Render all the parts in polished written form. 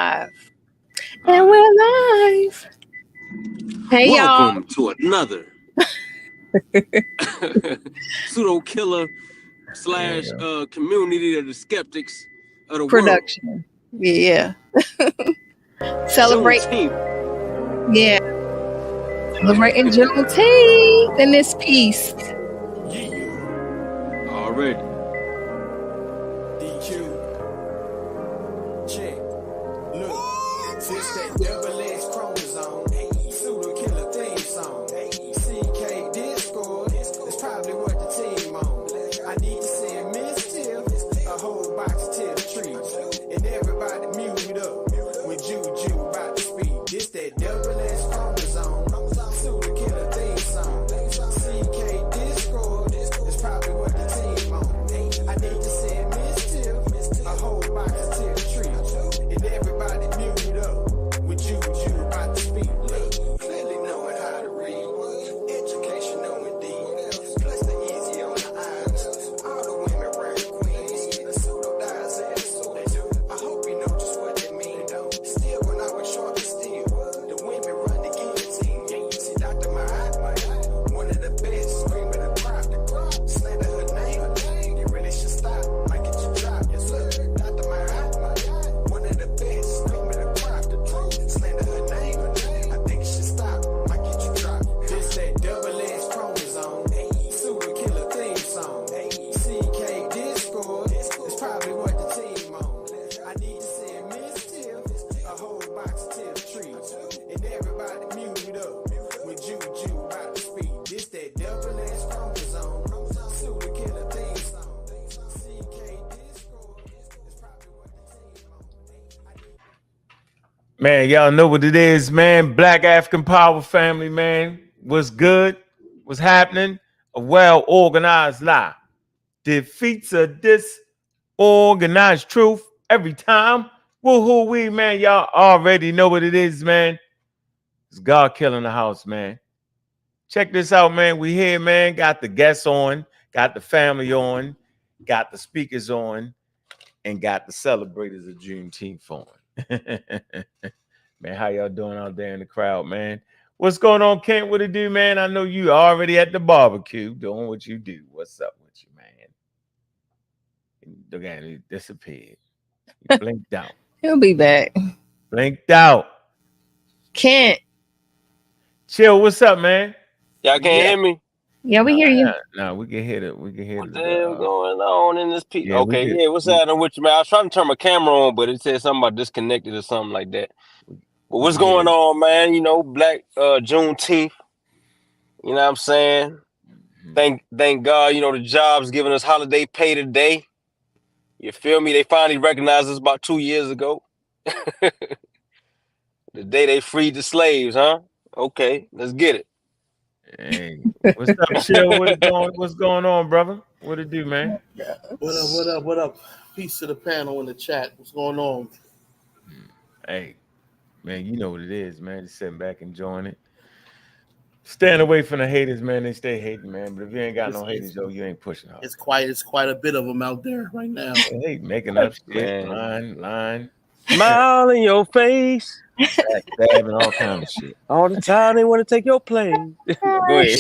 live. And we're live. Hey, Welcome to another pseudo killer / community of the skeptics of the production. Yeah. Celebrate. Juneteenth. Yeah. Celebrating Juneteenth in this piece. Yeah. Already. DQ. Check. Look. Since that double-edged chromosome. Pseudo killer theme song. CK Discord. That's probably what the team on. I need to send Miss Tiff a whole box of Tiff trees. And everybody mute up when Juju about to speak. This that double-edged chromosome. Pseudo killer theme song. CK Discord. That's probably what the team on. I need to send Miss Tiff a whole box of Tiff trees. And everybody mute up when Juju about to speak. Clearly knowing how to read. Educational indeed. Plus the easy on the eyes. All the women wearing queens. The pseudo dies and I hope you know just what they mean. Still when I was short and still, the women run the guillotine. See Dr. Mahatma, one of the best, screaming the crowd. Slander her name. You really should stop. Might get you dropped. Yes, sir. Dr. Mahatma, one of the best, screaming the crowd. Slander her name. I think you should stop. Might get you dropped. This that double-edged chromosome. Pseudo killer theme song. CK Discord. It's probably what the team on. I need to send Miss Tiff a whole box of Tiff trees. And everybody mute up when Juju about to speak. This that double-edged chromosome. Pseudo killer theme song. CK Discord. It's probably what the team on. Man, y'all know what it is, man. Black African Power family, man. What's good? What's happening? A well-organized lie defeats a disorganized truth every time. Woohoo-wee, man. Y'all already know what it is, man. It's God killing the house, man. Check this out, man. We here, man. Got the guests on, got the family on, got the speakers on, and got the celebrators of Juneteenth on. Man, how y'all doing out there in the crowd, man? What's going on, Kent? What it do, man? I know you already at the barbecue doing what you do. What's up with you, man? Look at it, he disappeared. He blinked out. He'll be back. Blinked out. Kent. Chill, what's up, man? Y'all can't hear me? Yeah, we hear you. No, we can hear it. We can hear What it. the hell going on in this piece? Yeah, okay, yeah, what's happening with you, man? I was trying to turn my camera on, but it said something about disconnected or something like that. But what's going on, man? You know, Black Juneteenth. You know what I'm saying? Thank God, you know, the job's giving us holiday pay today. You feel me? They finally recognized us about 2 years ago. The day they freed the slaves, huh? Okay, let's get it. Hey, what's up, Chill? What's going on, brother? What it do, man? What up? Peace to the panel in the chat. What's going on? Hey, man, you know what it is, man. Just sitting back enjoying it. Staying away from the haters, man. They stay hating, man. But if you ain't got no haters, yo, you ain't pushing hard. It's quite a bit of them out there right now. Hey, making up shit, line. Smile in your face. Stabbing all kind of shit. All the time they want to take your place. Go ahead.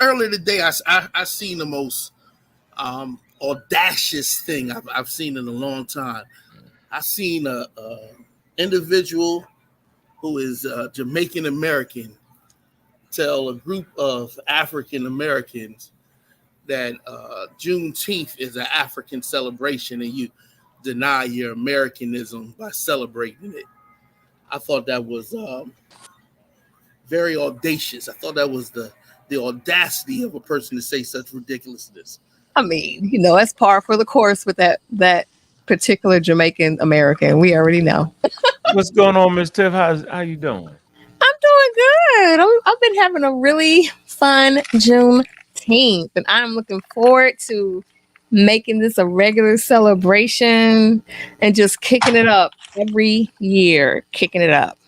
Earlier today, I seen the most audacious thing I've seen in a long time. I seen a individual who is Jamaican American tell a group of African Americans that Juneteenth is an African celebration and you deny your Americanism by celebrating it. I thought that was very audacious. I thought that was the audacity of a person to say such ridiculousness. I mean, you know, that's par for the course with that particular Jamaican American. We already know. What's going on, Miss Tiff? How you doing? I'm doing good. I've been having a really fun Juneteenth, and I'm looking forward to making this a regular celebration and just kicking it up every year, kicking it up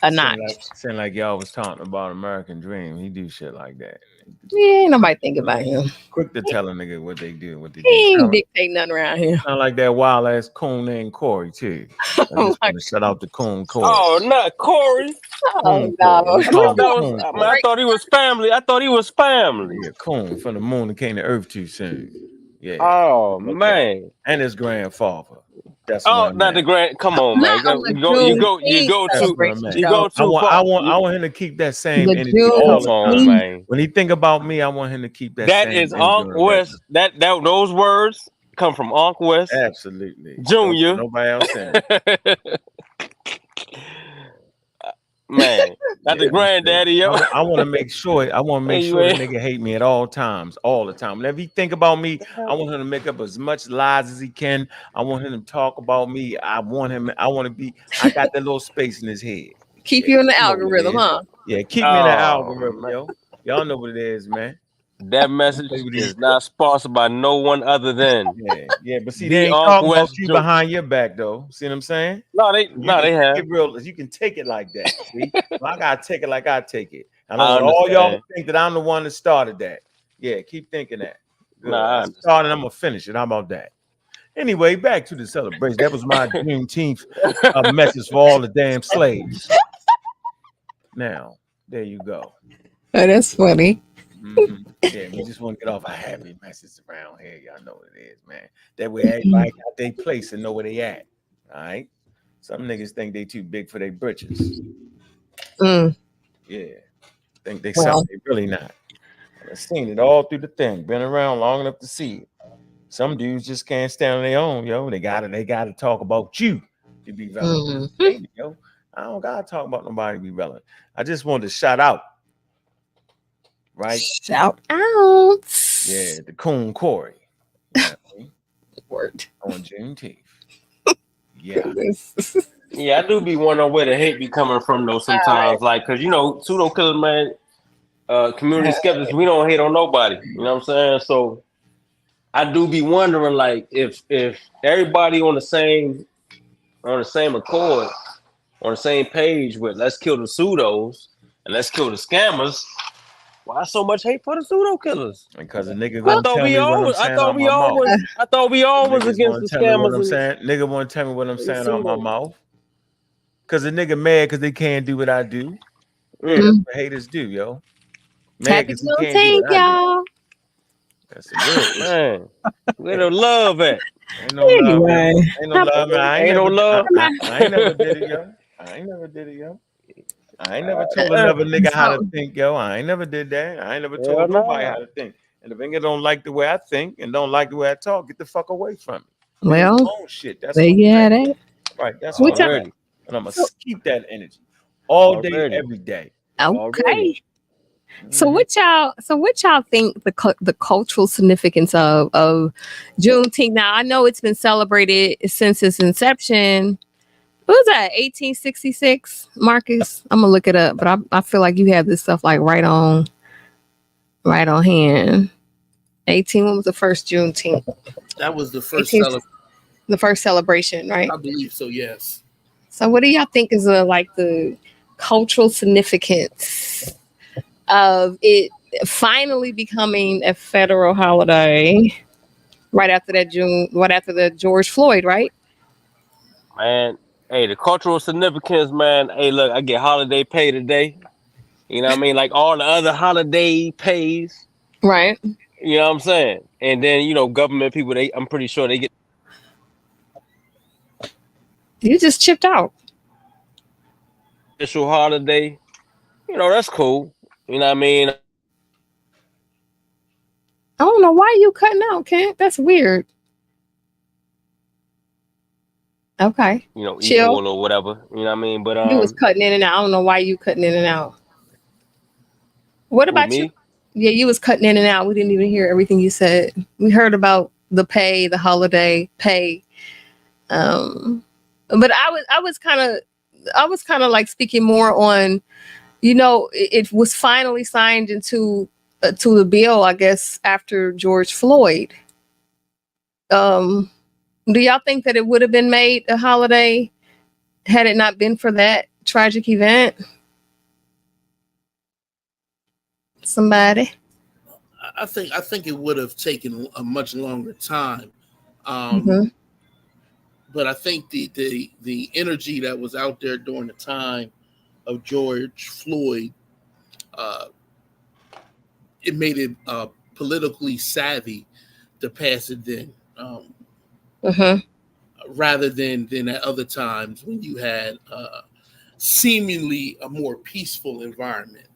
a notch. Sound like y'all was talking about American Dream. He do shit like that. Yeah, ain't nobody think about him. Quick to tell a nigga what they do, what they He do. ain't dictate nothing around here. Sound like that wild ass coon named Corey too. I Oh just my want to shout out to Coon Corey. Oh, not Corey. Oh Coon Corey. no. We I call thought him that was. Coon I Corey. thought he was family. I thought he was family. Yeah, Coon from the moon that came to Earth too soon. Yeah. Oh Okay. man. And his grandfather. That's Oh, where I'm not the at. grand. Come on, man. Not on the You Juneteenth go That's too. where I'm celebration at. You show. go too far. I want him to keep that same The energy all the Come on, time. Juneteenth. man. When he think about me, I want him to keep that That same is energy Unc on that. West. That those words come from Unc West Absolutely. Don't put Junior. nobody else in it. Man, not the Yeah, granddaddy, yo. I want to make sure. I want to make Hey, sure the man. nigga hate me at all times, all the time. Whenever he think about me, I want him to make up as much lies as he can. I want him to talk about me. I want to be. I got that little space in his head. Keep Yeah, you in the you know what it algorithm, is. huh? Yeah, keep me in the Oh algorithm, man. yo. Y'all know what it is, man. That message Play with these- is not sponsored by no one other than Yeah, but see, they the ain't Unc talking about West you Junior. behind your back, though. See what I'm saying? No, they Take have. it real. You can take it like that. See, well, I gotta take it like I take it. I don't I want all y'all to understand. think that I'm the one that started that. Yeah, keep thinking that. Good. No, I I started. I'm gonna finish it. How about that? Anyway, back to the celebration. That was my Juneteenth understand. message for all the damn slaves. Now, there you go. Oh, that's funny. Mhm. Yeah, we just want to get off a happy message around here. Y'all know what it is, man. That way everybody got their place and know where they at. All right. Some niggas think they too big for their britches. Mm, Yeah. Think they well, something they really not. I've seen it all through the thing. Been around long enough to see it. Some dudes just can't stand on their own, yo. They gotta talk about you to be relevant. mhm. Hey, yo, I don't gotta talk about nobody to be relevant. I just wanted to shout out, right? Shout out. Yeah, the Coon Corey. You know what I mean? Word. On Juneteenth. Yeah. Yeah, I do be wondering where the hate be coming from though sometimes. Like, cause pseudo killers, man, community skeptics, we don't hate on nobody. You know what I'm saying? So I do be wondering, like, if everybody on the same accord, on the same page with let's kill the pseudos and let's kill the scammers, why so much hate for the pseudo killers? Because a nigga I gonna thought tell we me what I'm all saying out my mouth. was Niggas against wanna the tell me what scammers I'm and saying. Nigga wanna tell me what I'm the saying out my pseudo. mouth. Cause a nigga mad because they can't do what I do. Yeah, Mm. that's Mm. what haters do, yo. Mad Happy because he can't do what Juneteenth, I do. y'all. That's the real issue. Man, where the love at? Ain't no love, yo. Anyway, Ain't no love, man. Ain't no love. I ain't never did it, yo. I ain't never did it, yo. I ain't never told Uh, another nigga how to so, think, yo. I ain't never did that. I ain't never Hell told nobody no. how to think. And if a nigga don't like the way I think and don't like the way I talk, get the fuck away from me. Do your well, own shit. That's there what you I'm have saying. it. Right. That's what Which I'm I, saying. Already. And I'm gonna so, keep that energy all day, Already. every day. Already. okay. So Mhm. what y'all think the cultural significance of Juneteenth? Now I know it's been celebrated since its inception. What was that? 1866, Marcus? I'm gonna look it up, but I feel like you have this stuff like right on hand. 18. When was the first Juneteenth? That was the first 18, celebration. the first celebration, right? I believe so. Yes. So what do y'all think is the cultural significance of it finally becoming a federal holiday right after the George Floyd, right? Man, hey, the cultural significance, man. Hey, look, I get holiday pay today. You know what I mean? Like all the other holiday pays. Right. You know what I'm saying? And then, government people, I'm pretty sure they get You just chipped out. official holiday. That's cool. You know what I mean? I don't know why you cutting out, Kent. That's weird. Okay. Chill. Equal or whatever. You know what I mean? But You was cutting in and out. I don't know why you cutting in and out. What who, about you? me? Yeah, you was cutting in and out. We didn't even hear everything you said. We heard about the pay, the holiday pay. But I was kind of like speaking more on, it was finally signed into to the bill, I guess, after George Floyd. Do y'all think that it would have been made a holiday had it not been for that tragic event? Somebody. I think it would have taken a much longer time. Mhm. But I think the energy that was out there during the time of George Floyd, uh, it made it politically savvy to pass it then, Mhm. rather than at other times when you had seemingly a more peaceful environment.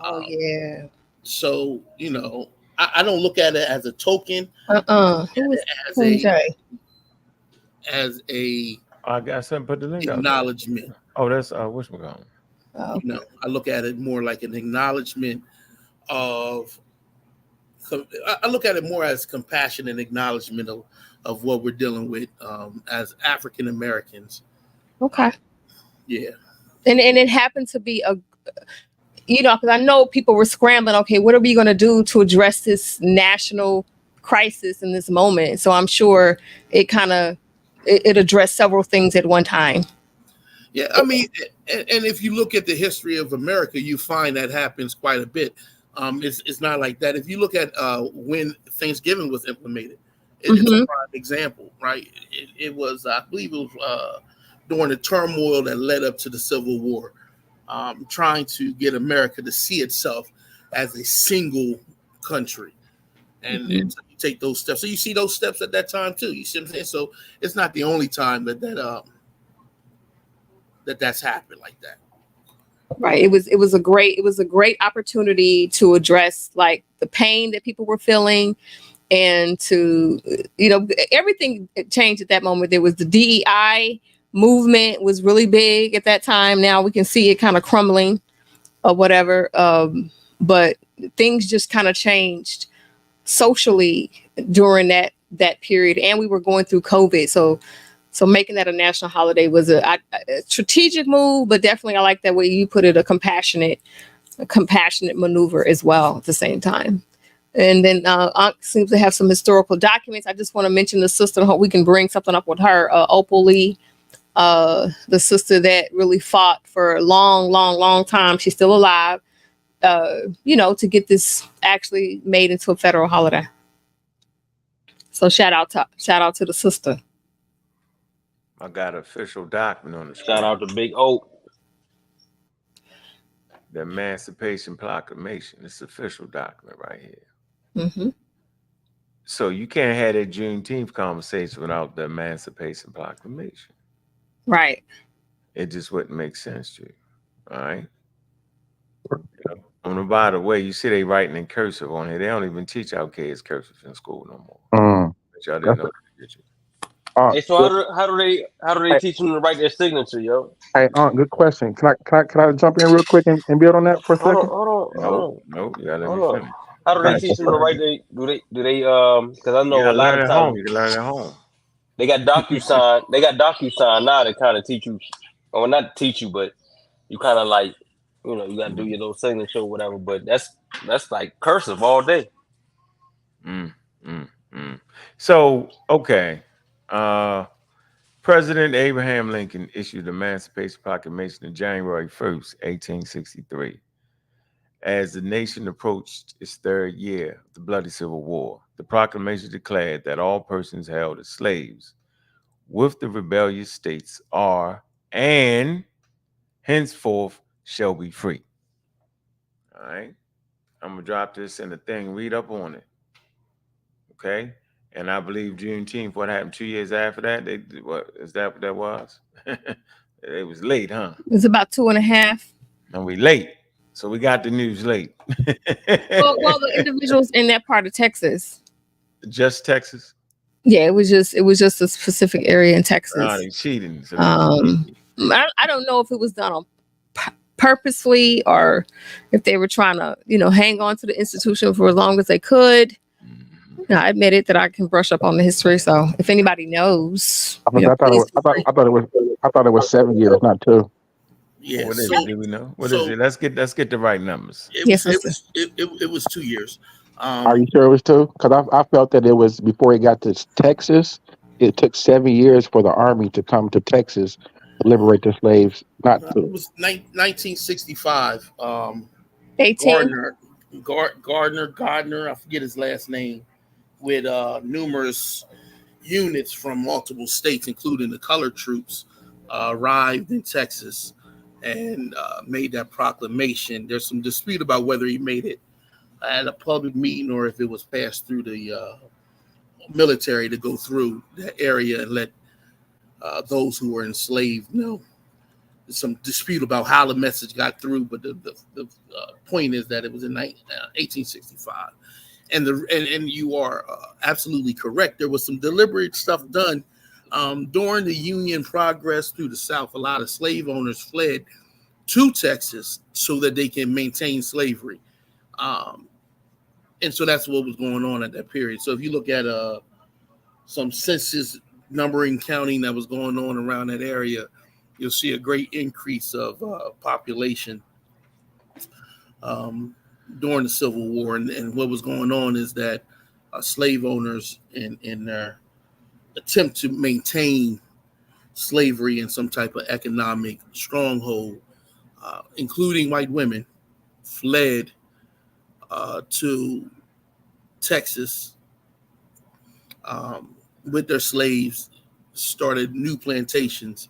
Oh Um, yeah. so I don't look at it as a token, Who was as Queen a J? as a I got something. Put the link out there. acknowledgement. Oh, that's what's going. Oh, I look at it more like an acknowledgement of. I look at it more as compassion and acknowledgement of what we're dealing with as African Americans. okay. Yeah, And it happened to be a, because I know people were scrambling. Okay, what are we going to do to address this national crisis in this moment? So I'm sure it kind of it addressed several things at one time. yeah. I mean, and if you look at the history of America, you find that happens quite a bit. It's not like that. If you look at when Thanksgiving was implemented, it's a Hmm. prime example, right? It was, I believe, it was during the turmoil that led up to the Civil War, trying to get America to see itself as a single country. And so you take those steps. So you see those steps at that time too. You see what I'm saying? So it's not the only time that's happened like that. Right. It was a great opportunity to address like the pain that people were feeling, and to everything changed at that moment. There was the DEI movement was really big at that time. Now we can see it kind of crumbling or whatever. But things just kind of changed socially during that period, and we were going through COVID. So making that a national holiday was a strategic move, but definitely I like that way you put it, a compassionate maneuver as well at the same time. And then Ankh seems to have some historical documents. I just want to mention the sister. I hope we can bring something up with her, Opal Lee, the sister that really fought for a long, long, long time. She's still alive, to get this actually made into a federal holiday. So shout out to the sister. I got an official document on the Shout screen. out to Big O. The Emancipation Proclamation. It's an official document right here. Mm-hmm. So you can't have that Juneteenth conversation without the Emancipation Proclamation. Right. It just wouldn't make sense to you. All right. And by the way, you see they writing in cursive on here. They don't even teach our kids cursive in school no more. But y'all didn't know that, did you? Hey, so how do they teach them to write their signature, yo? Hey, good question. Can I jump in real quick and build on that for a second? No, you gotta let me Hold on. finish. How do they Right. teach them to write they do they because I You know a gotta lot learn of at times home. You can learn at home. they got DocuSign now to kind of teach you, or not teach you, but you kind of like, you got to do your little signature or whatever, but that's like cursive all day. So, okay. President Abraham Lincoln issued the Emancipation Proclamation on January 1st, 1863. As the nation approached its third year of the bloody Civil War, the proclamation declared that all persons held as slaves with the rebellious states are and henceforth shall be free. All right. I'm going to drop this in the thing, read up on it. Okay. And I believe Juneteenth, what happened 2 years after that? What is that what that was? It was late, huh? It's about 2.5. And we late. So we got the news late. Well, the individuals in that part of Texas. Just Texas? Yeah, it was just a specific area in Texas. Oh, they cheating. So I don't know if it was done on purposefully or if they were trying to, hang on to the institution for as long as they could. I admit it that I can brush up on the history. So if anybody knows, I thought it was 7 years, not 2. Yeah. What is So, it? Do we know? What is it? Let's get the right numbers. It was 2 years. Are you sure it was 2? Because I felt that it was before it got to Texas. It took 7 years for the army to come to Texas to liberate the slaves. Not 2. It was 1965. 18. Gardner, I forget his last name, with numerous units from multiple states, including the colored troops, arrived in Texas and made that proclamation. There's some dispute about whether he made it at a public meeting or if it was passed through the military to go through that area and let those who were enslaved know. There's some dispute about how the message got through, but the point is that it was in 1865. And you are absolutely correct. There was some deliberate stuff done during the Union progress through the South. A lot of slave owners fled to Texas so that they can maintain slavery. And so that's what was going on at that period. So if you look at some census numbering counting that was going on around that area, you'll see a great increase of population during the Civil War. And what was going on is that slave owners in their attempt to maintain slavery in some type of economic stronghold, including white women, fled to Texas with their slaves, started new plantations,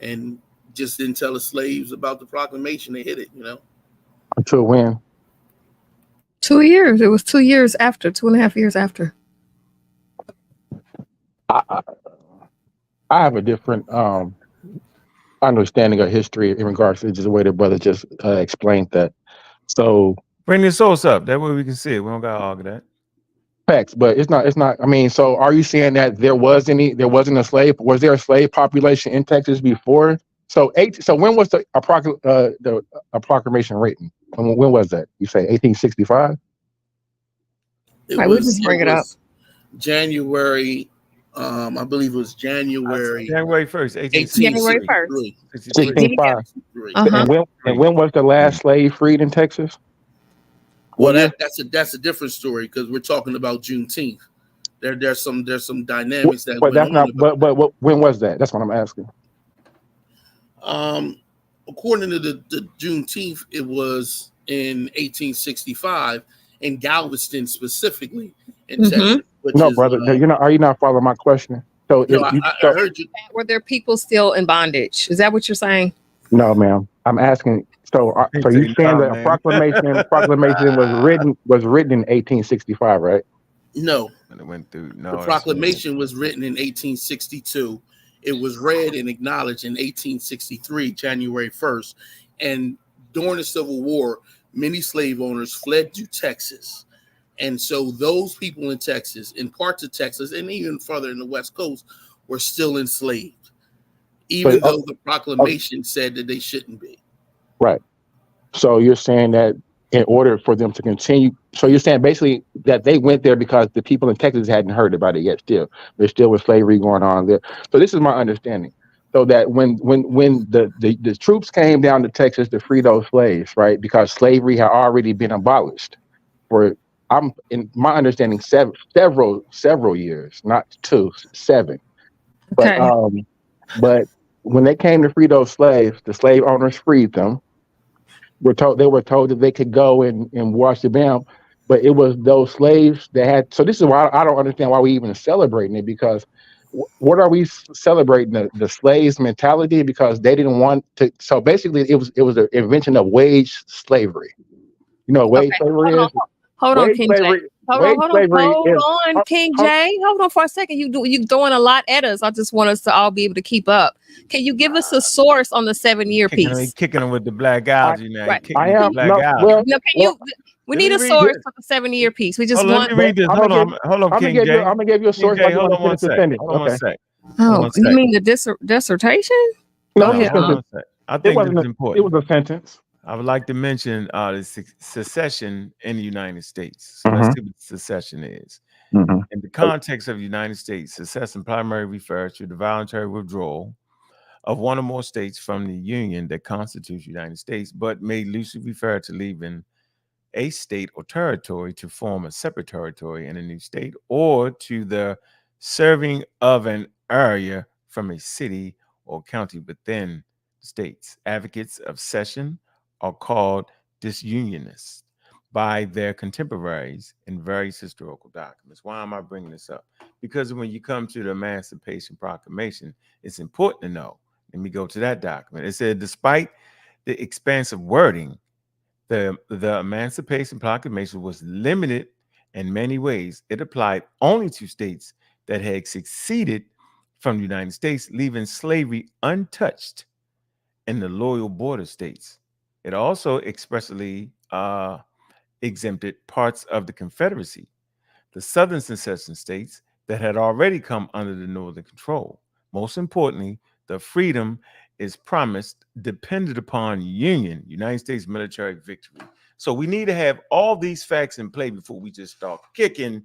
and just didn't tell the slaves about the proclamation. They hid it, Until when? 2 years. It was 2 years after, 2.5 years after. I have a different understanding of history in regards to just the way the brother just explained that. So Bring the source up. That way we can see it. We don't gotta argue that. facts, but it's not. I mean, so are you saying that there wasn't a slave? Was there a slave population in Texas before? So when was the proclamation written? When was that? You say 1865? We'll just bring it up. January. I believe it was January 1st, 1863. January 1st. 1605. Uh-huh. And when was the last slave freed in Texas? Well, that's a different story because we're talking about Juneteenth. There's some dynamics that. But that's not. But when was that? That's what I'm asking. According to the Juneteenth, it was in 1865 in Galveston specifically in Texas. No, brother, are you not following my question? So I heard you. Were there people still in bondage? Is that what you're saying? No, ma'am. I'm asking. So you saying that a proclamation was written in 1865, right? No. And it went through. No. The proclamation was written in 1862. It was read and acknowledged in 1863, January 1st. And during the Civil War, many slave owners fled to Texas. And so those people in Texas, in parts of Texas, and even further in the West Coast, were still enslaved, even though the proclamation said that they shouldn't be. Right. So you're saying that in order for them to continue, so you're saying basically that they went there because the people in Texas hadn't heard about it yet. Still, there still was slavery going on there. So this is my understanding. So that when the troops came down to Texas to free those slaves, right, because slavery had already been abolished for, I'm in my understanding, several years, not 2, 7. Okay. But when they came to free those slaves, the slave owners freed them. They were told that they could go and wash them down, but it was those slaves that had. So this is why I don't understand why we even celebrating it, because what are we celebrating, the slaves' mentality? Because they didn't want to. So basically, it was the invention of wage slavery. You know what wage slavery is? Hold on, King J. Hold on, King J. Hold on for a second. You throwing a lot at us. I just want us to all be able to keep up. Can you give us a source on the 7-year piece? Kicking them with the black algae now. Right. I am. We need a source for the 7-year piece. We just want. Let me read this. Hold on, King J. I'm gonna give you a source. Hold on one second. Oh, you mean the dissertation? No, I think it's important. It was a sentence. I would like to mention the secession in the United States. So let's see what secession is. In the context of the United States, secession primarily refers to the voluntary withdrawal of one or more states from the union that constitutes the United States, but may loosely refer to leaving a state or territory to form a separate territory in a new state, or to the serving of an area from a city or county within states. Advocates of secession are called disunionists. by their contemporaries in various historical documents. Why am I bringing this up? Because when you come to the Emancipation Proclamation, it's important to know. Let me go to that document. It said, despite the expansive wording, the Emancipation Proclamation was limited in many ways. It applied only to states that had seceded from the United States, leaving slavery untouched in the loyal border states. It also expressly exempted parts of the Confederacy, the southern secession states that had already come under the northern control. Most importantly, the freedom is promised depended upon United States military victory. So we need to have all these facts in play before we just start kicking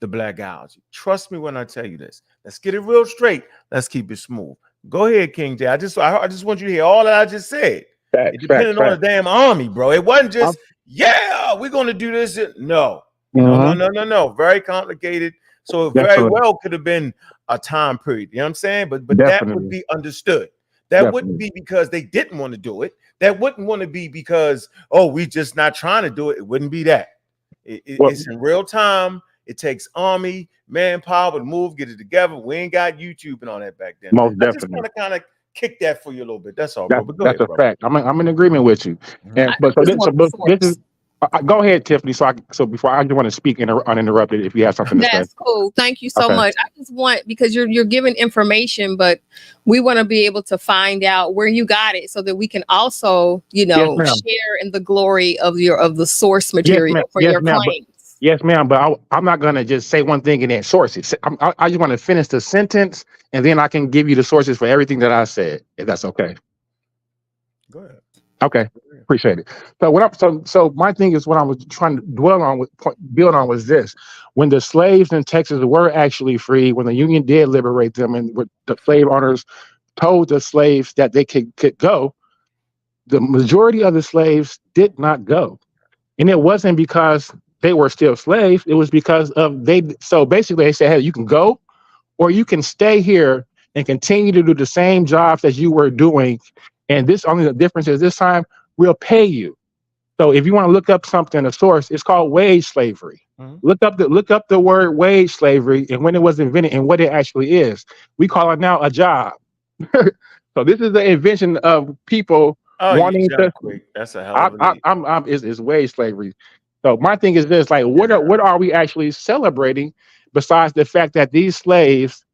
the black algae. Trust me when I tell you this. Let's get it real straight. Let's keep it smooth. Go ahead, King J. I just want you to hear all that I just said. It depended on the damn army, bro. It wasn't just, we're going to do this. No. Very complicated. So it very well could have been a time period. You know what I'm saying? But that would be understood. That wouldn't be because they didn't want to do it. That wouldn't want to be because, we just not trying to do it. It wouldn't be that. It's in real time. It takes army, manpower to move, get it together. We ain't got YouTube and all that back then. Most I definitely. just want to kind of kick that for you a little bit. That's all, bro. But go That's ahead, a fact. I'm in agreement with you. And but this is go ahead, Tiffany. So before I just want to speak uninterrupted if you have something to say. That's cool. Thank you so much. I just want, because you're giving information, but we want to be able to find out where you got it so that we can also, share in the glory of the source material for your claims. Yes, ma'am. But I'm not going to just say one thing and then source it. I just want to finish the sentence and then I can give you the sources for everything that I said, if that's okay. Go ahead. Okay, appreciate it. So my thing is what I was trying to build on was this: when the slaves in Texas were actually free, when the Union did liberate them, and the slave owners told the slaves that they could go, the majority of the slaves did not go, and it wasn't because they were still slaves. It was because So basically, they said, "Hey, you can go, or you can stay here and continue to do the same jobs that you were doing." And the difference is this time we'll pay you. So if you want to look up something, a source, it's called wage slavery. Mm-hmm. Look up the word wage slavery and when it was invented and what it actually is. We call it now a job. So this is the invention of people wanting to. That's a hell of a it's wage slavery. So my thing is this: like, what are we actually celebrating besides the fact that these slaves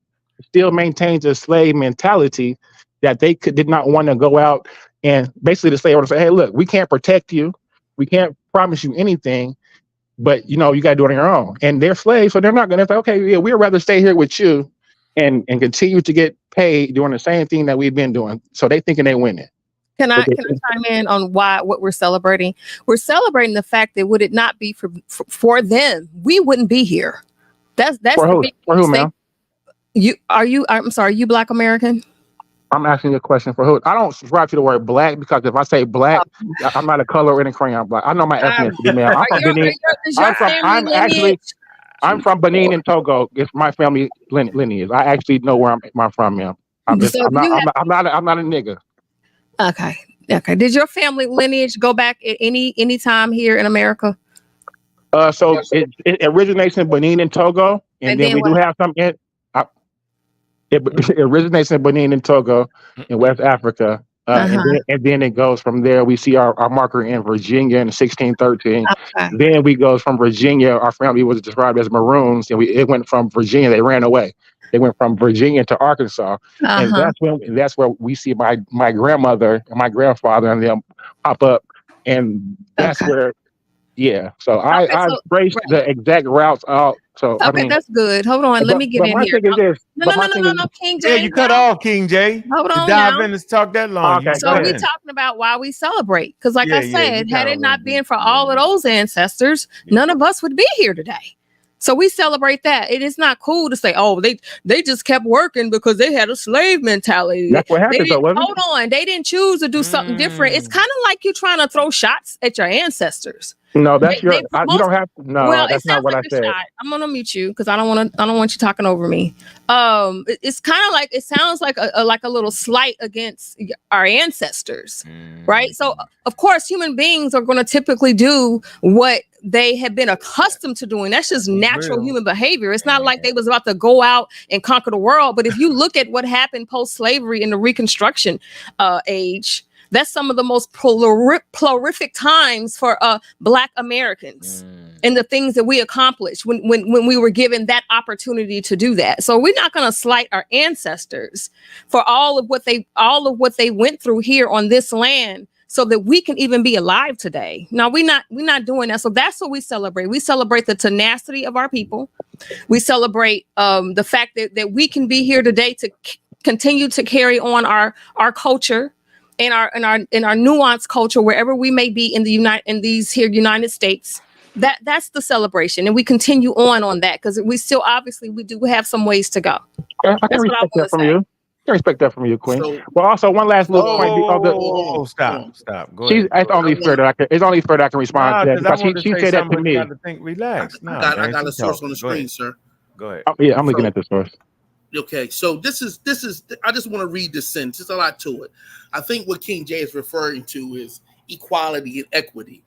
still maintains a slave mentality? That they did not want to go out and basically the slave owner say, "Hey, look, we can't protect you, we can't promise you anything, but you got to do it on your own." And they're slaves, so they're not going to say, "Okay, yeah, we'd rather stay here with you and continue to get paid doing the same thing that we've been doing." So they thinking they winning. Can I chime in on what we're celebrating? We're celebrating the fact that would it not be for them, we wouldn't be here. That's for who, ma'am? I'm sorry, you Black American? I'm asking you a question for who. I don't subscribe to the word black because if I say black, I'm not a color or any crayon black. I know my ethnicity, man. I'm from Benin. I'm from Benin and Togo. It's my family lineage. I actually know where I'm from, man. I'm not a nigga. Okay. Did your family lineage go back at any time here in America? So it originates in Benin and Togo, and then we do have some. It originates in Benin and Togo in West Africa. And then it goes from there. We see our marker in Virginia in 1613. Okay. Then we go from Virginia. Our family was described as Maroons, and it went from Virginia. They ran away. They went from Virginia to Arkansas, and that's where we see my grandmother and my grandfather and them pop up, and that's where. Yeah, so I traced the exact routes out. So that's good. Hold on, let me get in here. No, King J. Yeah, you cut off King J. Hold on, dive in and talk that long. Okay, so we're talking about why we celebrate, because I said, had it not been for all of those ancestors, none of us would be here today. So we celebrate that. It is not cool to say, "Oh, they just kept working because they had a slave mentality." That's what happened. Hold on, they didn't choose to do something different. It's kind of like you're trying to throw shots at your ancestors. No, that's They your. You don't have. No, well, it that's not sounds what like I a said. shot. I'm gonna mute you because I don't want you talking over me. It's kind of like, it sounds like a little slight against our ancestors, right? So of course, human beings are going to typically do what they have been accustomed to doing. That's just natural human behavior. It's not like they was about to go out and conquer the world. But if you look at what happened post-slavery in the Reconstruction age, that's some of the most prolific times for Black Americans and the things that we accomplished when we were given that opportunity to do that. So we're not going to slight our ancestors for all of what they went through here on this land, so that we can even be alive today. No, we're not doing that. So that's what we celebrate. We celebrate the tenacity of our people. We celebrate the fact that we can be here today to continue to carry on our culture and our nuanced culture wherever we may be in these United States. That's the celebration, and we continue on that because we still obviously we do have some ways to go. I can respect that from you. I respect that from you, Queen. Well, also one last little point. Stop. Go ahead. It's only fair that I can respond to that because she said that to me. Got to think, relax. I got a source on the screen, sir. Go ahead. Yeah, I'm looking at the source. Okay, so this is. I just want to read this sentence. There's a lot to it. I think what King J is referring to is equality and equity,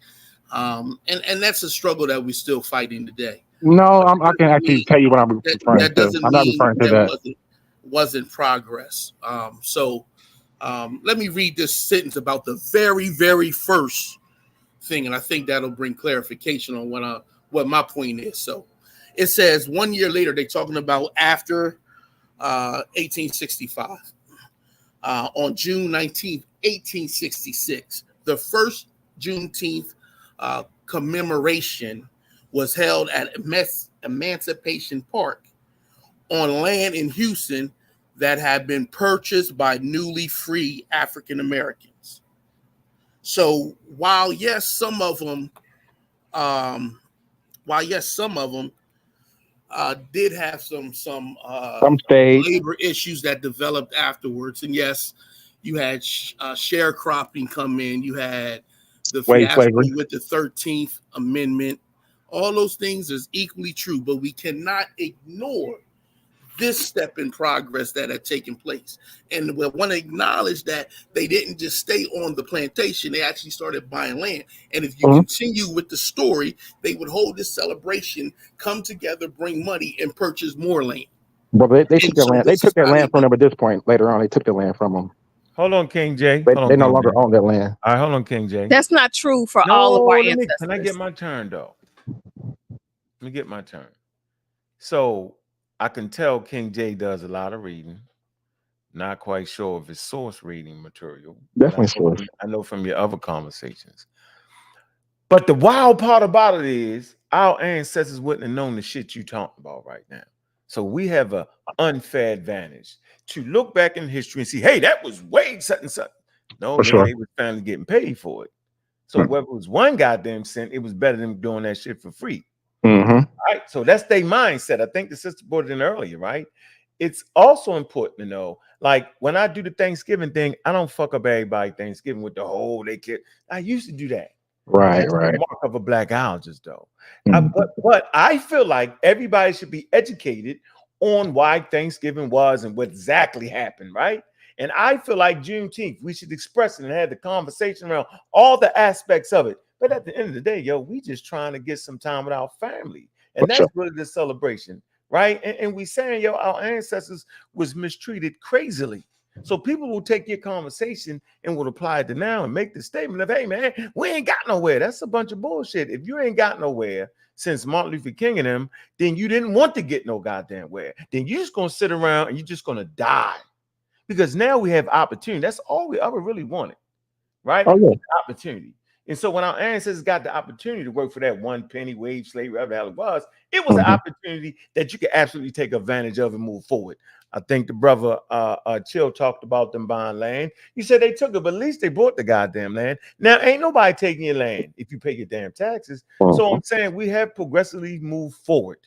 and that's a struggle that we're still fighting today. No, I can actually tell you what I'm referring to. That doesn't I'm not mean referring to that. Wasn't progress. So let me read this sentence about the very, very first thing, and I think that'll bring clarification on what my point is. So it says 1 year later, they're talking about after 1865. On June 19th, 1866, the first Juneteenth commemoration was held at Emancipation Park on land in Houston that had been purchased by newly free African Americans. So while yes, some of them did have some labor issues that developed afterwards, and yes, you had sharecropping come in, you had the fiasco with the 13th Amendment. All those things is equally true, but we cannot ignore this step in progress that had taken place. And we want to acknowledge that they didn't just stay on the plantation, they actually started buying land. And if you continue with the story, they would hold this celebration, come together, bring money, and purchase more land. But they took their land. They took their land from them at this point. Later on, they took the land from them. Hold on, King J. They no longer own that land. All right, hold on, King J. That's not true for all of our ancestors. Can I get my turn, though? Let me get my turn. So I can tell King J does a lot of reading. Not quite sure of his source reading material. Definitely source. I know from your other conversations. But the wild part about it is our ancestors wouldn't have known the shit you talking about right now. So we have an unfair advantage to look back in history and see, hey, that was way such and such. No, they were finally getting paid for it. So whether it was 1 goddamn cent, it was better than doing that shit for free. Right, so that's their mindset. I think the sister brought it in earlier, right? It's also important to know, like when I do the Thanksgiving thing, I don't fuck up everybody Thanksgiving with the whole they kid. I used to do that. Right. The mark of a blackologist, though. But I feel like everybody should be educated on why Thanksgiving was and what exactly happened, right? And I feel like Juneteenth, we should express it and have the conversation around all the aspects of it. But at the end of the day, we just trying to get some time with our family. And that's really the celebration, right? And we saying, our ancestors was mistreated crazily. So people will take your conversation and will apply it to now and make the statement of, hey, man, we ain't got nowhere. That's a bunch of bullshit. If you ain't got nowhere since Martin Luther King and them, then you didn't want to get no goddamn where. Then you're just going to sit around and you're just going to die. Because now we have opportunity. That's all we ever really wanted, right? Opportunity. And so when our ancestors got the opportunity to work for that 1 penny wage slave, whatever the hell it was an opportunity that you could absolutely take advantage of and move forward. I think the brother Chill talked about them buying land. You said they took it, but at least they bought the goddamn land. Now, ain't nobody taking your land if you pay your damn taxes. So I'm saying we have progressively moved forward,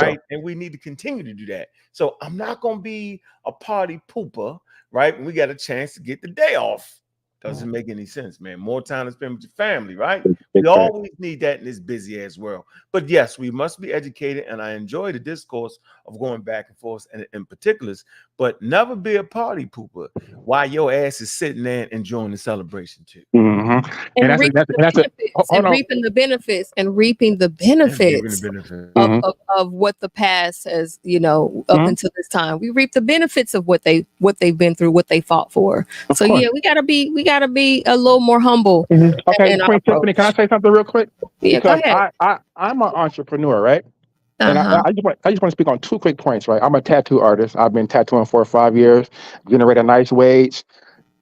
right? And we need to continue to do that. So I'm not going to be a party pooper, right? When we got a chance to get the day off. Doesn't make any sense, man. More time to spend with your family, right? Big We fact. always need that in this busy ass world. But yes, we must be educated, and I enjoy the discourse of going back and forth and in particulars, but never be a party pooper while your ass is sitting there enjoying the celebration too. Mm-hmm. And reaping the benefits, and reaping the benefits, and reaping the benefits of what the past has, you know, up until this time. We reap the benefits of what they've been through, what they fought for. So yeah, we gotta be a little more humble. Okay, Queen Tiffany, can I say something real quick? Yeah, because go ahead. I'm an entrepreneur, right? And I just want to speak on 2 quick points, right? I'm a tattoo artist. I've been tattooing for 5 years, generate a nice wage.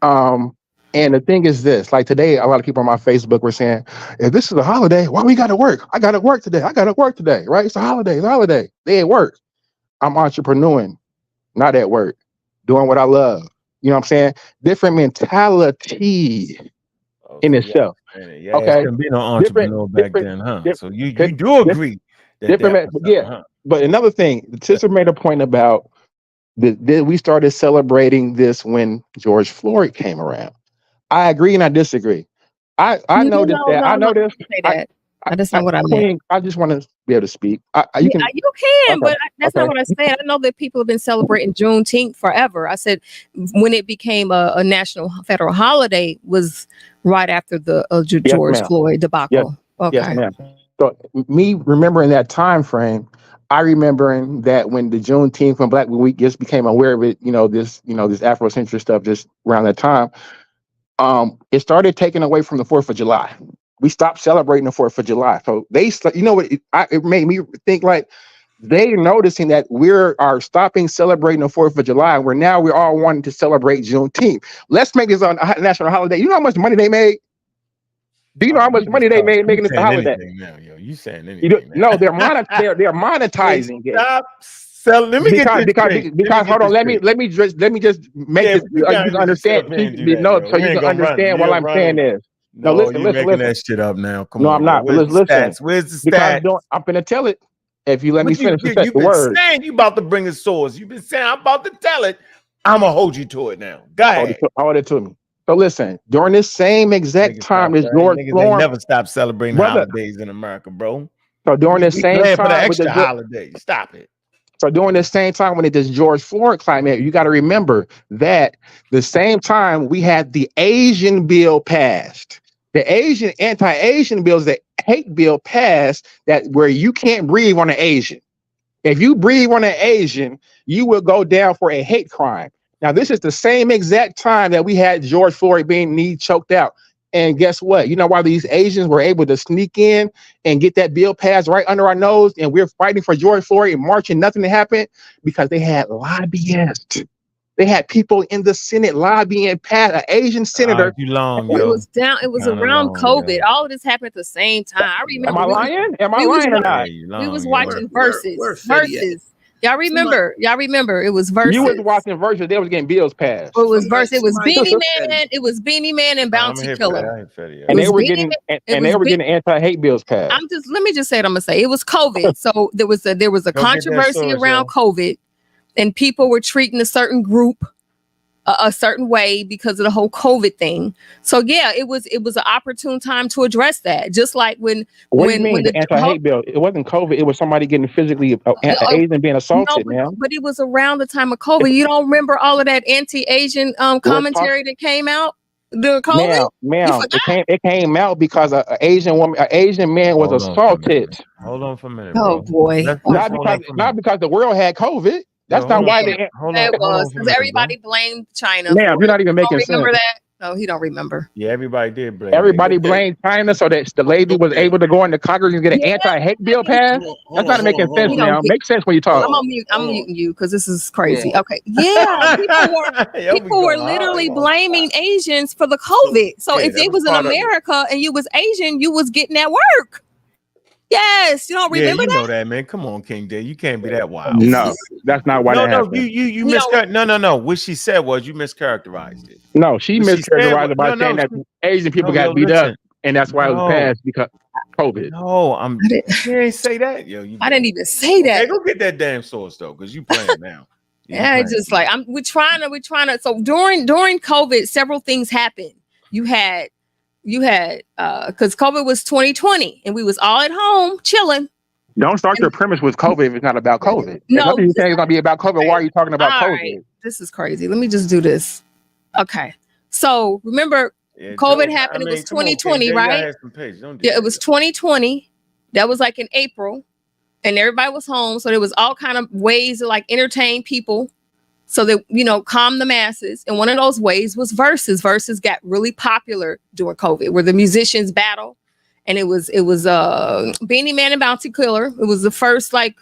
And the thing is this, like today, a lot of people on my Facebook were saying, if this is a holiday, why we got to work? I got to work today. I got to work today, right? It's a holiday. It's a holiday. They at work. I'm entrepreneuring, not at work, doing what I love. You know what I'm saying? Different mentality in itself. Yeah, okay. There be no entrepreneur back then, huh? So you do agree that But another thing, the sister made a point about we started celebrating this when George Floyd came around. I agree and I disagree. I know this. That's not what I meant. I just want to be able to speak. You can, but that's not what I said. I know that people have been celebrating Juneteenth forever. I said when it became a national federal holiday was right after the George Floyd debacle. Yes, ma'am. So me remembering that time frame, I remembering that when the Juneteenth when Black Week just became aware of it, this Afrocentric stuff just around that time. It started taking away from the 4th of July. We stopped celebrating the 4th of July. So it made me think like they're noticing that we are stopping celebrating the 4th of July. We're all wanting to celebrate Juneteenth. Let's make this a national holiday. You know how much money they made? Do you know how much money they made making this a holiday? Now, yo. You saying anything? No, they're monetizing it. Stop. Let me because hold on. Let me just make it. You can understand. So you can understand what I'm saying is. No, listen. That shit up now. Come on. No, I'm not. Where's Listen. Stats? Where's the stats? I'm gonna tell it. If you let me finish you've been saying you about to bring a source. You've been saying I'm about to tell it. I'm gonna hold you to it now. Go ahead. Hold it to me. So listen, during this same exact time as George Floyd, never stop celebrating holidays in America, bro. So during this same time for the extra holiday, stop it. So during this same time when it does George Floyd climate, you got to remember that the same time we had the Asian bill passed, the anti-Asian bills, the hate bill passed that where you can't breathe on an Asian. If you breathe on an Asian, you will go down for a hate crime. Now, this is the same exact time that we had George Floyd being knee choked out. And guess what? You know why these Asians were able to sneak in and get that bill passed right under our nose, and we're fighting for George Floyd and marching, nothing happened? Because they had lobbyists. They had people in the Senate lobbying past an Asian senator. It was around COVID. All of this happened at the same time. I remember. Am I lying? Am I lying or not? We was watching Versus. Y'all remember? It was Versus. You was watching Versus. They was getting bills passed. It was Versus. It was Beanie Man. It was Beanie Man and Bounty Killer. And they were getting anti-hate bills passed. Let me just say what I'm gonna say. It was COVID, so there was a controversy around COVID, and people were treating a certain group a certain way because of the whole COVID thing. So yeah, it was an opportune time to address that. Just like when the anti-hate bill, it wasn't COVID, it was somebody getting physically Asian being assaulted, man. But it was around the time of COVID. You don't remember all of that anti-Asian commentary that came out during COVID? Ma'am, it came out because an Asian man was assaulted. Hold on for a minute. Oh boy. Not because the world had COVID. That's not why they. It was because everybody blamed China. Ma'am, you're not even making sense. Remember that? No, he don't remember. Yeah, everybody did blame. Everybody blamed China so that the lady was able to go into Congress and get an anti-hate bill passed. That's not making sense now. Make sense when you talk. I'm muting you because this is crazy. Yeah. Okay. Yeah, people were literally blaming Asians for the COVID. So if it was in America and you was Asian, you was getting at work. Yes, you don't remember that? Know that, man. Come on, King Day. You can't be that wild. No, that's not why that happened. You mischaracterized. No. What she said was you mischaracterized it. No, she mischaracterized it by saying that Asian people got beat up, and that's why it was passed because COVID. No, you didn't say that, yo. I didn't even say that. Hey, go get that damn source though, because you playing now. Yeah, it's just like we're trying to. So during COVID, several things happened. you had because COVID was 2020 and we was all at home chilling. Don't start your premise with COVID if it's not about COVID. No, if nothing you're saying is going to be about COVID, why are you talking about all COVID? right, this is crazy. Let me just do this. Okay, so remember, COVID happened. It was 2020, right? Yeah, it was 2020. That was like in April, and everybody was home, so there was all kind of ways to like entertain people, so that calm the masses. And one of those ways was verses. Verses got really popular during COVID, where the musicians battle, and it was Beanie Man and Bounty Killer. It was the first like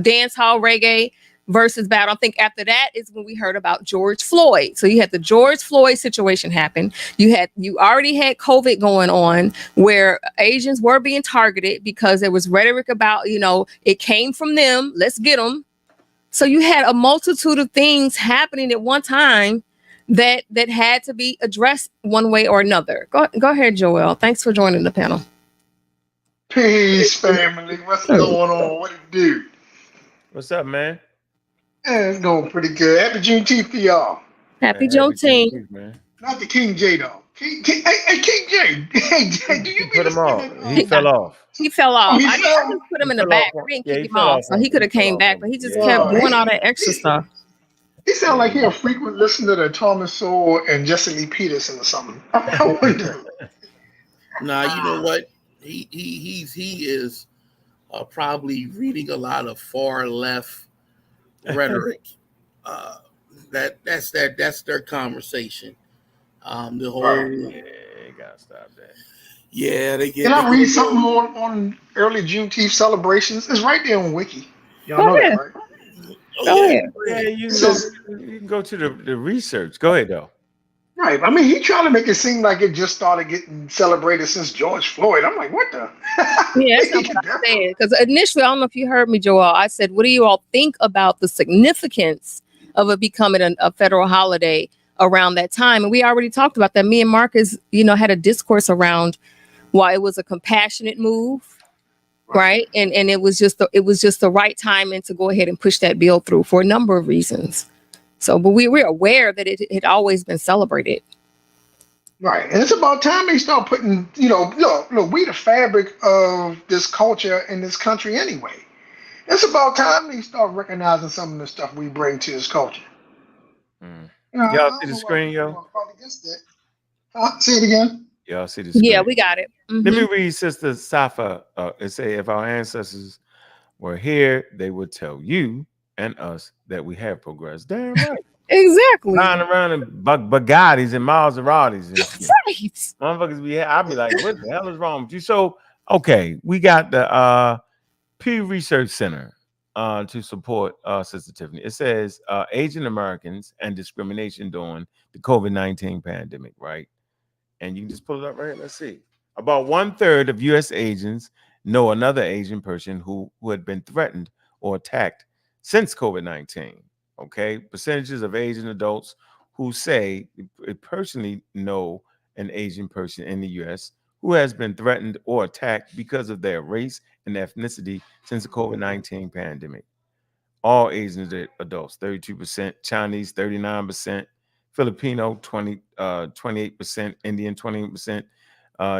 dance hall reggae versus battle. I think after that is when we heard about George Floyd. So you had the George Floyd situation happen. You already had COVID going on, where Asians were being targeted because there was rhetoric about, it came from them. Let's get them. So you had a multitude of things happening at one time that had to be addressed one way or another. Go ahead, Joel. Thanks for joining the panel. Peace, family. What's going on? What it do? What's up, man? It's going pretty good. Happy Juneteenth to y'all. Happy Juneteenth, man. Not the King J though. King J. Hey, Jay, do you put him off? He fell off. He fell off. he I fell? just put him in the back. I didn't kick him off, so he could have came back, but he just kept doing all that extra stuff. He sound like he a frequent listener to Thomas Sowell and Jesse Lee Peterson or something. I wonder. Nah, you know what? He is probably reading a lot of far left rhetoric. That's their conversation. The whole you gotta stop that. Yeah, they get. Can I read something on early Juneteenth celebrations? It's right there on Wiki. Y'all know that, right? Yeah, you can go to the research. Go ahead though. Right. I mean, he trying to make it seem like it just started getting celebrated since George Floyd. I'm like, what the? Yeah, that's not what I said. Because initially, I don't know if you heard me, Joel. I said, what do you all think about the significance of it becoming a federal holiday around that time? And we already talked about that. Me and Marcus, had a discourse around why it was a compassionate move, right? And it was just the right time and to go ahead and push that bill through for a number of reasons. So, but we're aware that it had always been celebrated. Right. And it's about time they start putting, look, we the fabric of this culture in this country anyway. It's about time they start recognizing some of the stuff we bring to this culture. Y'all see the screen, yo? Say it again. Y'all see the screen? Yeah, we got it. Mm-hmm. Let me read Sister Safa. It say, if our ancestors were here, they would tell you and us that we have progressed. Damn right. Exactly. Flying around in Bugattis and Maseratis and shit. Right. Motherfuckers be here. I'll be like, what the hell is wrong with you? So, okay, we got the Pew Research Center to support Sister Tiffany. It says Asian Americans and discrimination during the COVID-19 pandemic, right? And you can just pull it up right here. Let's see. About 1/3 of U.S. Asians know another Asian person who had been threatened or attacked since COVID-19. Okay. Percentages of Asian adults who say they personally know an Asian person in the U.S. who has been threatened or attacked because of their race and ethnicity since the COVID-19 pandemic. All Asian adults, 32%, Chinese, 39%, Filipino, 28%, Indian, 28%,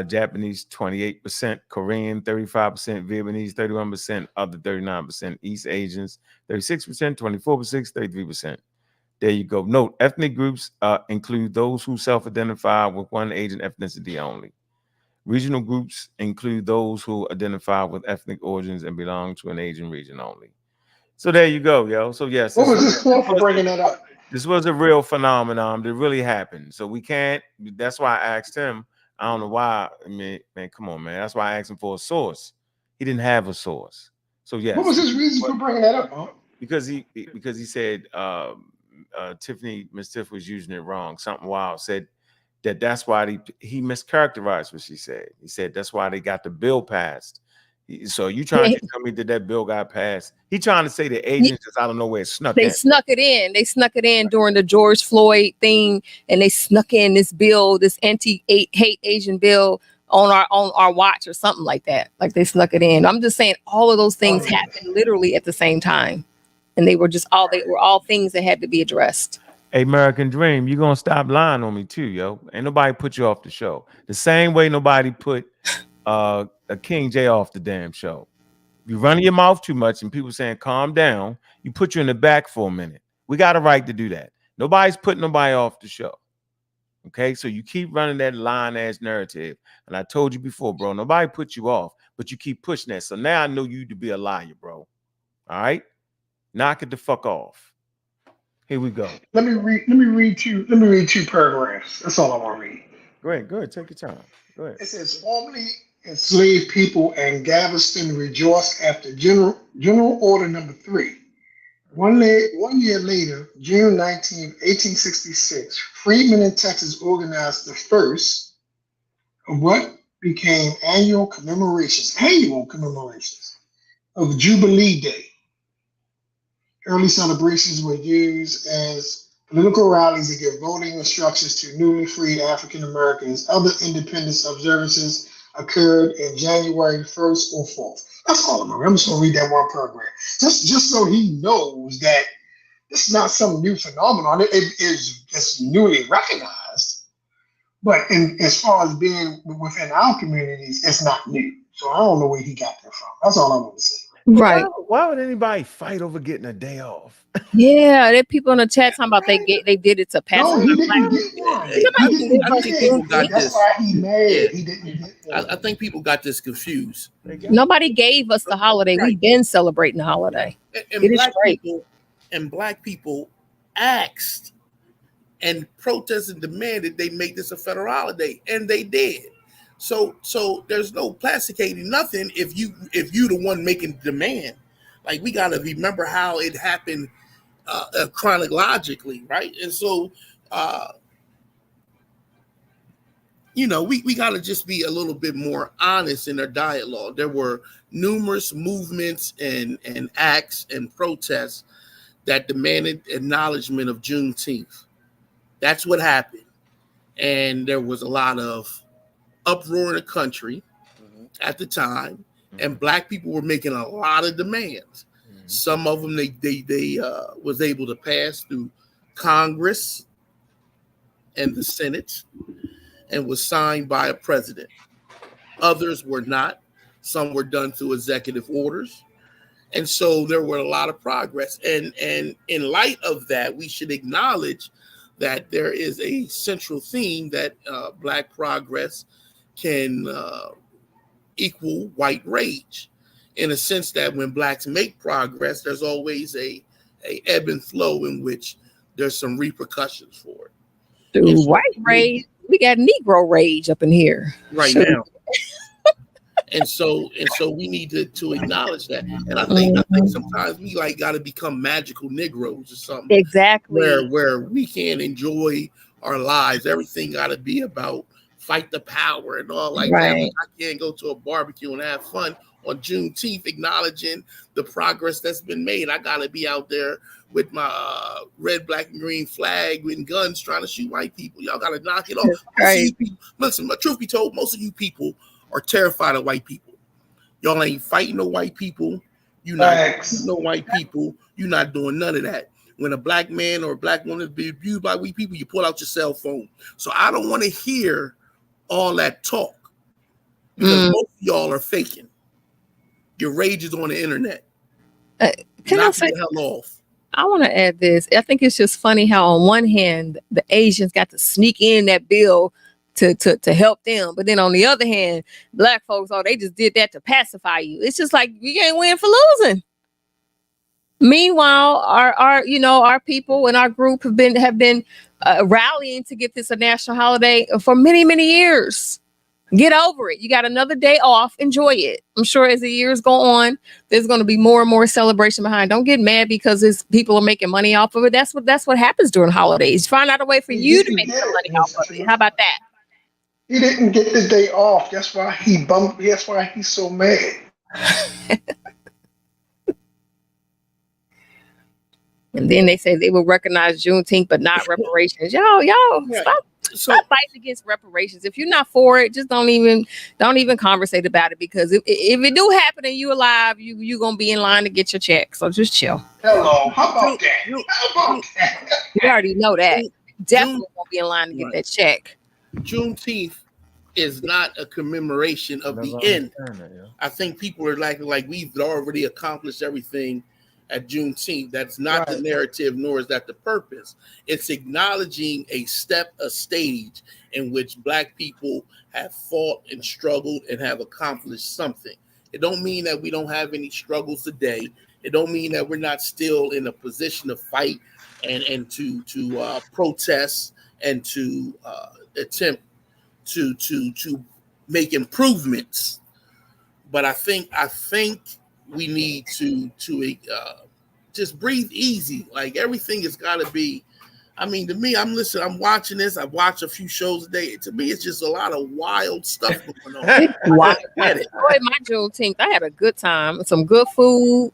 Japanese, 28%, Korean, 35%, Vietnamese, 31%, other 39%, East Asians, 36%, 24%, 33%. There you go. Note, ethnic groups include those who self-identify with one Asian ethnicity only. Regional groups include those who identify with ethnic origins and belong to an Asian region only. So there you go, yo. So yes. What was this for bringing that up? This was a real phenomenon that really happened. So we can't, that's why I asked him. I don't know why. I mean, man, come on, man. That's why I asked him for a source. He didn't have a source. So yes. What was his reason for bringing that up, huh? Because he said Miss Tiff was using it wrong. Something wild said that's why he mischaracterized what she said. He said that's why they got the bill passed. So you trying to tell me that bill got passed? He trying to say the Asians just out of nowhere snuck in. Snuck it in. They snuck it in during the George Floyd thing, and they snuck in this bill, this anti-hate Asian bill on our watch or something like that. Like they snuck it in. I'm just saying all of those things happened literally at the same time, and they were all things that had to be addressed. Hey, American Dream, you gonna stop lying on me too, yo. Ain't nobody put you off the show. The same way nobody put a King J off the damn show. You running your mouth too much and people saying calm down, you put you in the back for a minute. We got a right to do that. Nobody's putting nobody off the show. Okay, so you keep running that lying ass narrative. And I told you before, bro, nobody put you off, but you keep pushing that. So now I know you to be a liar, bro. All right, knock it the fuck off. Here we go. Let me read two paragraphs. That's all I want to read. Go ahead, take your time. Go ahead. It says, formerly enslaved people and Galveston rejoiced after General Order Number 3. One year later, June 19, 1866, freedmen in Texas organized the first of what became annual commemorations of Jubilee Day. Early celebrations were used as political rallies to give voting instructions to newly freed African Americans. Other independence observances occurred in January 1st or 4th. That's all I'm going to read. I'm just going to read that one paragraph. Just so he knows that this is not some new phenomenon. It's newly recognized. But as far as being within our communities, it's not new. So I don't know where he got that from. That's all I want to say. Right. Why would anybody fight over getting a day off? Yeah, there are people in the chat talking about they did it to pass. No, he didn't get one. I think people got That's this. why he mad. He didn't get one. I think people got this confused. Nobody gave us the holiday. Right. We've been celebrating the holiday. And black people asked and protested and demanded they make this a federal holiday, and they did. So there's no plasticating nothing if you the one making the demand. Like, we got to remember how it happened chronologically, right? And so we got to just be a little bit more honest in our dialogue. There were numerous movements and acts and protests that demanded acknowledgement of Juneteenth. That's what happened. And there was a lot of uproar in the country at the time, and black people were making a lot of demands. Some of them they was able to pass through Congress and the Senate and was signed by a president. Others were not. Some were done through executive orders. And so there were a lot of progress. And in light of that, we should acknowledge that there is a central theme that black progress can equal white rage, in a sense that when blacks make progress, there's always a ebb and flow in which there's some repercussions for it. Dude, white rage, we got Negro rage up in here right now. And so we need to acknowledge that. And I think sometimes we got to become magical Negroes or something. Exactly. Where we can't enjoy our lives. Everything got to be about fight the power and all that. I can't go to a barbecue and have fun on Juneteenth, acknowledging the progress that's been made. I got to be out there with my red, black, and green flag with guns trying to shoot white people. Y'all got to knock it off. Listen, truth be told, most of you people are terrified of white people. Y'all ain't fighting no white people. You're not no white people. You're not doing none of that. When a black man or a black woman is being abused by white people, you pull out your cell phone. So I don't want to hear all that talk, because most of y'all are faking. Your rage is on the internet. Can I say, the hell off? I want to add this. I think it's just funny how on one hand the Asians got to sneak in that bill to help them, but then on the other hand, black folks, they just did that to pacify you. It's just like you can't win for losing. Meanwhile, our people and our group have been rallying to get this a national holiday for many, many years. Get over it. You got another day off. Enjoy it. I'm sure as the years go on, there's going to be more and more celebration behind. Don't get mad because people are making money off of it. That's what happens during holidays. Find out a way for you to make some money off of it. How about that? He didn't get the day off. That's why he bumped. That's why he's so mad. And then they say they will recognize Juneteenth, but not reparations. Y'all, So fighting against reparations. If you're not for it, just don't even conversate about it, because if it do happen and you alive, you gonna be in line to get your check. So just chill. Hello. How June, about that? June, How about June, that? We already know that. June, June Definitely gonna be in line to get right. that check. Juneteenth is not a commemoration I of the never end. understand that, yeah. I think people are like we've already accomplished everything at Juneteenth. That's not the Right. narrative, nor is that the purpose. It's acknowledging a stage in which Black people have fought and struggled and have accomplished something. It don't mean that we don't have any struggles today. It don't mean that we're not still in a position to fight and to protest and to attempt to make improvements. But I think we need to just breathe easy. Like everything has got to be. I mean, to me, I'm watching this. I watch a few shows a day. To me, it's just a lot of wild stuff going on. It's wild. I get it. Enjoyed my Juneteenth. I had a good time. Some good food.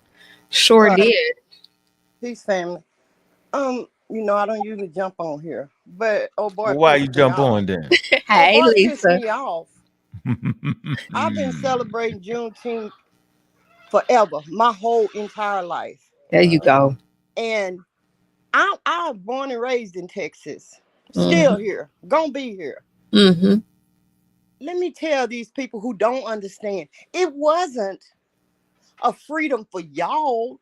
Sure Right. did. Peace, family. I don't usually jump on here, but oh boy, Well, why pissed you me jump off. on then? Oh Hey, boy, pissed Lisa. me off. I've been celebrating Juneteenth forever, my whole entire life, There you go. and I was born and raised in Texas. Still Mm-hmm. here, gonna be here. Mm-hmm. Let me tell these people who don't understand. It wasn't a freedom for y'all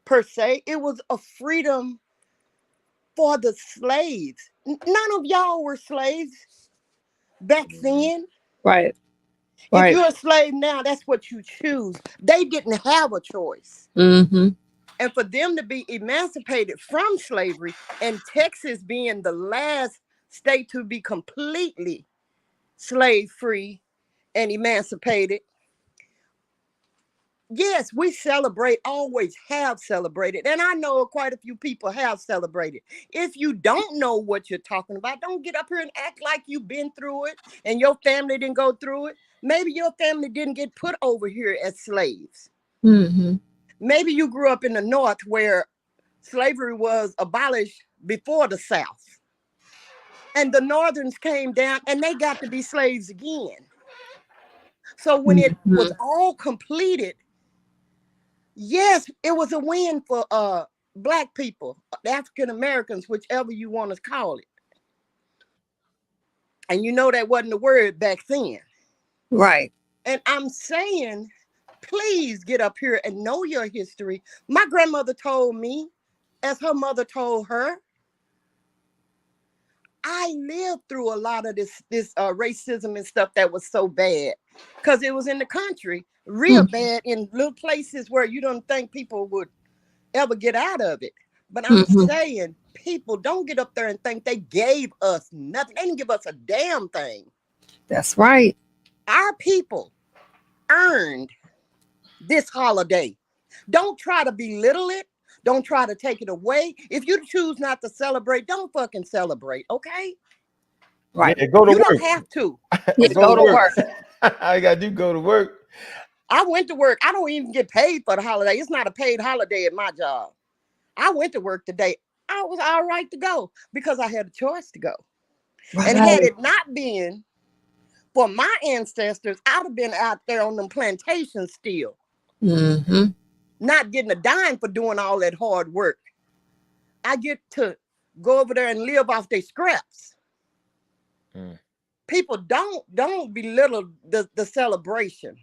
per se. It was a freedom for the slaves. None of y'all were slaves back then. Right. If Right. you're a slave now, that's what you choose. They didn't have a choice. Mm-hmm. And for them to be emancipated from slavery, and Texas being the last state to be completely slave free and emancipated, yes, we celebrate, always have celebrated. And I know quite a few people have celebrated. If you don't know what you're talking about, don't get up here and act like you've been through it and your family didn't go through it. Maybe your family didn't get put over here as slaves. Mm-hmm. Maybe you grew up in the North where slavery was abolished before the South. And the Northerns came down and they got to be slaves again. So when it was all completed, yes, it was a win for Black people, African Americans, whichever you want to call it. And you know that wasn't the word back then. Right. And I'm saying, please get up here and know your history. My grandmother told me, as her mother told her, I lived through a lot of this racism and stuff that was so bad because it was in the country, real bad in little places where you don't think people would ever get out of it. But I'm saying, people don't get up there and think they gave us nothing. They didn't give us a damn thing. That's right. Our people earned this holiday. Don't try to belittle it. Don't try to take it away. If you choose not to celebrate, don't fucking celebrate, okay? Right. Yeah, go to You work. don't have to. Yeah, go to work. I gotta do go to work. I went to work. I don't even get paid for the holiday. It's not a paid holiday at my job. I went to work today. I was all right to go because I had a choice to go. Right. And had it not been for my ancestors, I'd have been out there on them plantations still. Mm-hmm. Not getting a dime for doing all that hard work. I get to go over there and live off their scraps. People don't belittle the celebration.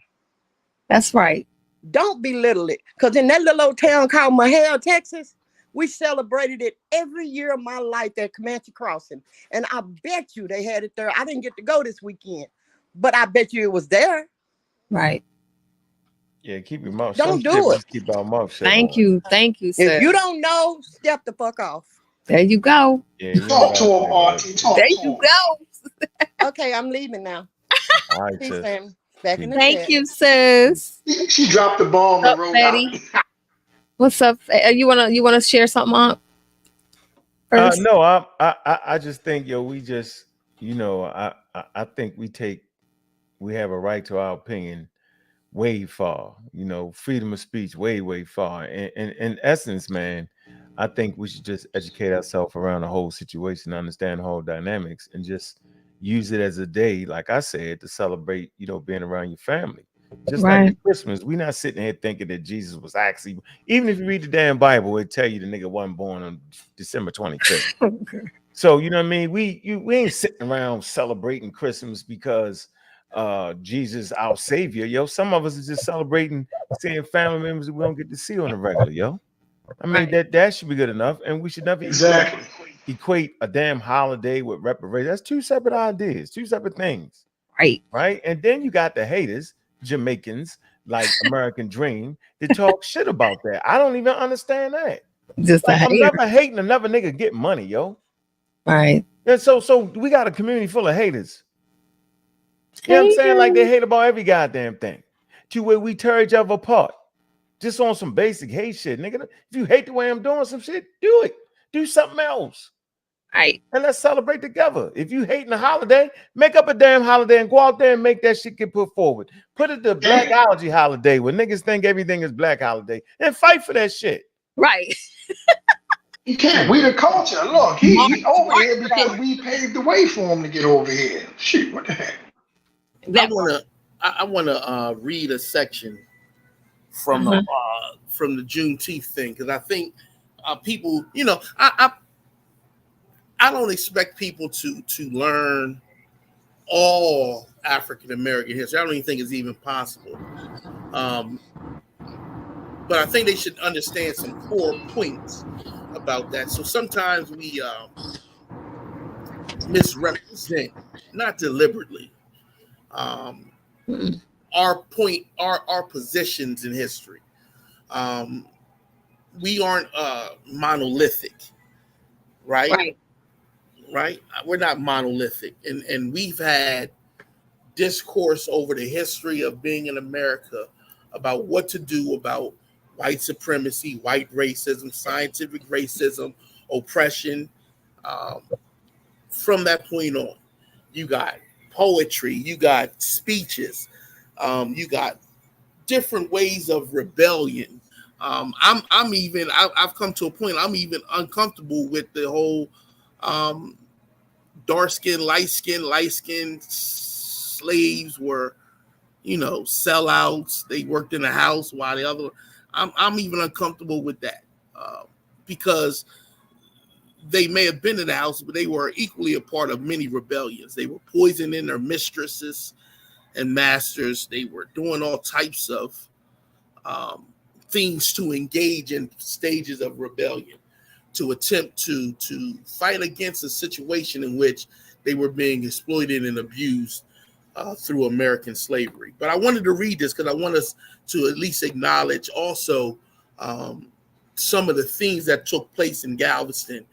That's right. Don't belittle it. Because in that little old town called Mahale, Texas, we celebrated it every year of my life at Comanche Crossing. And I bet you they had it there. I didn't get to go this weekend, but I bet you it was there. Right. Yeah, keep your mouth. Don't Some do shit we it. just keep our mouth shut. Thank you. Thank you, sir. If you don't know, step the fuck off. There you go. Yeah, you Talk to know him, Auntie. Talk There to you him. go. Okay, I'm leaving now. All right, Peace, sis. family. Back in the Thank chat. you, sis. She dropped the bomb What's and up, rolled out. Betty? What's up? You wanna share something up first? No, I just think, yo, we just, I think we have a right to our opinion way far, freedom of speech way far. And in essence, man, I think we should just educate ourselves around the whole situation, understand the whole dynamics, and just use it as a day, like I said, to celebrate, being around your family. Just like Right. Christmas, we're not sitting here thinking that Jesus was actually, even if you read the damn Bible, it tell you the nigga wasn't born on December 25th. So you know what I mean? We ain't sitting around celebrating Christmas because Jesus our savior. Yo, some of us is just celebrating seeing family members that we don't get to see on the regular, yo. I mean, Right. that should be good enough. And we should never Exactly. equate a damn holiday with reparation. That's two separate ideas, two separate things, Right. right? And then you got the haters, Jamaicans, like American Dream, that talk shit about that. I don't even understand that. Just a Like, I'm hater. never hating another nigga get money, yo. Right. And so we got a community full of haters. You know what I'm saying? Like they hate about every goddamn thing. To where we tear each other apart. Just on some basic hate shit, nigga. If you hate the way I'm doing some shit, do it. Do something else. Right. And let's celebrate together. If you hating a holiday, make up a damn holiday and go out there and make that shit get put forward. Put it the Blackology holiday where niggas think everything is black holiday and fight for that shit. Right. He can't. We the culture. Look, he over here because we paved the way for him to get over here. Shit, what the heck? I wanna read a section from the Juneteenth thing because I think people, I don't expect people to learn all African American history. I don't even think it's even possible. But I think they should understand some core points about that. So sometimes we misrepresent, not deliberately, our positions in history. We aren't monolithic, right? Right? We're not monolithic, and we've had discourse over the history of being in America about what to do about white supremacy, white racism, scientific racism, oppression. From that point on, you got poetry, you got speeches, you got different ways of rebellion. I've come to a point I'm even uncomfortable with the whole dark skin, light skin slaves were, sellouts. They worked in the house while the other. I'm even uncomfortable with that because they may have been in the house, but they were equally a part of many rebellions. They were poisoning their mistresses and masters. They were doing all types of things to engage in stages of rebellion, to attempt to fight against a situation in which they were being exploited and abused through American slavery. But I wanted to read this because I want us to at least acknowledge also some of the things that took place in Galveston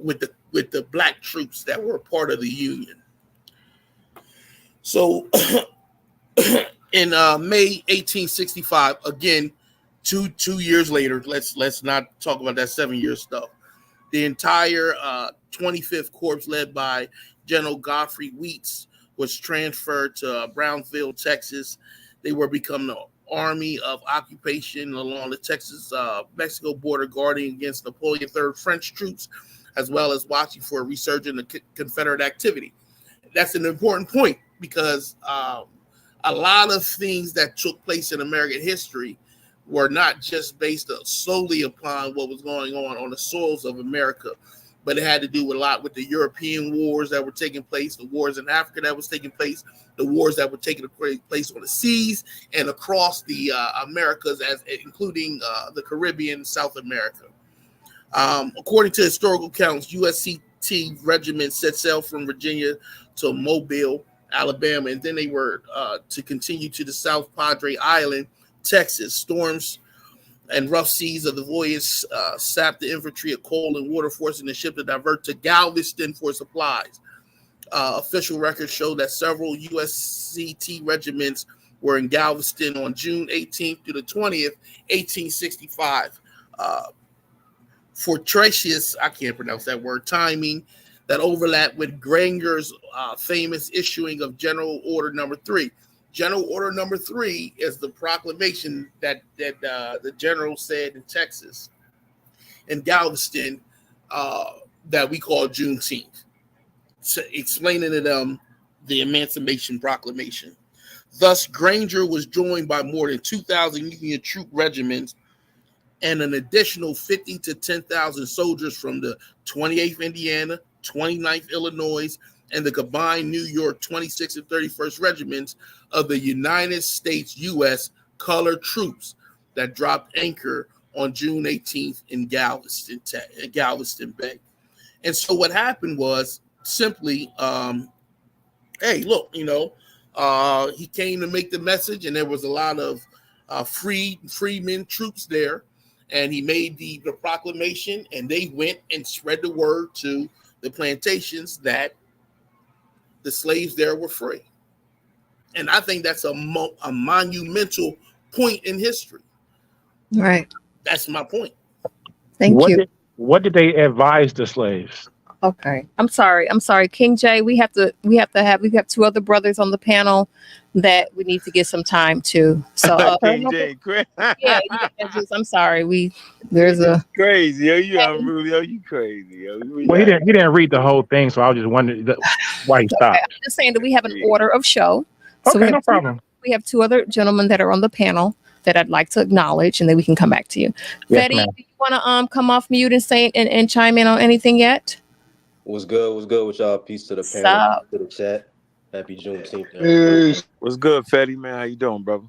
with the black troops that were a part of the Union. So in May 1865, again, two years later, let's not talk about that 7-year stuff. The entire 25th Corps, led by General Godfrey Wheats, was transferred to Brownsville, Texas. They were becoming the Army of Occupation along the Texas-Mexico border, guarding against Napoleon III French troops, as well as watching for a resurgence of Confederate activity. That's an important point because a lot of things that took place in American history were not just based solely upon what was going on the soils of America, but it had to do a lot with the European wars that were taking place, the wars in Africa that was taking place, the wars that were taking place on the seas and across the Americas, including the Caribbean, South America. According to historical accounts, USCT regiments set sail from Virginia to Mobile, Alabama, and then they were to continue to the South Padre Island, Texas. Storms and rough seas of the voyage sapped the infantry at coal and water, forcing the ship to divert to Galveston for supplies. Official records show that several USCT regiments were in Galveston on June 18th through the 20th, 1865. Fortuitous, I can't pronounce that word, timing that overlapped with Granger's famous issuing of General Order Number 3. General Order Number 3 is the proclamation that the general said in Texas in Galveston that we call Juneteenth, explaining to them the Emancipation Proclamation. Thus, Granger was joined by more than 2,000 Union troop regiments and an additional 50 to 10,000 soldiers from the 28th Indiana, 29th Illinois, and the combined New York 26th and 31st regiments of the United States U.S. colored troops that dropped anchor on June 18th in Galveston Bay. And so what happened was simply, hey, look, he came to make the message, and there was a lot of freedmen troops there, and he made the proclamation, and they went and spread the word to the plantations that the slaves there were free. And I think that's a monumental point in history. Right. That's my point. Thank you. What did they advise the slaves? Okay. I'm sorry, King J. We have two other brothers on the panel that we need to get some time to. So King J, yeah, I'm sorry. There's a crazy. Yo, you crazy. Yo. Well, he didn't read the whole thing, so I was just wondering why he stopped. Okay, I'm just saying that we have an order of show. So okay, no problem. We have two other gentlemen that are on the panel that I'd like to acknowledge, and then we can come back to you. Yes, Fetty, ma'am. do you want to come off mute and say and chime in on anything yet? What's good with y'all? Peace to the What's panel, up? to the chat. Happy Juneteenth. Peace. What's good, Fetty, man? How you doing, brother?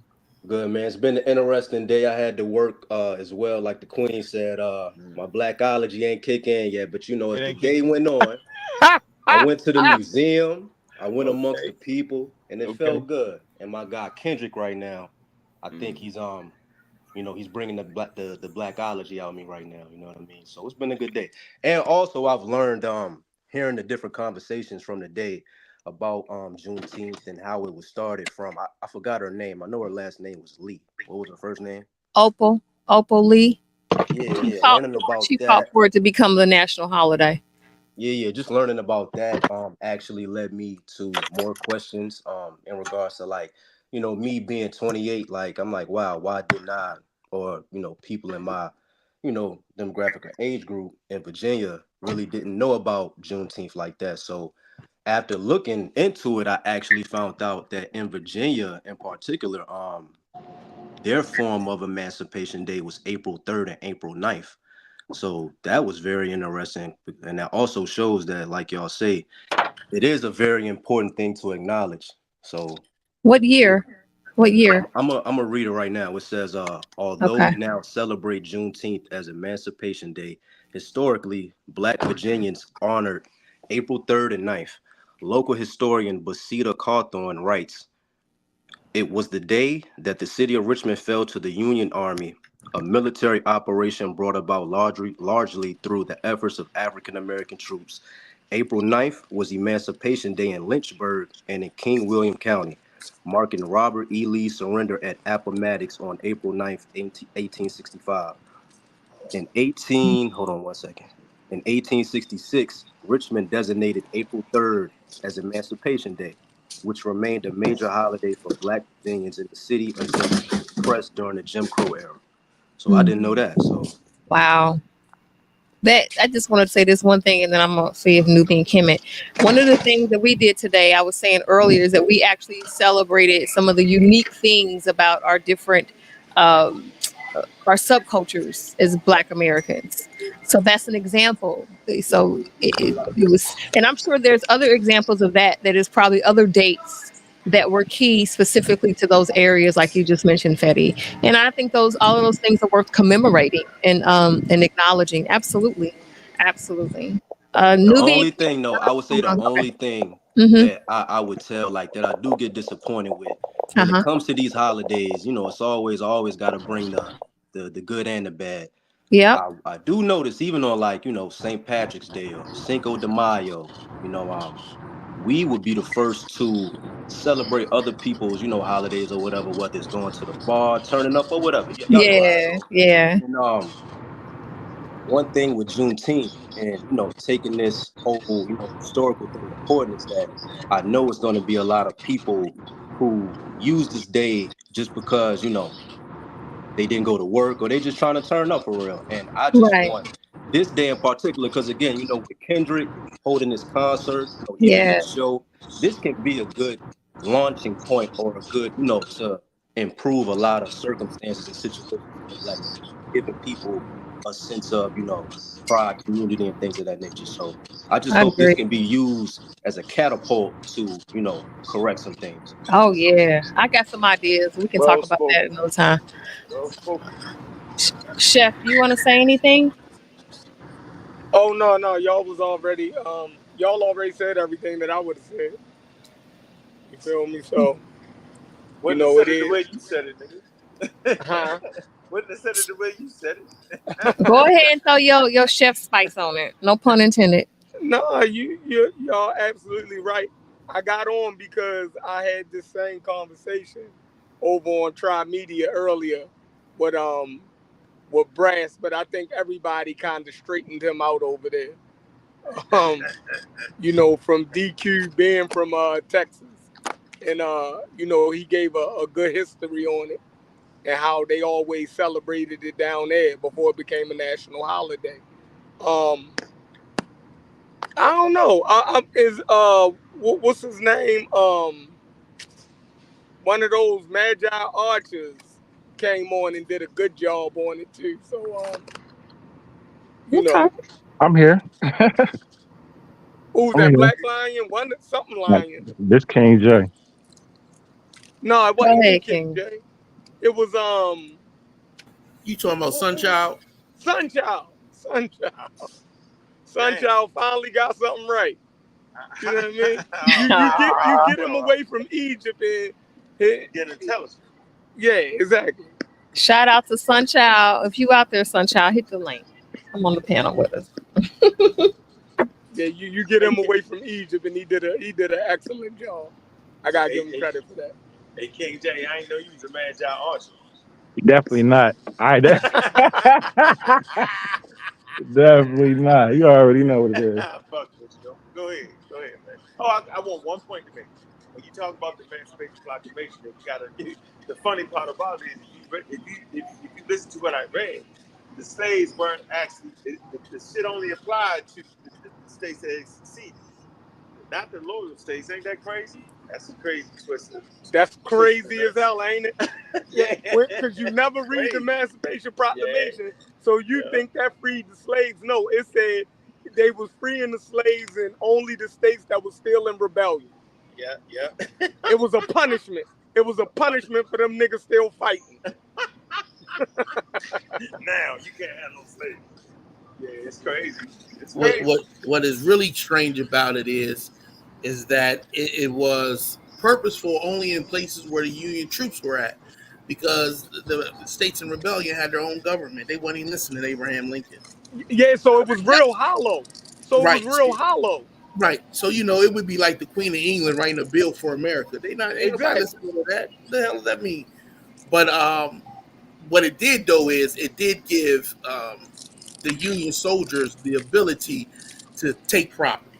Good, man. It's been an interesting day. I had to work as well. Like the Queen said, my blackology ain't kick in yet, but as the day went on, I went to the museum. I went amongst the people, and it felt good. And my guy Kendrick right now, I think he's he's bringing the blackology out of me right now. You know what I mean? So it's been a good day. And also I've learned hearing the different conversations from the day about Juneteenth and how it was started from. I forgot her name. I know her last name was Lee. What was her first name? Opal Lee. Yeah. Learning about she that. fought for it to become the national holiday. Yeah. Just learning about that actually led me to more questions in regards to me being 28. Like I'm like, wow, why didn't I, or people in my demographic or age group in Virginia really didn't know about Juneteenth like that. So after looking into it, I actually found out that in Virginia in particular, their form of Emancipation Day was April 3rd and April 9th. So that was very interesting. And that also shows that, like y'all say, it is a very important thing to acknowledge. So What year? I'm a reader right now. It says, although we now celebrate Juneteenth as Emancipation Day, historically, Black Virginians honored April 3rd and 9th. Local historian Basita Cawthorn writes, it was the day that the city of Richmond fell to the Union Army, a military operation brought about largely through the efforts of African-American troops. April 9th was Emancipation Day in Lynchburg and in King William County, marking Robert E. Lee's surrender at Appomattox on April 9th, 1865. In 1866, Richmond designated April 3rd as Emancipation Day, which remained a major holiday for Black Virginians in the city until it was suppressed during the Jim Crow era. So I didn't know that. So wow. That I just want to say this one thing, and then I'm gonna see if Nubian Kemet. One of the things that we did today, I was saying earlier, is that we actually celebrated some of the unique things about our different our subcultures as Black Americans. So that's an example. So it was, and I'm sure there's other examples of that is probably other dates that were key specifically to those areas, like you just mentioned, Fetty. And I think all of those things are worth commemorating and acknowledging. Absolutely. The only thing, though, I would say the only thing that I would tell, like, that I do get disappointed with when it comes to these holidays, it's always got to bring the good and the bad. Yeah. I do notice, even on St. Patrick's Day or Cinco de Mayo, we would be the first to celebrate other people's, holidays or whatever, whether it's going to the bar, turning up or whatever. Y'all know how it goes. Yeah. And one thing with Juneteenth and, taking this whole, historical thing important is that I know it's going to be a lot of people who use this day just because, they didn't go to work or they just trying to turn up for real. And I just want this day in particular, because again, with Kendrick holding his concert, even Yeah, this show, this can be a good launching point or a good, to improve a lot of circumstances and situations in the Black community, giving people a sense of, pride, community, and things of that nature. So I just I hope this agree. can be used as a catapult to, correct some things. Oh yeah, I got some ideas. We can talk Well about that spoken. another time. Well spoken. Chef, you want to say anything? Oh no, y'all was already y'all already said everything that I would have said. You feel me? So Wouldn't have said it it the is. way you said it, nigga. Huh? Wouldn't have said it the way you said Go it. ahead and throw your chef spice on it. No pun intended. No, y'all absolutely right. I got on because I had this same conversation over on Tri Media earlier with Brass, but I think everybody kind of straightened him out over there. Um, from DQ being from Texas, and he gave a good history on it and how they always celebrated it down there before it became a national holiday. Um, I don't know. What's his name? One of those Magi archers came on and did a good job on it too. So you Okay. know, I'm here. who's I'm that? here. Black Lion? One something Like, Lion? this King J. No, it Go wasn't me, ahead, King King. J. It was You talking about Sunchild? Sunchild. Damn. Sunchild finally got something right. You know what I mean? Oh, You Aw. get him away from Egypt and get intelligent. yeah, exactly. Shout out to Sunchild. If you out there, Sunchild, hit the link. Come on the panel with us. Yeah, you get him away from Egypt, and he did an excellent job. I gotta give him Hey, credit for that. hey, King J, I ain't know you was a Magi archer. Definitely not. Definitely not. You already know what it is. Fuck with you. Go ahead. Go ahead, man. Oh, I want one point to make. When you talk about the Emancipation Proclamation, you gotta. The funny part about it is, if you listen to what I read, the slaves weren't actually. The shit only applied to the states that had succeeded, not the loyal states. Ain't that crazy? That's a crazy twist. That's crazy as hell, ain't it? Yeah, Because you never read the Emancipation Proclamation, yeah. so you think that freed the slaves. No, it said they was freeing the slaves in only the states that was still in rebellion. Yeah. It was a punishment. It was a punishment for them niggas still fighting. Now you can't have no slaves. Yeah, it's crazy. It's What crazy. what what is really strange about it is that it was purposeful only in places where the Union troops were at, because the states in rebellion had their own government. They weren't even listening to Abraham Lincoln. Yeah, so it was real hollow. Right. Right. So it would be like the Queen of England writing a bill for America. Ain't nobody Exactly. listening to that. What the hell does that mean? But what it did though is it did give the Union soldiers the ability to take property,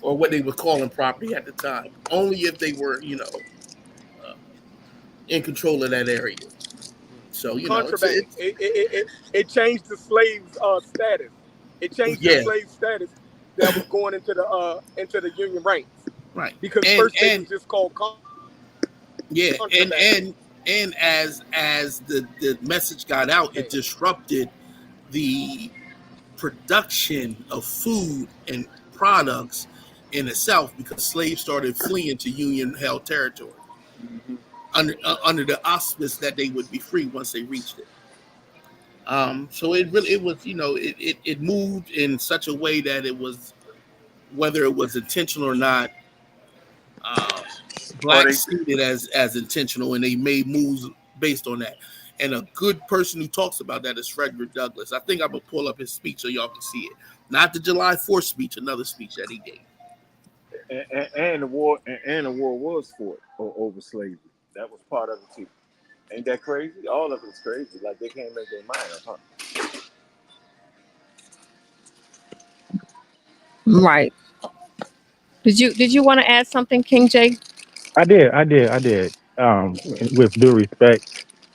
or what they were calling property at the time, only if they were, in control of that area. So Contraband. It changed the slaves' status. It changed the yeah, slave status that was going into the Union ranks. right, Because and first they was just called yeah, contraband. and as the message got out, it disrupted the production of food and products in the South, because slaves started fleeing to Union-held territory under the auspice that they would be free once they reached it. So it was, it moved in such a way that it was, whether it was intentional or not, Or they blacks seen it as intentional, and they made moves based on that. And a good person who talks about that is Frederick Douglass. I think I'm gonna pull up his speech so y'all can see it. Not the July 4th speech, another speech that he gave. and the war was fought over slavery. That was part of it too. Ain't that crazy? All of it's crazy. Like they can't make their mind up, huh? Right. Did you want to add something, King J? I did. With due respect.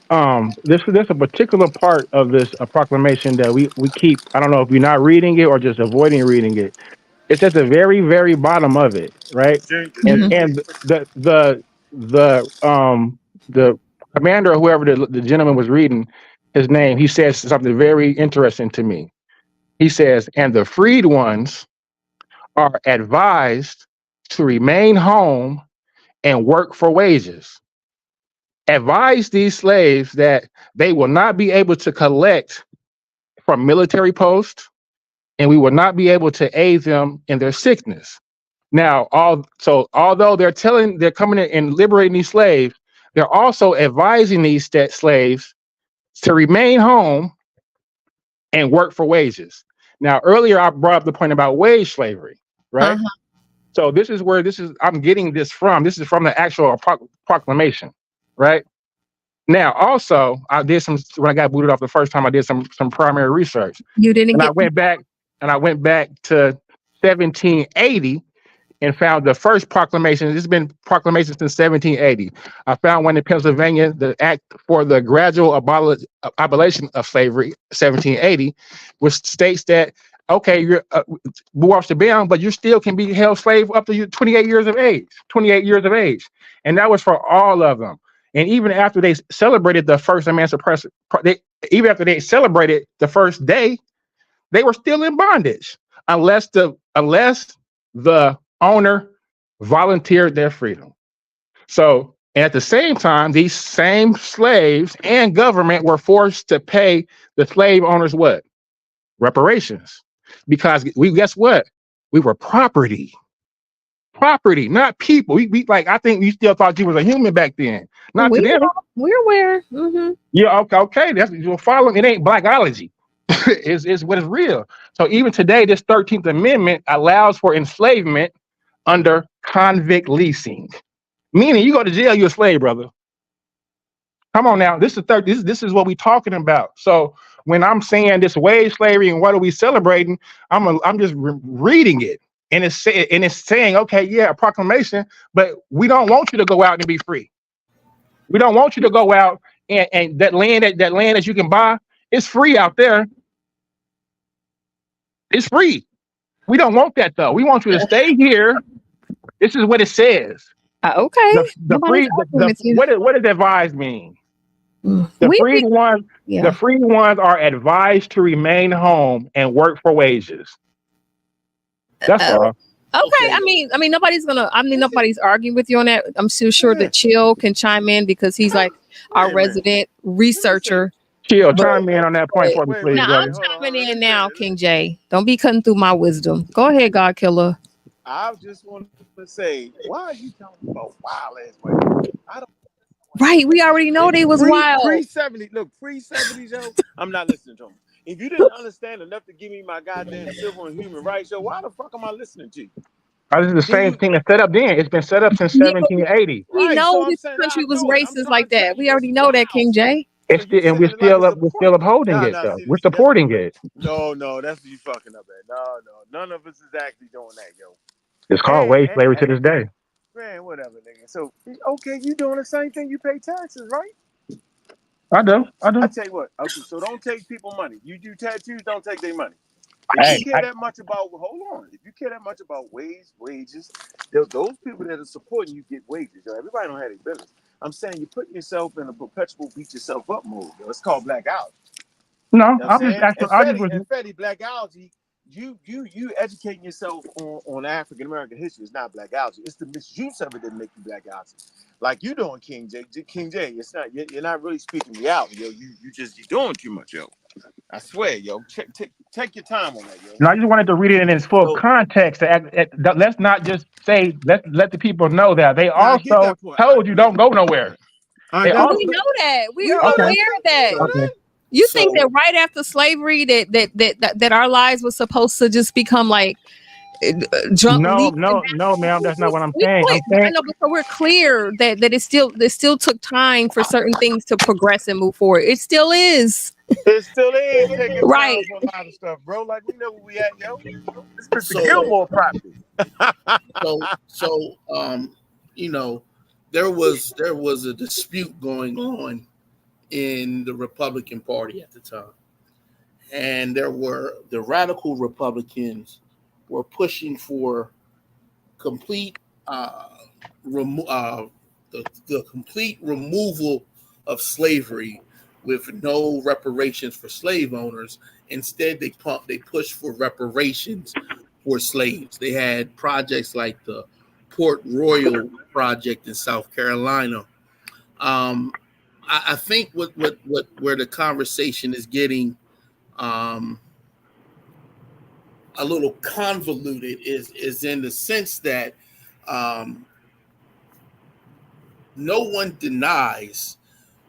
There's a particular part of this proclamation that we keep. I don't know if you're not reading it or just avoiding reading it. It's at the very very bottom of it, right? And Mhm. and the commander or whoever the gentleman was reading his name, he says something very interesting to me. He says, and the freed ones are advised to remain home and work for wages. Advise these slaves that they will not be able to collect from military posts, and we will not be able to aid them in their sickness. Now, although they're coming in and liberating these slaves, they're also advising these slaves to remain home and work for wages. Now, earlier I brought up the point about wage slavery, right? Uh-huh. So this is where I'm getting this from. This is from the actual proclamation, right? Now, also, I did when I got booted off the first time. I did some primary research, You didn't and I get went back to 1780 and found the first proclamation. This has been proclamations since 1780. I found one in Pennsylvania, the Act for the Gradual Abolition of Slavery, 1780, which states that okay, you're off the bound, but you still can be held slave up to 28 years of age. 28 years of age, and that was for all of them. And even after they celebrated the first emancipation, even after they celebrated the first day, they were still in bondage unless the owner volunteered their freedom. So at the same time, these same slaves and government were forced to pay the slave owners what? Reparations. Because guess what? We were property. Property, not people. We like I think we still thought you was a human back then. Not to them. We're aware. Mm-hmm. Yeah, okay. That's you're following. It ain't blackology. it's what is real. So even today, this 13th Amendment allows for enslavement under convict leasing. Meaning you go to jail, you're a slave, brother. Come on now. This is what we're talking about. So when I'm saying this wage slavery and what are we celebrating, I'm just reading it. And it's saying, okay, yeah, a proclamation, but we don't want you to go out and be free. We don't want you to go out and that land that you can buy, it's free out there. It's free. We don't want that though. We want you to stay here. This is what it says. Okay. The free. What does advise mean? The freed ones are advised to remain home and work for wages. That's all. Okay. I mean, nobody's arguing with you on that. I'm still sure that Chill can chime in because he's like our resident researcher. Chill, chime in on that point for me, please. Now I'm chiming in now, King J. Don't be cutting through my wisdom. Go ahead, God Killer. I just want to say, why are you talking about wild ass women? I don't. Right, we already know they was wild. Pre-70, look, pre-70s, yo. I'm not listening to them. If you didn't understand enough to give me my goddamn civil and human rights, yo, why the fuck am I listening to you? This is the same thing that's set up then. It's been set up since 1780. We know this country was racist like that. We already know that, King J. And we're still upholding it though. We're supporting it. No, that's what you fucking up at. No, none of us is actually doing that, yo. It's called wage slavery to this day. Man, whatever, nigga. So, okay, you doing the same thing. You pay taxes, right? I do. I tell you what. Okay, so don't take people money. You do tattoos, don't take their money. If you care that much about, hold on. If you care that much about wages, those people that are supporting you get wages. Yo. Everybody don't have their business. I'm saying you're putting yourself in a perpetual beat yourself up mode. Yo. It's called blackology. No, you know I'm just asking. And Fetty, blackology. You educating yourself on African American history is not blackology. It's the misuse of it that make you blackology. Like you doing King J. It's not. You're not really speaking reality, yo. You're doing too much, yo. I swear, yo. Take your time on that, yo. No, I just wanted to read it in its full context. Let's not just say let the people know that they also told you don't go nowhere. We know that. We are aware of that. Okay. You think that right after slavery that our lives were supposed to just become like drunk? No, ma'am. That's not what I'm saying. I know, but so we're clear that it still took time for certain things to progress and move forward. It still is. It still is taking right. For a lot of stuff, bro. Like we know where we at, yo. It's Mr. Gilmore property. You know, there was a dispute going on in the Republican Party at the time. And there were the radical Republicans were pushing for complete the complete removal of slavery with no reparations for slave owners. Instead, they pushed for reparations for slaves. They had projects like the Port Royal project in South Carolina. I think what where the conversation is getting um, a little convoluted is in the sense that um, no one denies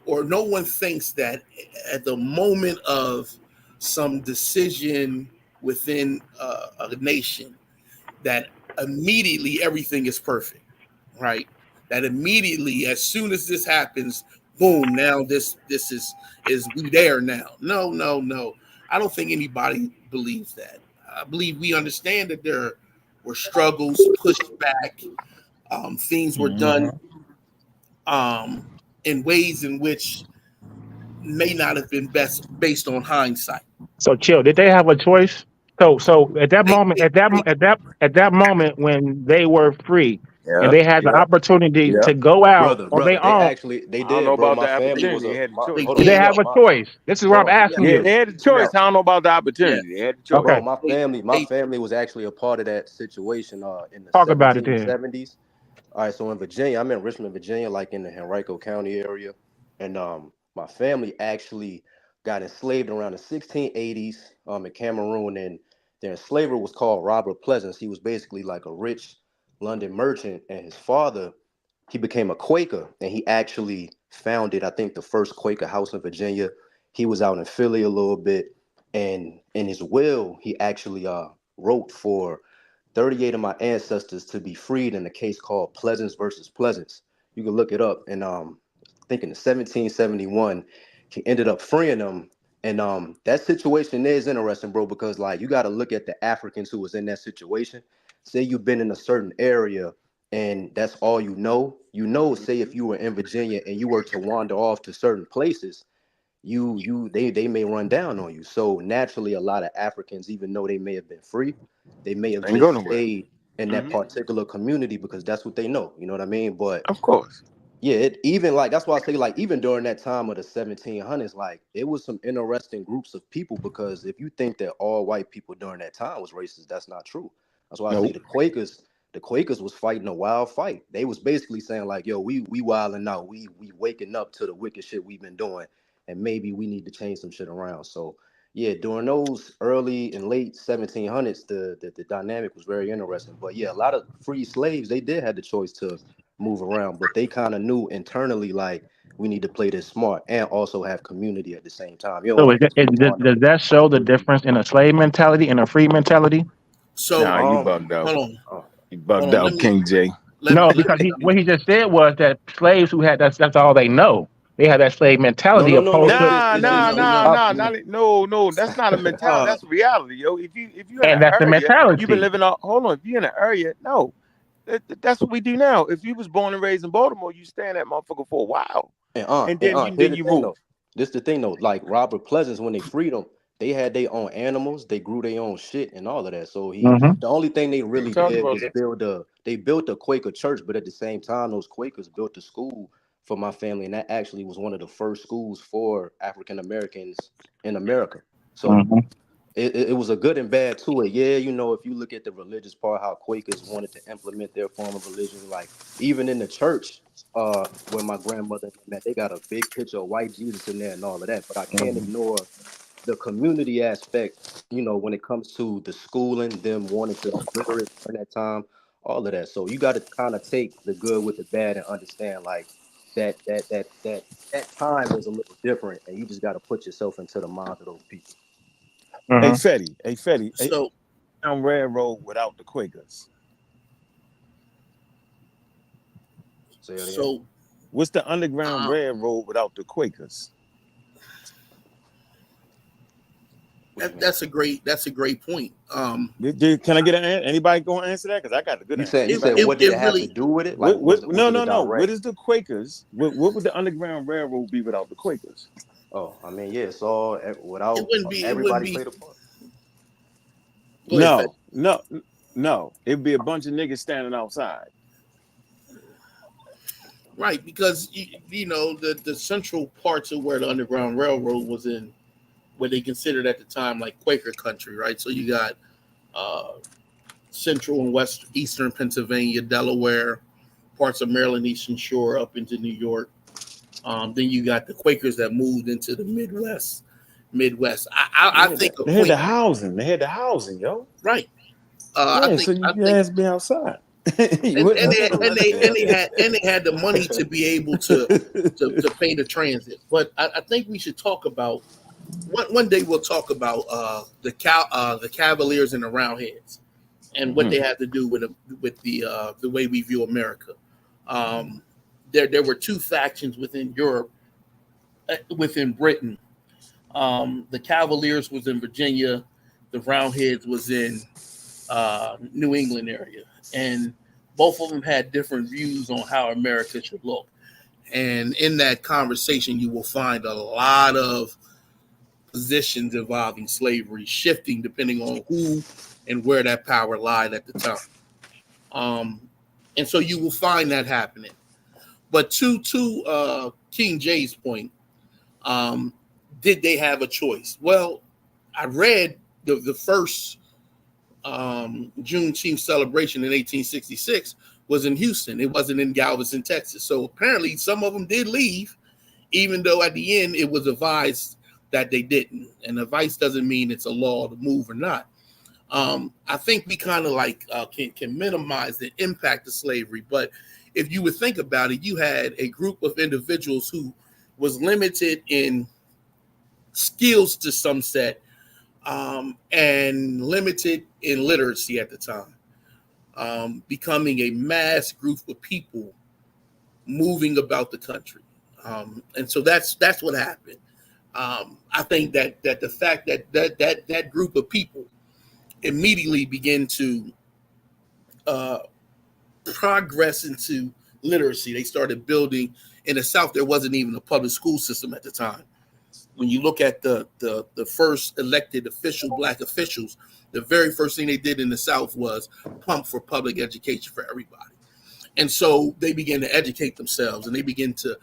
or no one thinks that at the moment of some decision within a nation that immediately everything is perfect, right? That immediately, as soon as this happens, boom, now this is we there now. No, no, no. I don't think anybody believes that. I believe we understand that there were struggles, pushback, things were done in ways in which may not have been best based on hindsight. So chill. Did they have a choice? So at that They, moment, they, they at that moment when they were free and Yeah, they had the yeah, opportunity yeah. to go out Brother, on brother, their own, they I don't know did, bro. about My the family they, was opportunity. They a had the choice. they hold did they on, did. have a my choice? This is what I'm hold on, Yeah, asking Yeah, you. they had the hear me choice. out. I don't know about the yeah. opportunity. They had the choice. Okay, Bro, my They, they, family was actually a part of that situation in the talk about it then. 1770s. All right, so in Virginia, I'm in Richmond, Virginia, like in the Henrico County area, and my family actually got enslaved around the 1680s in Cameroon, and their enslaver was called Robert Pleasance. He was basically like a rich London merchant, and his father, he became a Quaker, and he actually founded, I think, the first Quaker house in Virginia. He was out in Philly a little bit, and in his will, he actually wrote for 38 of my ancestors to be freed in a case called Pleasance versus Pleasance. You can look it up. And I think in 1771, he ended up freeing them. And that situation is interesting, bro, because like you got to look at the Africans who was in that situation. Say you've been in a certain area and that's all you know. You know, say if you were in Virginia and you were to wander off to certain places, they may run down on you. So naturally, a lot of Africans, even though they may have been free, they may have Ain't go just nowhere. stayed in that particular community because that's what they know. You know what I mean? But Of course. yeah, it even like that's why I say like even during that time of the 1700s, like it was some interesting groups of people because if you think that all white people during that time was racist, that's not true. That's why I say Nope. the Quakers was fighting a wild fight. They was basically saying like, yo, we wilding out, we waking up to the wicked shit we've been doing, and maybe we need to change some shit around. So yeah, during those early and late 1700s, the dynamic was very interesting. But yeah, a lot of free slaves they did have the choice to move around, but they kind of knew internally like we need to play this smart and also have community at the same time. You don't So want to just be wandering. does that show the difference in a slave mentality and a free mentality? So Nah, you Um, bugged out. hold on, uh, You hold bugged on. out, King J. No, Let because me what he just said was that slaves who had that's all they know. They had that slave no, mentality no, no, no. opposed to, Nah, no nah, no nah, no. nah, nah. No, that's not a mentality. Uh, That's reality, yo. If you're in and an that's the area, you've been mentality. living on. Hold on. If you're in an area, no, that's what we do now. If you was born and raised in Baltimore, you stay in that motherfucker for a while, and then you Here's then the you thing move. though. This the thing though. Like Robert Pleasance, when they freed him, they had their own animals. They grew their own shit and all of that. So Hmm. the only thing they We really talked did about was that. built a Quaker church. But at the same time, those Quakers built a school for my family, and that actually was one of the first schools for African Americans in America. So Hmm. it was a good and bad to it. Yeah, if you look at the religious part, how Quakers wanted to implement their form of religion, like even in the church, where my grandmother met, they got a big picture of white Jesus in there and all of that. But I can't ignore the community aspect, when it comes to the schooling, them wanting to be literate during that time, all of that. So you got to kind of take the good with the bad and understand like that time was a little different, and you just got to put yourself into the minds of those people. Hey Hmm. Fetty, hey Fetty, hey, so Underground Railroad without the Quakers. Say it again. so What's the Underground uh, Railroad without the Quakers? That's a great point. Can I get anybody going to answer that? Because I got the good answer. You said what did it have to do with it? Like, no. What is the Quakers? What would the Underground Railroad be without the Quakers? Oh, I mean, yeah, it's all without it wouldn't be played a part. No. It'd be a bunch of niggas standing outside. Right, because the central parts of where the Underground Railroad was in, what they considered at the time like Quaker country, right? So you got central and eastern Pennsylvania, Delaware, parts of Maryland, Eastern Shore up into New York. Then you got the Quakers that moved into the Midwest. I think they had the housing. They had the housing, yo. Right. So you asked me outside. and they had the money to be able to pay the transit. But I think we should talk about one day. We'll talk about the Cavaliers and the Roundheads and what they had to do with the way we view America. There were two factions within Europe, within Britain. The Cavaliers was in Virginia, the Roundheads was in New England area, and both of them had different views on how America should look. And in that conversation, you will find a lot of positions involving slavery shifting depending on who and where that power lied at the time. And so you will find that happening. But to King Jay's point, did they have a choice? Well, I read the first Juneteenth celebration in 1866 was in Houston. It wasn't in Galveston, Texas. So apparently some of them did leave, even though at the end it was advised that they didn't. And advice doesn't mean it's a law to move or not. I think we kind of can minimize the impact of slavery. But if you would think about it, you had a group of individuals who was limited in skills to some set, and limited in literacy at the time, becoming a mass group of people moving about the country. And so that's what happened. I think that the fact that group of people immediately begin to progress into literacy. They started building in the South. There wasn't even a public school system at the time. When you look at the first elected Black officials, the very first thing they did in the South was pump for public education for everybody. And so they began to educate themselves, and they began to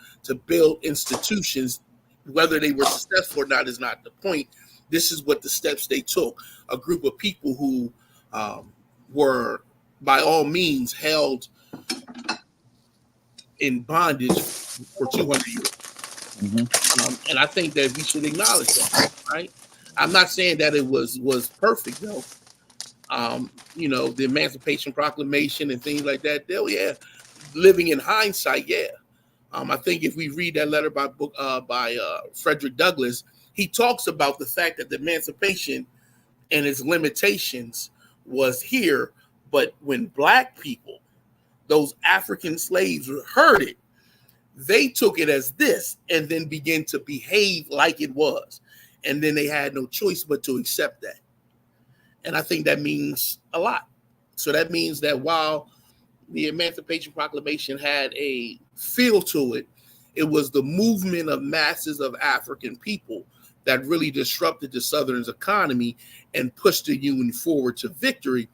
build institutions. Whether they were successful or not is not the point. This is what the steps they took. A group of people who were, by all means, held in bondage for 200 years. Mm-hmm. And I think that we should acknowledge that, right? I'm not saying that it was perfect, though. The Emancipation Proclamation and things like that. Living in hindsight, yeah. I think if we read that letter by Frederick Douglass, he talks about the fact that the Emancipation and its limitations was here, but when Black people, those African slaves, heard it, they took it as this and then began to behave like it was. And then they had no choice but to accept that. And I think that means a lot. So that means that while the Emancipation Proclamation had a feel to it, it was the movement of masses of African people that really disrupted the Southern's economy and pushed the Union forward to victory.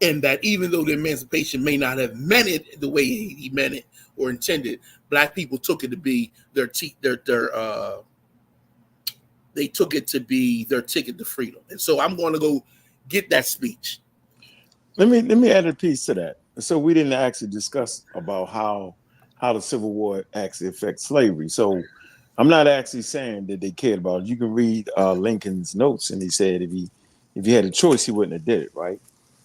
And that even though the emancipation may not have meant it the way he meant it or intended, Black people took it to be their ticket to freedom. And so I'm going to go get that speech. Let me add a piece to that. So we didn't actually discuss about how the Civil War actually affects slavery. So I'm not actually saying that they cared about it. You can read Lincoln's notes, and he said if he had a choice, he wouldn't have did it, right?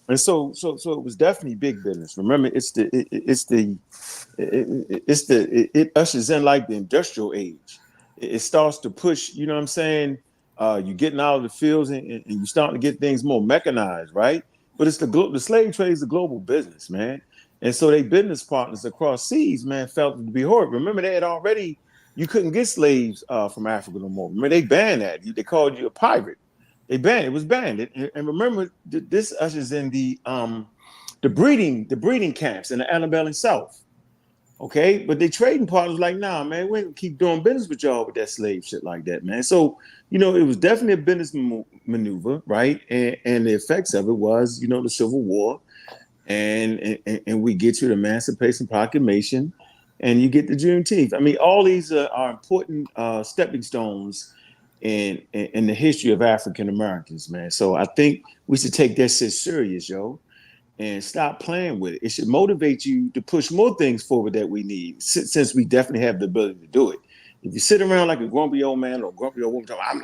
And so it was definitely big business. Remember, it ushers in like the industrial age. It starts to push. You know what I'm saying? You're getting out of the fields and you're starting to get things more mechanized, right? But it's the slave trade is a global business, man. And so they business partners across seas, man, felt it to be horrible. Remember, you couldn't get slaves from Africa no more. Remember, they banned that. They called you a pirate. They banned it. Was banned. And remember, this ushers in the breeding camps in the antebellum South. Okay, but they trading partners like, nah, man, we ain't gonna keep doing business with y'all with that slave shit like that, man. So, it was definitely a business maneuver, right? And the effects of it was, the Civil War, and we get you the Emancipation Proclamation, and you get the Juneteenth. I mean, all these are important stepping stones in the history of African Americans, man. So I think we should take that shit serious, yo, and stop playing with it. It should motivate you to push more things forward that we need, since we definitely have the ability to do it. If you sit around like a grumpy old man or grumpy old woman, I'm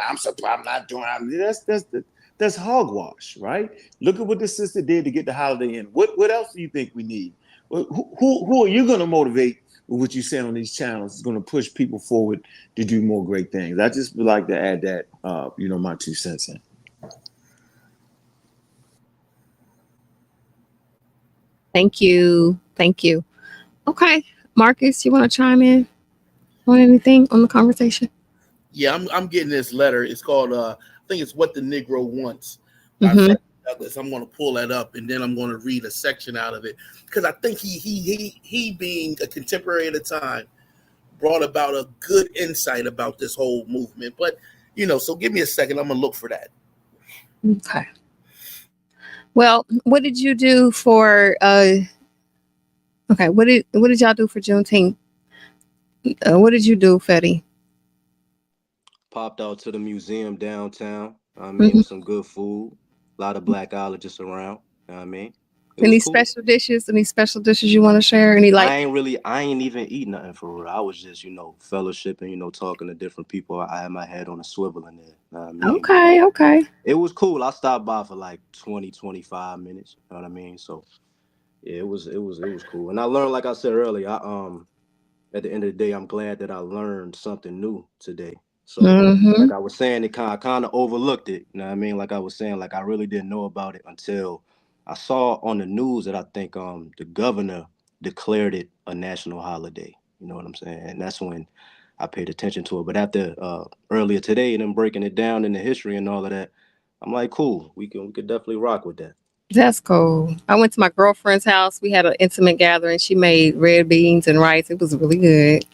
not doing it. That's hogwash, right? Look at what this sister did to get the holiday in. What else do you think we need? Who are you going to motivate with what you say on these channels is going to push people forward to do more great things? I just would like to add that, my 2 cents in. Thank you. Okay, Marcus, you want to chime in on anything on the conversation? Yeah, I'm getting this letter. It's called I think it's What the Negro Wants by Mm-hmm. Frederick Douglass. I'm going to pull that up, and then I'm going to read a section out of it, because I think he being a contemporary at the time brought about a good insight about this whole movement. But so give me a second. I'm gonna look for that. Okay. Well, what did you do for what did y'all do for Juneteenth? What did you do, Fetty? Popped out to the museum downtown. I mean, with some good food. A lot of blackologists around. I mean, Any special dishes you want to share? I ain't even eat nothing for real. I was just, fellowshipping, talking to different people. I had my head on a swivel in there. I mean, Okay. It was cool. I stopped by for like 20, 25 minutes. You know what I mean? So yeah, it was cool. And I learned, like I said earlier, at the end of the day, I'm glad that I learned something new today. So like I was saying, I kind of overlooked it. You know what I mean? Like I was saying, like I really didn't know about it until I saw on the news that I think the governor declared it a national holiday. You know what I'm saying? And that's when I paid attention to it. But after earlier today and then breaking it down in the history and all of that, I'm like, cool, we could definitely rock with that. That's cool. I went to my girlfriend's house. We had an intimate gathering. She made red beans and rice. It was really good.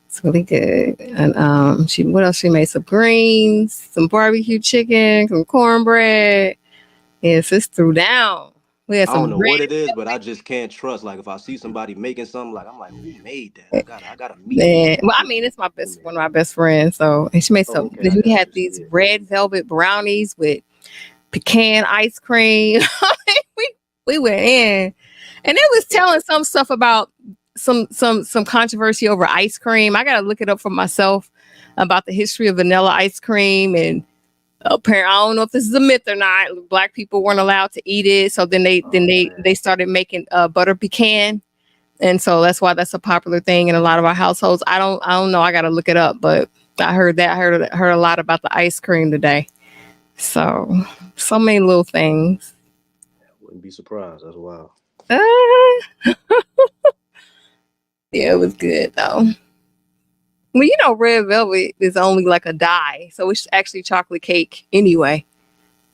It's really good. And what else? She made some greens, some barbecue chicken, some cornbread. Yes, it's threw down. We had I don't some know what it is, but I just can't trust. Like if I see somebody making something, like I'm like, who made that? I gotta meet Man, them. well, I mean, it's one of my best friends. So, and she made some. Okay, We had these red velvet brownies with pecan ice cream. we went in, and it was telling some stuff about some controversy over ice cream. I gotta look it up for myself about the history of vanilla ice cream, and apparently I don't know if this is a myth or not. Black people weren't allowed to eat it, so then they started making butter pecan, and so that's why that's a popular thing in a lot of our households. I don't know. I gotta look it up, but I heard a lot about the ice cream today. So many little things. Wouldn't be surprised. That's wild. Yeah, it was good though. Well, red velvet is only like a dye, so it's actually chocolate cake anyway,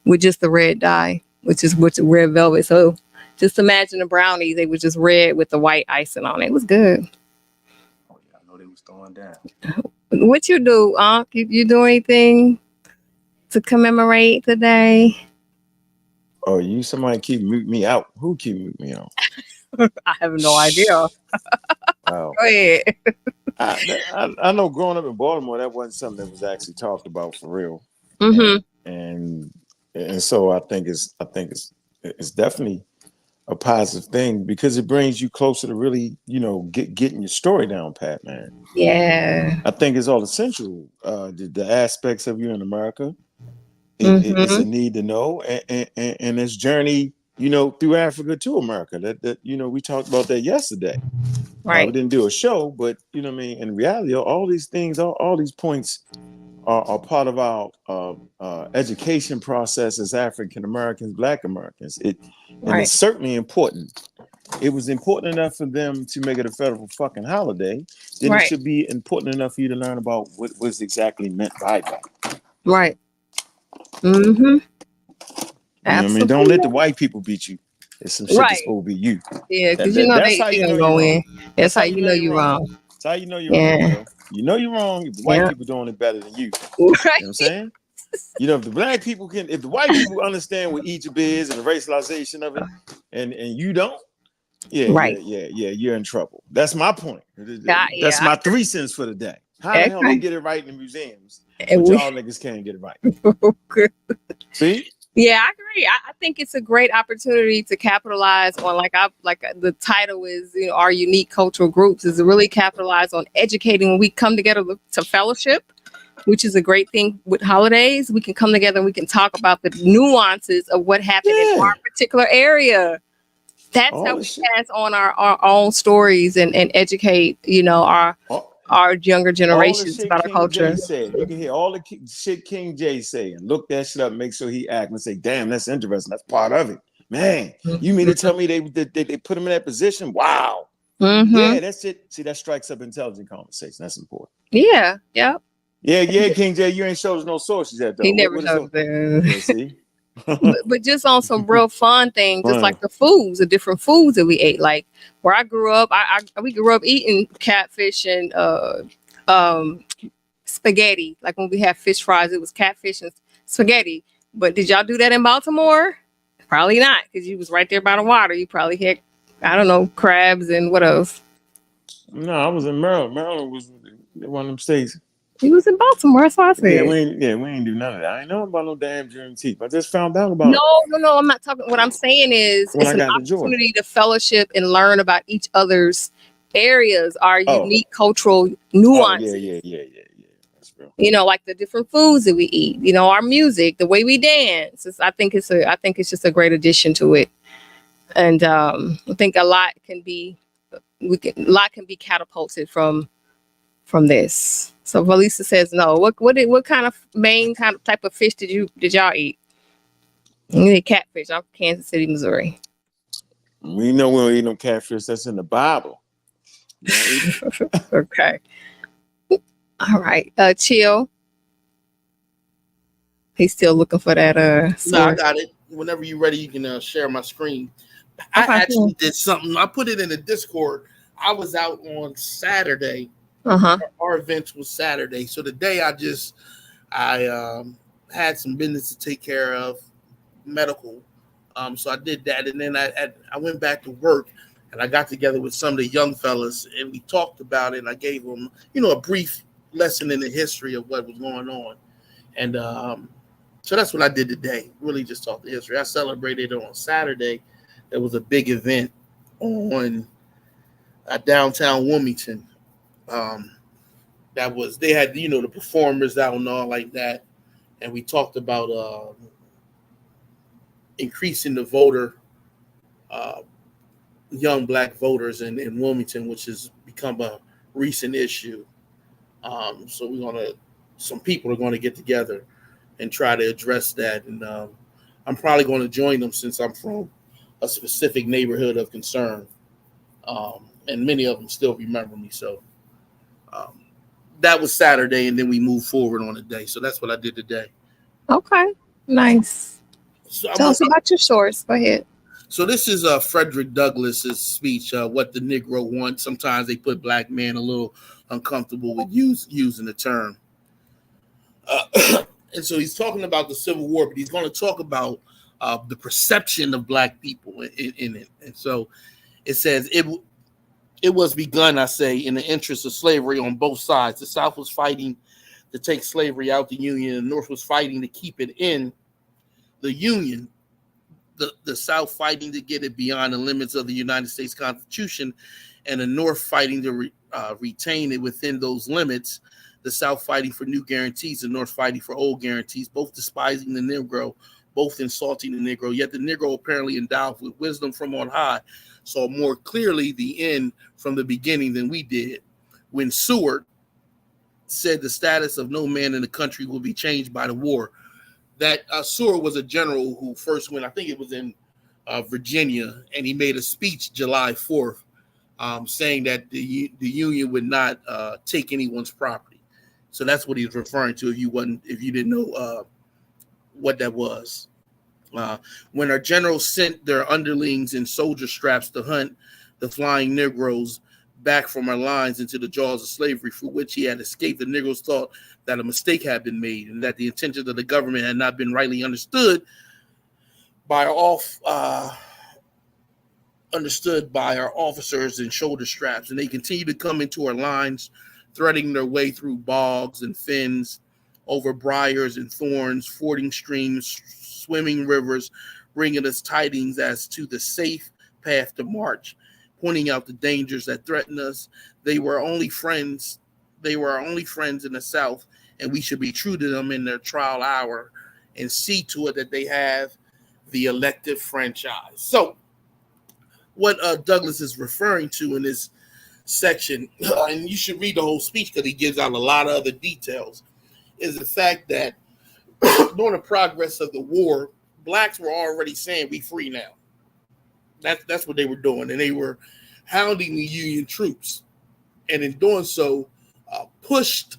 with just the red dye, which is red velvet. So just imagine the brownies; they were just red with the white icing on it. It was good. Oh yeah, I know they was throwing down. What you do, Unc? You do anything to commemorate today? Oh, somebody keep muting me out. Who keep muting me out? I have no idea. Wow. Go ahead. I know growing up in Baltimore, that wasn't something that was actually talked about for real. And so I think it's definitely a positive thing because it brings you closer to really, getting your story down, Pat, man. Yeah. I think it's all essential. The aspects of you in America. It's a need to know, and this journey, through Africa to America. That we talked about that yesterday. Right. We didn't do a show, but what I mean, in reality, all these things, all these points are part of our education process as African Americans, Black Americans. And it's certainly important. It was important enough for them to make it a federal fucking holiday. Then it should be important enough for you to learn about what was exactly meant by that. Right. Mm-hmm. You know what I mean? Don't let the white people beat you. It's some shit that's Right. supposed to be you. Yeah, because you know That's they, how they you gonna know you're go wrong. in. That's how you know you're you're wrong. That's how you know you're wrong, Yeah. bro. You know you're wrong if the white Yeah. people doing it better than you. Right. You know what I'm saying? You know, if the black people can, if the white people understand what Egypt is and the racialization of it, and you don't, Right. you're in trouble. That's my point. That's Yeah. my 3 cents for the day. How the hell they Okay. get it right in the museums, And but we, y'all niggas can't get it right? See? yeah, I agree. I think it's a great opportunity to capitalize on, the title is, our unique cultural groups, is to really capitalize on educating. When we come together to fellowship, which is a great thing with holidays, we can come together and we can talk about the nuances of what happened in our particular area. That's All how the we shit. pass on our own stories and educate, our younger All the generations shit about our King culture. J said. You can hear all the shit King J say and look that shit up, make sure he act and say, damn, that's interesting. That's part of it. Man, you mean to tell me they put him in that position? Wow. Mm-hmm. Yeah, that's it. See, that strikes up intelligent conversation. That's important. Yeah. Yep. Yeah, King J, you ain't showed us no sources yet, though. He never What is showed that. Yeah, see? But just on some real fun things, just Fun. like the different foods that we ate. Like where I grew up, we grew up eating catfish and spaghetti. Like when we had fish fries, it was catfish and spaghetti. But did y'all do that in Baltimore? Probably not, because you was right there by the water. You probably had, I don't know, crabs and what else? No, I was in Maryland. Maryland was one of them states. He was in Baltimore. That's what I said. Yeah, we ain't do none of that. I ain't know about no damn Juneteenth. I just found out about No. I'm not talking. What I'm saying is, when it's I an got to Georgia. opportunity to fellowship and learn about each other's areas, our unique cultural nuances. Yeah. That's real. Like the different foods that we eat. Our music, the way we dance. I think it's just a great addition to it, and I think a lot can be catapulted from this. So Valisa says no. What kind of type of fish did y'all eat? You ate catfish off Kansas City, Missouri. We know we don't eat no catfish. That's in the Bible. Okay. All right. Chill. He's still looking for that source. No, I got it. Whenever you're ready, you can share my screen. I actually did something. I put it in the Discord. I was out on Saturday. Our event was Saturday. So today I had some business to take care of, medical. So I did that, and then I went back to work, and I got together with some of the young fellas, and we talked about it. And I gave them, a brief lesson in the history of what was going on, and so that's what I did today. Really, just talk the history. I celebrated on Saturday. There was a big event on downtown Wilmington. They had the performers out and all like that, and we talked about increasing the young black voters in Wilmington, which has become a recent issue. So some people are going to get together and try to address that. And I'm probably going to join them since I'm from a specific neighborhood of concern. And many of them still remember me. So that was Saturday, and then we moved forward on the day. So that's what I did today. Okay, nice. So Tell us about your source. Go ahead. So this is Frederick Douglass's speech, What the Negro Wants. Sometimes they put black men a little uncomfortable with using the term. And so he's talking about the Civil War, but he's going to talk about the perception of black people in it. And so it says, it was begun, I say, in the interest of slavery on both sides. The South was fighting to take slavery out the Union, and the North was fighting to keep it in the Union. The South fighting to get it beyond the limits of the United States Constitution, and the North fighting to retain it within those limits. The South fighting for new guarantees, the North fighting for old guarantees, both despising the Negro, both insulting the Negro. Yet the Negro, apparently endowed with wisdom from on high, saw more clearly the end from the beginning than we did. When Seward said the status of no man in the country will be changed by the war, that Seward was a general who first went, I think it was in Virginia, and he made a speech July 4th saying that the Union would not take anyone's property. So that's what he was referring to. If you didn't know what that was. When our generals sent their underlings in soldier straps to hunt the flying Negroes back from our lines into the jaws of slavery, for which he had escaped, the Negroes thought that a mistake had been made and that the intentions of the government had not been rightly understood by our officers in shoulder straps, and they continued to come into our lines, threading their way through bogs and fens, over briars and thorns, fording streams, swimming rivers, bringing us tidings as to the safe path to march, pointing out the dangers that threaten us. They were our only friends. They were our only friends in the South, and we should be true to them in their trial hour and see to it that they have the elective franchise. So, what Douglas is referring to in this section, and you should read the whole speech because he gives out a lot of other details, is the fact that during the progress of the war, blacks were already saying we free now. That's what they were doing, and they were hounding the Union troops, and in doing so, pushed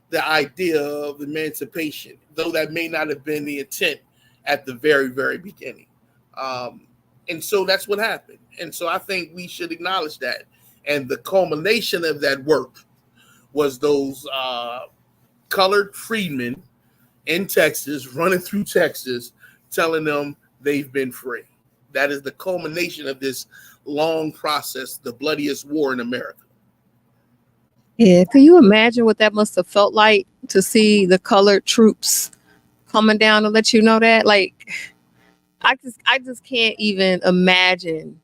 the idea of emancipation, though that may not have been the intent at the very, very beginning. And so that's what happened. And so I think we should acknowledge that. And the culmination of that work was those colored freedmen in Texas, running through Texas, telling them they've been free. That is the culmination of this long process, the bloodiest war in America. Yeah, can you imagine what that must have felt like to see the colored troops coming down to let you know that? Like, I just can't even imagine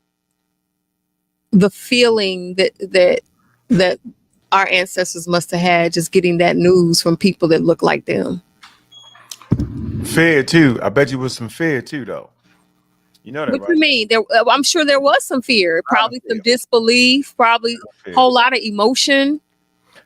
the feeling that our ancestors must have had just getting that news from people that look like them. Fear too. I bet you was some fear too, though. You know that, What right? you mean? I'm sure there was some fear, probably some disbelief, probably a whole lot of emotion.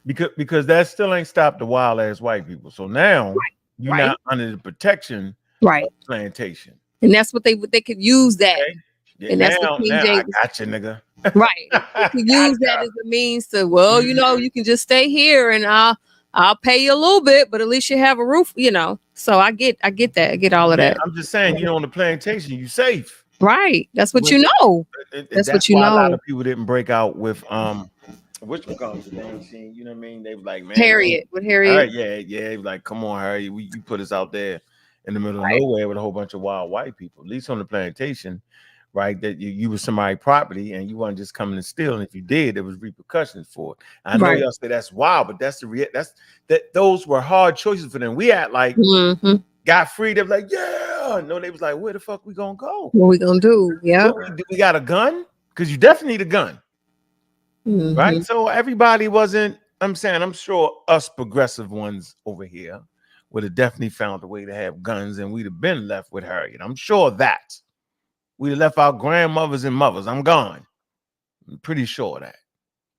Because that still ain't stopped the wild ass white people. So now you're not under the protection of the plantation. And that's what they could use that. Okay? Yeah, and that's what King now James, I got you, nigga. right. They could use that as a means to, well, you know, you can just stay here and I'll pay you a little bit, but at least you have a roof, you know. So I get that. I get all of that. I'm just saying, you know, on the plantation, you safe. Right. That's what you know. That's what you why know. A lot of people didn't break out with which becomes the name scene, you know what I mean? They was like, man, Harriet. With Harriet. Yeah. Like, come on, Harriet, you put us out there in the middle of nowhere with a whole bunch of wild white people. At least on the plantation, right? That you was somebody's property and you weren't just coming to steal. And if you did, there was repercussions for it. I know y'all say that's wild, but that's those were hard choices for them. We had like got free. They were like, yeah. No, they was like, where the fuck we gonna go? What we gonna do? Yeah. We got a gun? Because you definitely need a gun. Right. So everybody wasn't, I'm saying, I'm sure us progressive ones over here would have definitely found a way to have guns and we'd have been left with Harriet. I'm sure that we'd have left our grandmothers and mothers. I'm gone. I'm pretty sure of that.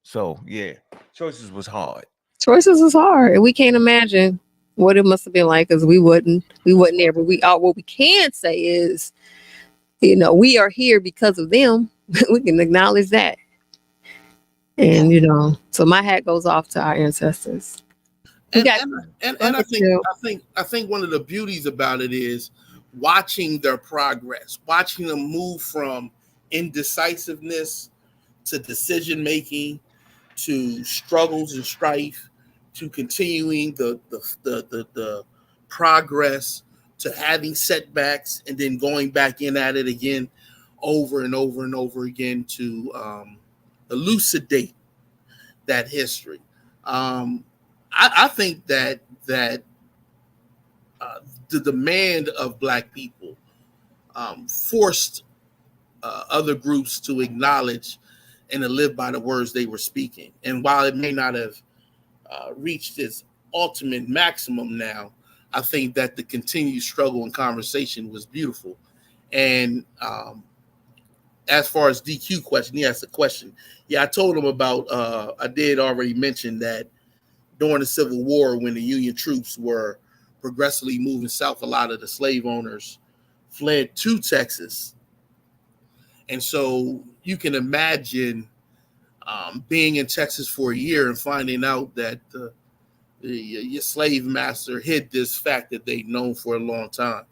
So yeah, choices was hard. And we can't imagine what it must have been like because we wasn't there. But what we can say is, you know, we are here because of them. We can acknowledge that. And you know, so my hat goes off to our ancestors. And I think one of the beauties about it is watching their progress, watching them move from indecisiveness to decision making, to struggles and strife, to continuing the progress, to having setbacks, and then going back in at it again, over and over and over again to elucidate that history. I think that the demand of Black people forced other groups to acknowledge and to live by the words they were speaking. And while it may not have reached its ultimate maximum now, I think that the continued struggle and conversation was beautiful. And as far as DQ question, he asked a question. Yeah, I told him about, I did already mention that during the Civil War, when the Union troops were progressively moving south, a lot of the slave owners fled to Texas. And so you can imagine being in Texas for a year and finding out that the your slave master hid this fact that they've known for a long time.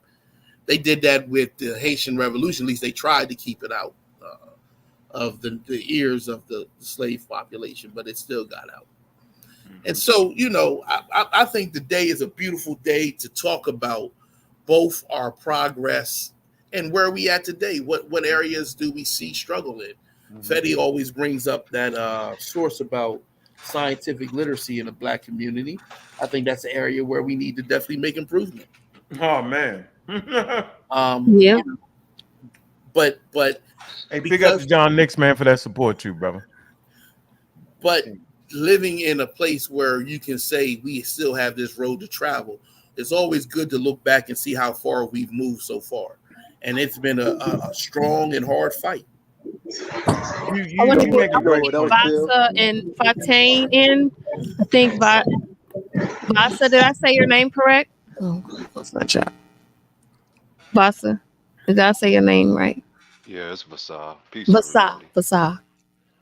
They did that with the Haitian Revolution. At least they tried to keep it out of the ears of the slave population, but it still got out. And so, I think the day is a beautiful day to talk about both our progress and where we at today. What areas do we see struggle in? Fetty always brings up that source about scientific literacy in the Black community. I think that's an area where we need to definitely make improvement. Oh man. Yeah. But Hey, big up to John Nix, man, for that support too, brother. But living in a place where you can say we still have this road to travel, it's always good to look back and see how far we've moved so far. And it's been a strong and hard fight. I want to get Vasa and Fontaine in. I think Vasa, did I say your name correct? Oh, that's not job. Vasa, did I say your name right? Yeah, it's Vasar. Peace, Vasa, everybody. Vasa.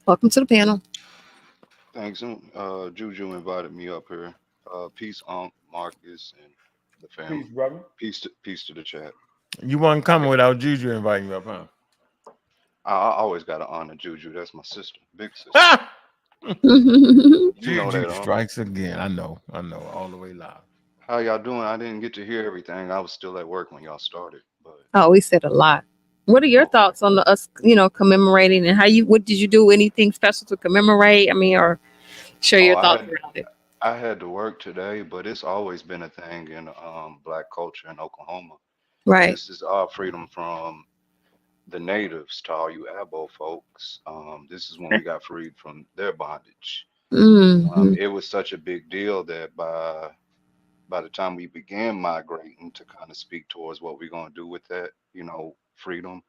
Welcome to the panel. Thanks. Juju invited me up here. Peace, Unc, Marcus, and the family. Peace, brother. Peace to the chat. You wasn't coming without Juju inviting you up, huh? I always got to honor Juju. That's my sister, big sister. Ah! You know Juju that, strikes again. I know, all the way live. How y'all doing? I didn't get to hear everything. I was still at work when y'all started. But Oh, we said a lot. What are your thoughts on us, commemorating, and what did you do? Anything special to commemorate? I mean, or share your thoughts around it. I had to work today, but it's always been a thing in Black culture in Oklahoma. Right. This is our freedom from the natives to all you Abo folks. This is when we got freed from their bondage. Mm-hmm. It was such a big deal that by the time we began migrating to kind of speak towards what we're going to do with that, freedom.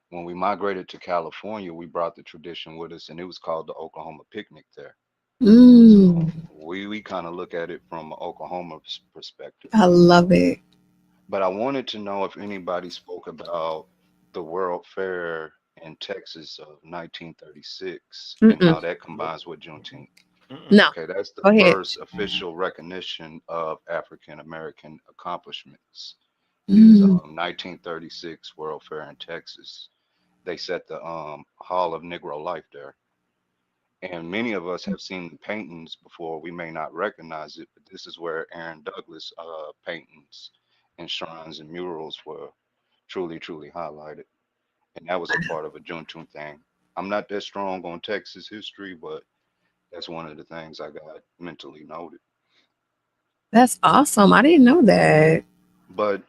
When we migrated to California, we brought the tradition with us, and it was called the Oklahoma picnic there. So we kind of look at it from an Oklahoma perspective. I love it. But I wanted to know if anybody spoke about the World Fair in Texas of 1936 and how that combines with Juneteenth. No. Okay, that's the first official recognition of African American accomplishments. Is 1936 World Fair in Texas. They set the Hall of Negro Life there. And many of us have seen the paintings before. We may not recognize it, but this is where Aaron Douglas paintings and shrines and murals were truly, truly highlighted. And that was a part of a Juneteenth thing. I'm not that strong on Texas history, but that's one of the things I got mentally noted. That's awesome. I didn't know that. But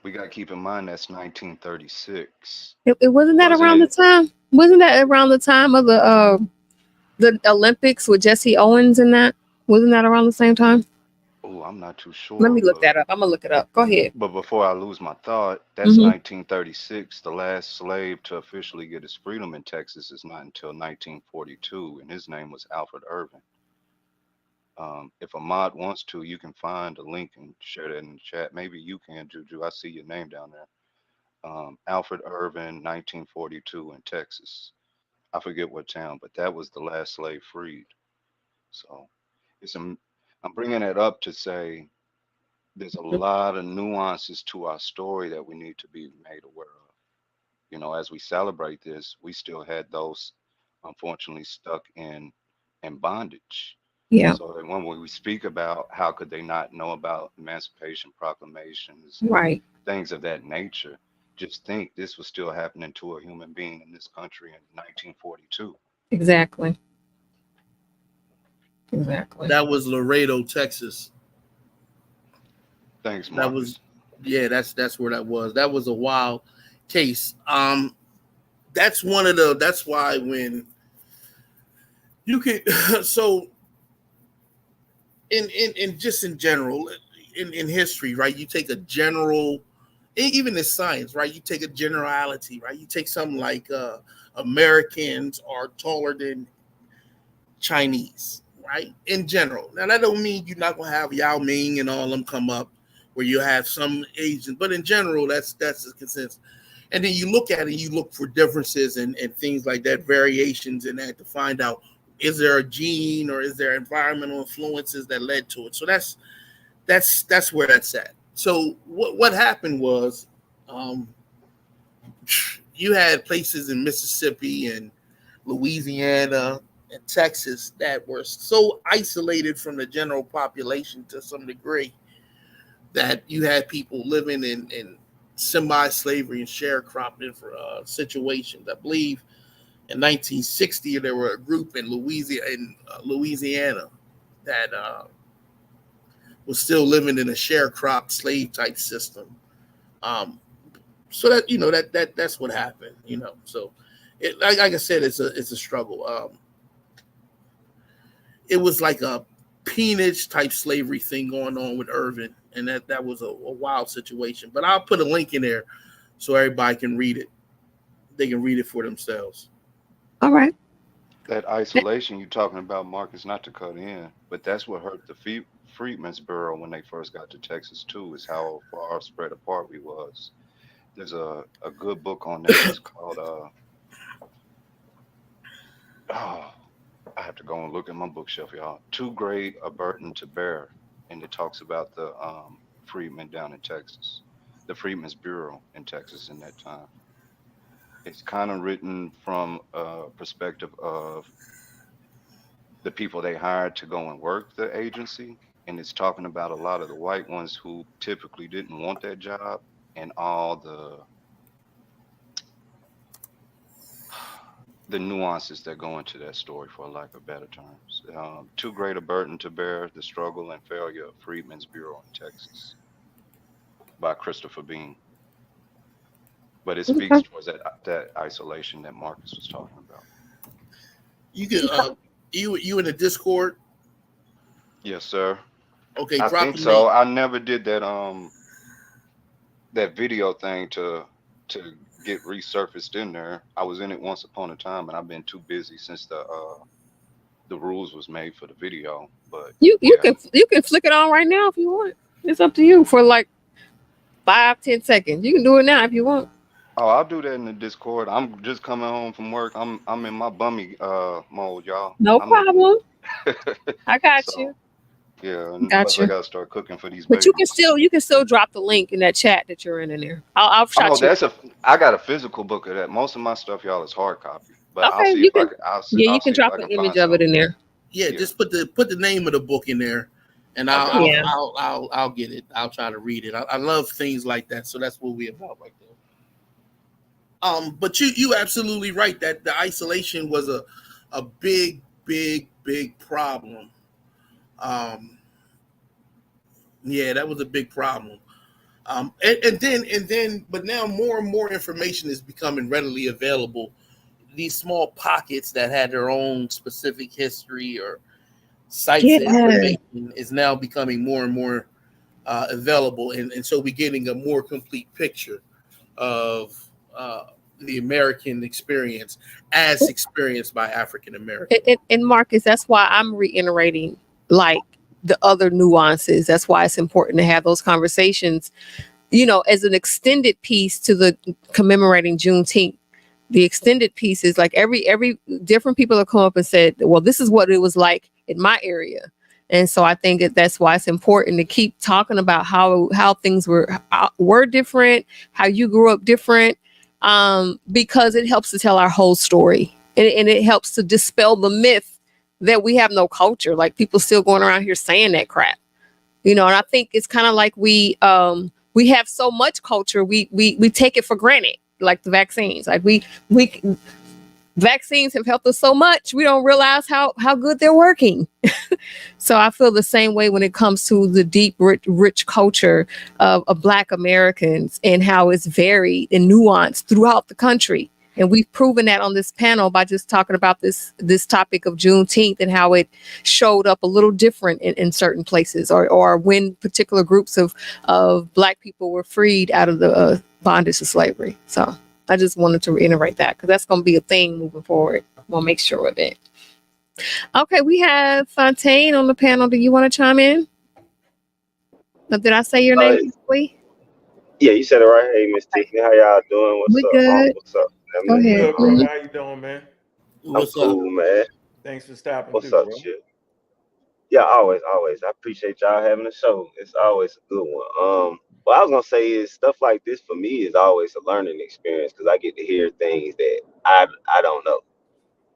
we got to keep in mind that's 1936. It wasn't that around the time? Wasn't that around the time of the Olympics with Jesse Owens and that? Wasn't that around the same time? Oh, I'm not too sure. Let me look that up. I'm gonna look it up. Go ahead. But before I lose my thought, that's 1936. The last slave to officially get his freedom in Texas is not until 1942, and his name was Alfred Irvin. If Ahmad wants to, you can find a link and share that in the chat. Maybe you can, Juju. I see your name down there. Alfred Irvin, 1942 in Texas. I forget what town, but that was the last slave freed. So I'm bringing it up to say there's a lot of nuances to our story that we need to be made aware of. As we celebrate this, we still had those unfortunately stuck in bondage. Yeah. So that when we speak about how could they not know about emancipation proclamations, right, things of that nature, just think this was still happening to a human being in this country in 1942. Exactly. That was Laredo, Texas. Thanks, Marcus. That's where that was. That was a wild case. That's why when you can so in just in general in history, right? You take a general, even in science, right? You take a generality, right? You take something like Americans are taller than Chinese, right? In general. Now that don't mean you're not gonna have Yao Ming and all them come up where you have some Asians, but in general, that's the consensus. And then you look at it, you look for differences and things like that, variations in that to find out is there a gene or is there environmental influences that led to it? So that's where that's at. So what happened was, you had places in Mississippi and Louisiana and Texas that were so isolated from the general population to some degree that you had people living in semi-slavery and sharecropping for situations. I believe in 1960 there were a group in Louisiana that was still living in a sharecrop slave type system. So that that's what happened. So like I said, it's a struggle. It was like a peonage type slavery thing going on with Irvin, and that was a wild situation. But I'll put a link in there so everybody can read it. They can read it for themselves. All right. That isolation you're talking about, Marcus, not to cut in, but that's what hurt the Freedmen's Bureau when they first got to Texas too, is how far spread apart we was. There's a good book on that. It's called oh, I have to go and look at my bookshelf, y'all. Too Great a Burden to Bear, and it talks about the freedmen down in Texas, the Freedmen's Bureau in Texas in that time. It's kind of written from a perspective of the people they hired to go and work the agency, and it's talking about a lot of the white ones who typically didn't want that job and all the nuances that go into that story, for lack of better terms. Too Great a Burden to Bear, The Struggle and Failure of Freedmen's Bureau in Texas by Christopher Bean. But it speaks towards that isolation that Marcus was talking about. You can you in the Discord? Yes, sir. Okay, I drop think the so. link. I never did that video thing to get resurfaced in there. I was in it once upon a time, and I've been too busy since the rules was made for the video. But You yeah. you can flick it on right now if you want. It's up to you for like 5-10 seconds. You can do it now if you want. Oh, I'll do that in the Discord. I'm just coming home from work. I'm in my bummy mode, y'all. No problem. I got you. So yeah, and Got plus I you. gotta start cooking for these But babies. you can still drop the link in that chat that you're in there. I'll Oh, shot you. I got a physical book of that. Most of my stuff, y'all, is hard copy. But I'll Okay, see you if I can. can. I'll You can see if drop I an can find image of it something. in there. Yeah, Yeah. just put the name of the book in there, and I got you. I'll get it. I'll try to read it. I love things like that, so that's what we're about right there. But you absolutely right that the isolation was a big problem. Um, yeah, that was a big problem. But now more and more information is becoming readily available. These small pockets that had their own specific history or sites of Yeah. information is now becoming more and more available, and so we're getting a more complete picture of the American experience as experienced by African Americans. And Marcus, that's why I'm reiterating like the other nuances. That's why it's important to have those conversations, as an extended piece to the commemorating Juneteenth. The extended piece is like every different people have come up and said, well, this is what it was like in my area. And so I think that's why it's important to keep talking about how things were different, how you grew up different, because it helps to tell our whole story, and it helps to dispel the myth that we have no culture. Like people still going around here saying that crap, and I think it's kind of like we have so much culture, we take it for granted, like the vaccines. Like we vaccines have helped us so much, we don't realize how good they're working. So I feel the same way when it comes to the deep, rich culture of Black Americans and how it's varied and nuanced throughout the country. And we've proven that on this panel by just talking about this topic of Juneteenth and how it showed up a little different in certain places, or when particular groups of Black people were freed out of the bondage of slavery. So I just wanted to reiterate that because that's going to be a thing moving forward. We'll make sure of it. Okay, we have Fontaine on the panel. Do you want to chime in? Did I say your name correctly? Yeah, you said it right. Hey, Miss Tiffany, how y'all doing? What's We up, Unc? good. What's up, Go family? ahead. Good, brother. How you doing, man? I'm What's up? cool, man. Thanks for stopping What's through, up, bro. shit? Yeah, always, always. I appreciate y'all having a show. It's always a good one. What I was gonna say is stuff like this for me is always a learning experience because I get to hear things that I don't know.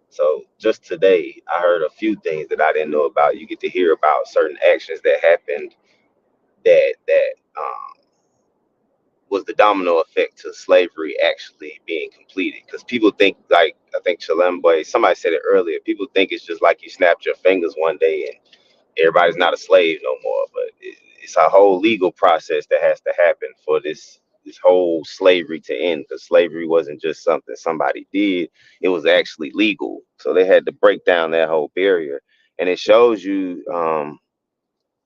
So just today, I heard a few things that I didn't know about. You get to hear about certain actions that happened that was the domino effect to slavery actually being completed. Because people think, like I think Shalem Boy, somebody said it earlier. People think it's just like you snapped your fingers one day and everybody's not a slave no more. But it's a whole legal process that has to happen for this whole slavery to end. Because slavery wasn't just something somebody did; it was actually legal. So they had to break down that whole barrier, and it shows you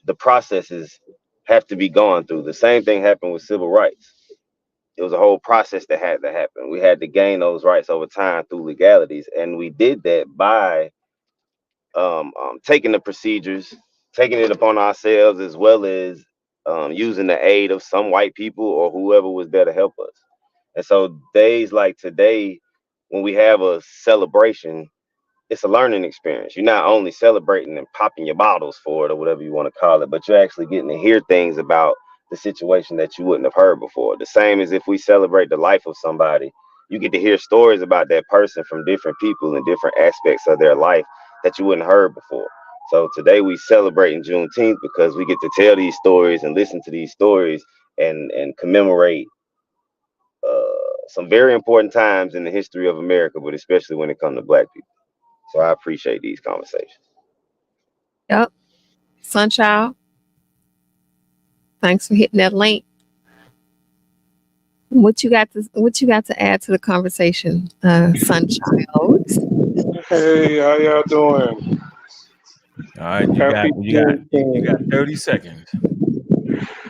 the processes have to be gone through. The same thing happened with civil rights. It was a whole process that had to happen. We had to gain those rights over time through legalities, and we did that by taking the procedures, taking it upon ourselves, as well as using the aid of some white people or whoever was there to help us. And so days like today, when we have a celebration, it's a learning experience. You're not only celebrating and popping your bottles for it or whatever you want to call it, but you're actually getting to hear things about the situation that you wouldn't have heard before. The same as if we celebrate the life of somebody, you get to hear stories about that person from different people and different aspects of their life that you wouldn't have heard before. So today we celebrating Juneteenth because we get to tell these stories and listen to these stories and commemorate some very important times in the history of America, but especially when it comes to Black people. So I appreciate these conversations. Yep. Sunchild, thanks for hitting that link. What you got to add to the conversation, Sunchild? Hey, how y'all doing? All right, Happy you got Juneteenth. 30 seconds.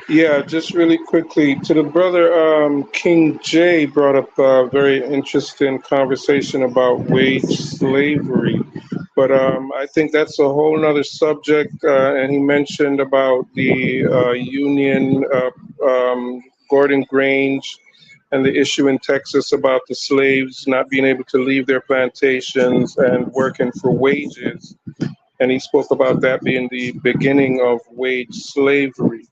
Yeah, just really quickly to the brother King J brought up a very interesting conversation about wage slavery, but I think that's a whole nother subject. And he mentioned about the Union Gordon Grange and the issue in Texas about the slaves not being able to leave their plantations and working for wages. And he spoke about that being the beginning of wage slavery.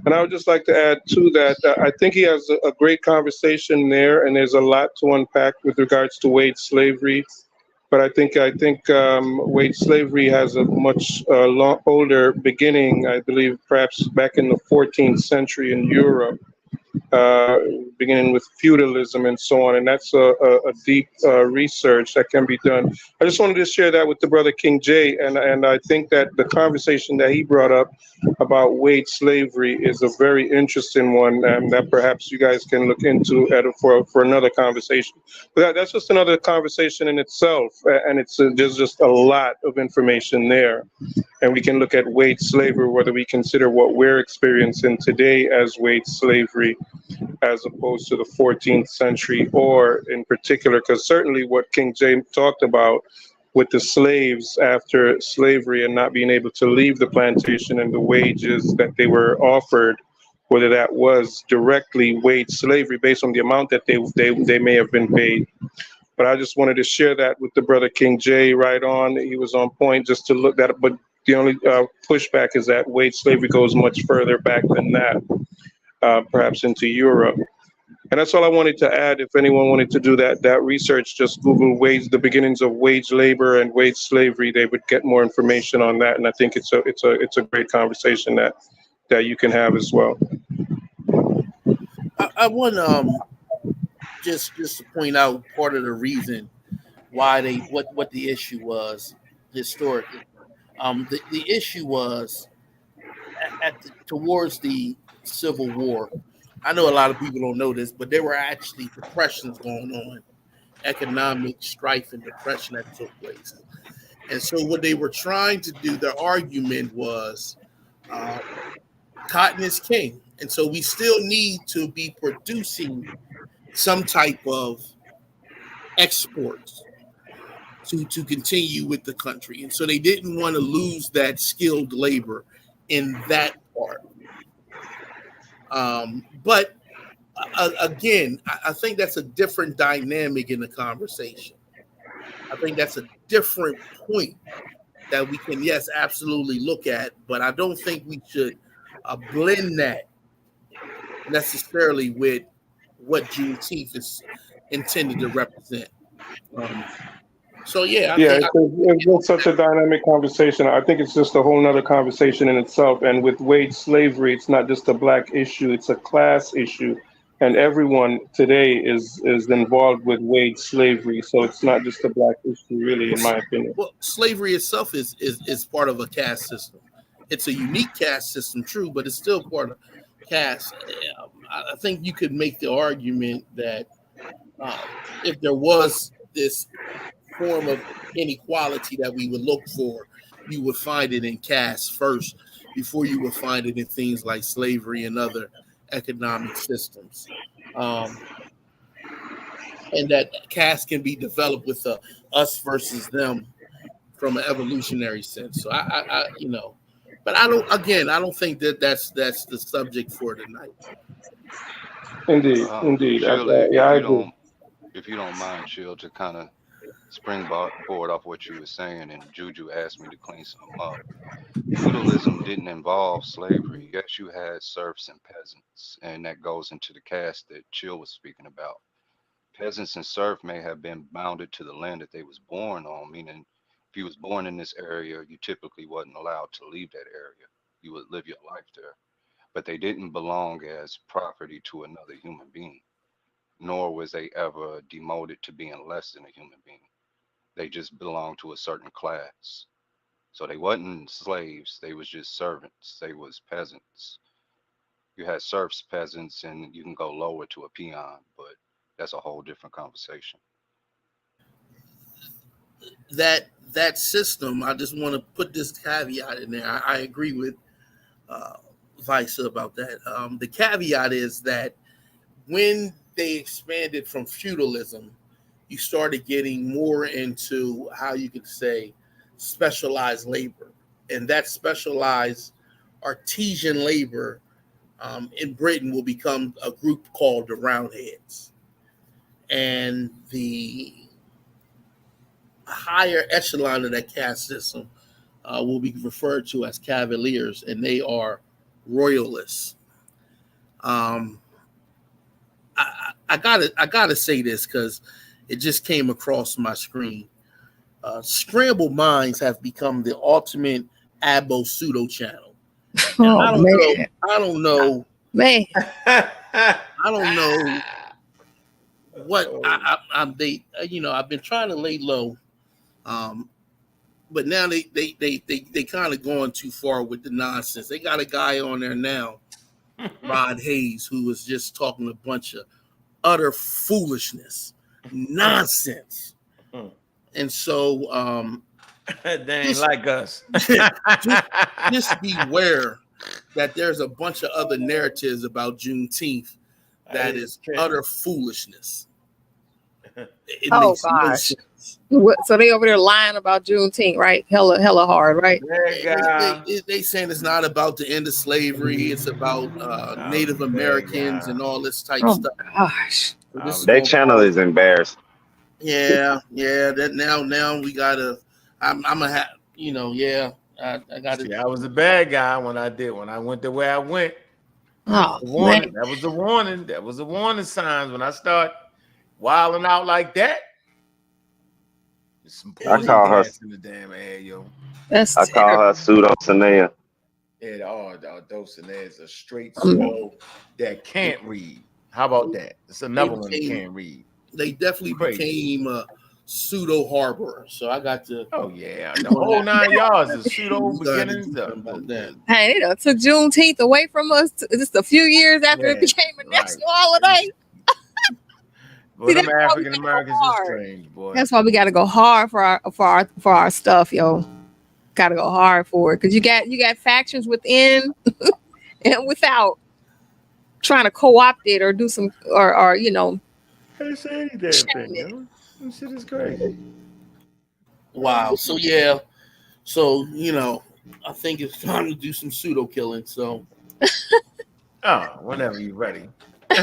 And I would just like to add to that, I think he has a great conversation there, and there's a lot to unpack with regards to wage slavery. But I think wage slavery has a much older beginning. I believe perhaps back in the 14th century in Europe, uh, beginning with feudalism and so on. And that's a deep research that can be done. I just wanted to share that with the brother King J. And I think that the conversation that he brought up about wage slavery is a very interesting one that perhaps you guys can look into for another conversation. But that's just another conversation in itself. And there's just a lot of information there. And we can look at wage slavery, whether we consider what we're experiencing today as wage slavery as opposed to the 14th century, or in particular, because certainly what King James talked about with the slaves after slavery and not being able to leave the plantation and the wages that they were offered, whether that was directly wage slavery based on the amount that they may have been paid. But I just wanted to share that with the brother King J right on. He was on point just to look at it. But the only pushback is that wage slavery goes much further back than that, perhaps into Europe. And that's all I wanted to add. If anyone wanted to do that research, just Google the beginnings of wage labor and wage slavery. They would get more information on that. And I think it's a great conversation that you can have as well. I want just to point out part of the reason why what the issue was historically. The issue was towards the Civil War. I know a lot of people don't know this, but there were actually depressions going on, economic strife and depression that took place. And so what they were trying to do, their argument was cotton is king. And so we still need to be producing some type of exports to continue with the country. And so they didn't want to lose that skilled labor in that part. But again, I think that's a different dynamic in the conversation. I think that's a different point that we can, yes, absolutely look at, but I don't think we should blend that necessarily with what Juneteenth is intended to represent. So yeah, I Yeah, think it's been such a dynamic conversation. I think it's just a whole nother conversation in itself. And with wage slavery, it's not just a black issue; it's a class issue, and everyone today is involved with wage slavery. So it's not just a black issue, really, in my opinion. well, slavery itself is part of a caste system. It's a unique caste system, true, but it's still part of caste. I think you could make the argument that if there was this form of inequality that we would look for, you would find it in caste first before you would find it in things like slavery and other economic systems. And that caste can be developed with a us versus them from an evolutionary sense. So but I don't think that that's the subject for tonight. Indeed, indeed. Chilla, Yeah, I agree. if you don't mind, Chill, to kind of springboard off what you were saying, and Juju asked me to clean something up. Feudalism didn't involve slavery. Yes, you had serfs and peasants, and that goes into the caste that Chill was speaking about. Peasants and serf may have been bounded to the land that they was born on, meaning if you was born in this area, you typically wasn't allowed to leave that area. You would live your life there. But they didn't belong as property to another human being, nor was they ever demoted to being less than a human being. They just belonged to a certain class. So they wasn't slaves, they was just servants. They was peasants. You had serfs, peasants, and you can go lower to a peon, but that's a whole different conversation. That system, I just want to put this caveat in there. I agree with Visa about that. The caveat is that when they expanded from feudalism, you started getting more into how you could say specialized labor. And that specialized artisan labor in Britain will become a group called the Roundheads. And the higher echelon of that caste system will be referred to as Cavaliers, and they are royalists. I gotta say this because it just came across my screen. Scrambled Minds have become the ultimate abo pseudo channel. And I don't know, man. I don't know what I'm. I've been trying to lay low, but now they kind of going too far with the nonsense. They got a guy on there now, Rod Hayes, who was just talking a bunch of utter foolishness, nonsense. And so they ain't like us. just beware that there's a bunch of other narratives about Juneteenth that is utter foolishness. It makes no sense. So they over there lying about Juneteenth, right? Hella hard, right? They saying it's not about the end of slavery. It's about Native Americans and all this type stuff. Gosh, So their channel is embarrassing. Yeah. That now we gotta. I'm gonna have I gotta. See, I was a bad guy when I went the way I went. Oh, warning. That was a warning. That was a warning signs when I start wilding out like that. Some I call her in the damn air, yo. I call her pseudo Sanea. Yeah, Dulcinea is a straight pseudo that can't read. How about that? It's another one that can't read. They definitely became a pseudo harborer. So I got to. Oh yeah, the whole 9 yards is pseudo beginnings. Hey, they done took Juneteenth away from us just a few years after it became a national holiday. Well, them African Americans is strange, boy. That's why we got to go hard for our stuff, yo. Got to go hard for it because you got factions within and without trying to co-opt it or do some or They say anything, yo. This shit is crazy. Wow. So yeah. So I think it's time to do some pseudo killing. So. Oh, whenever you're ready.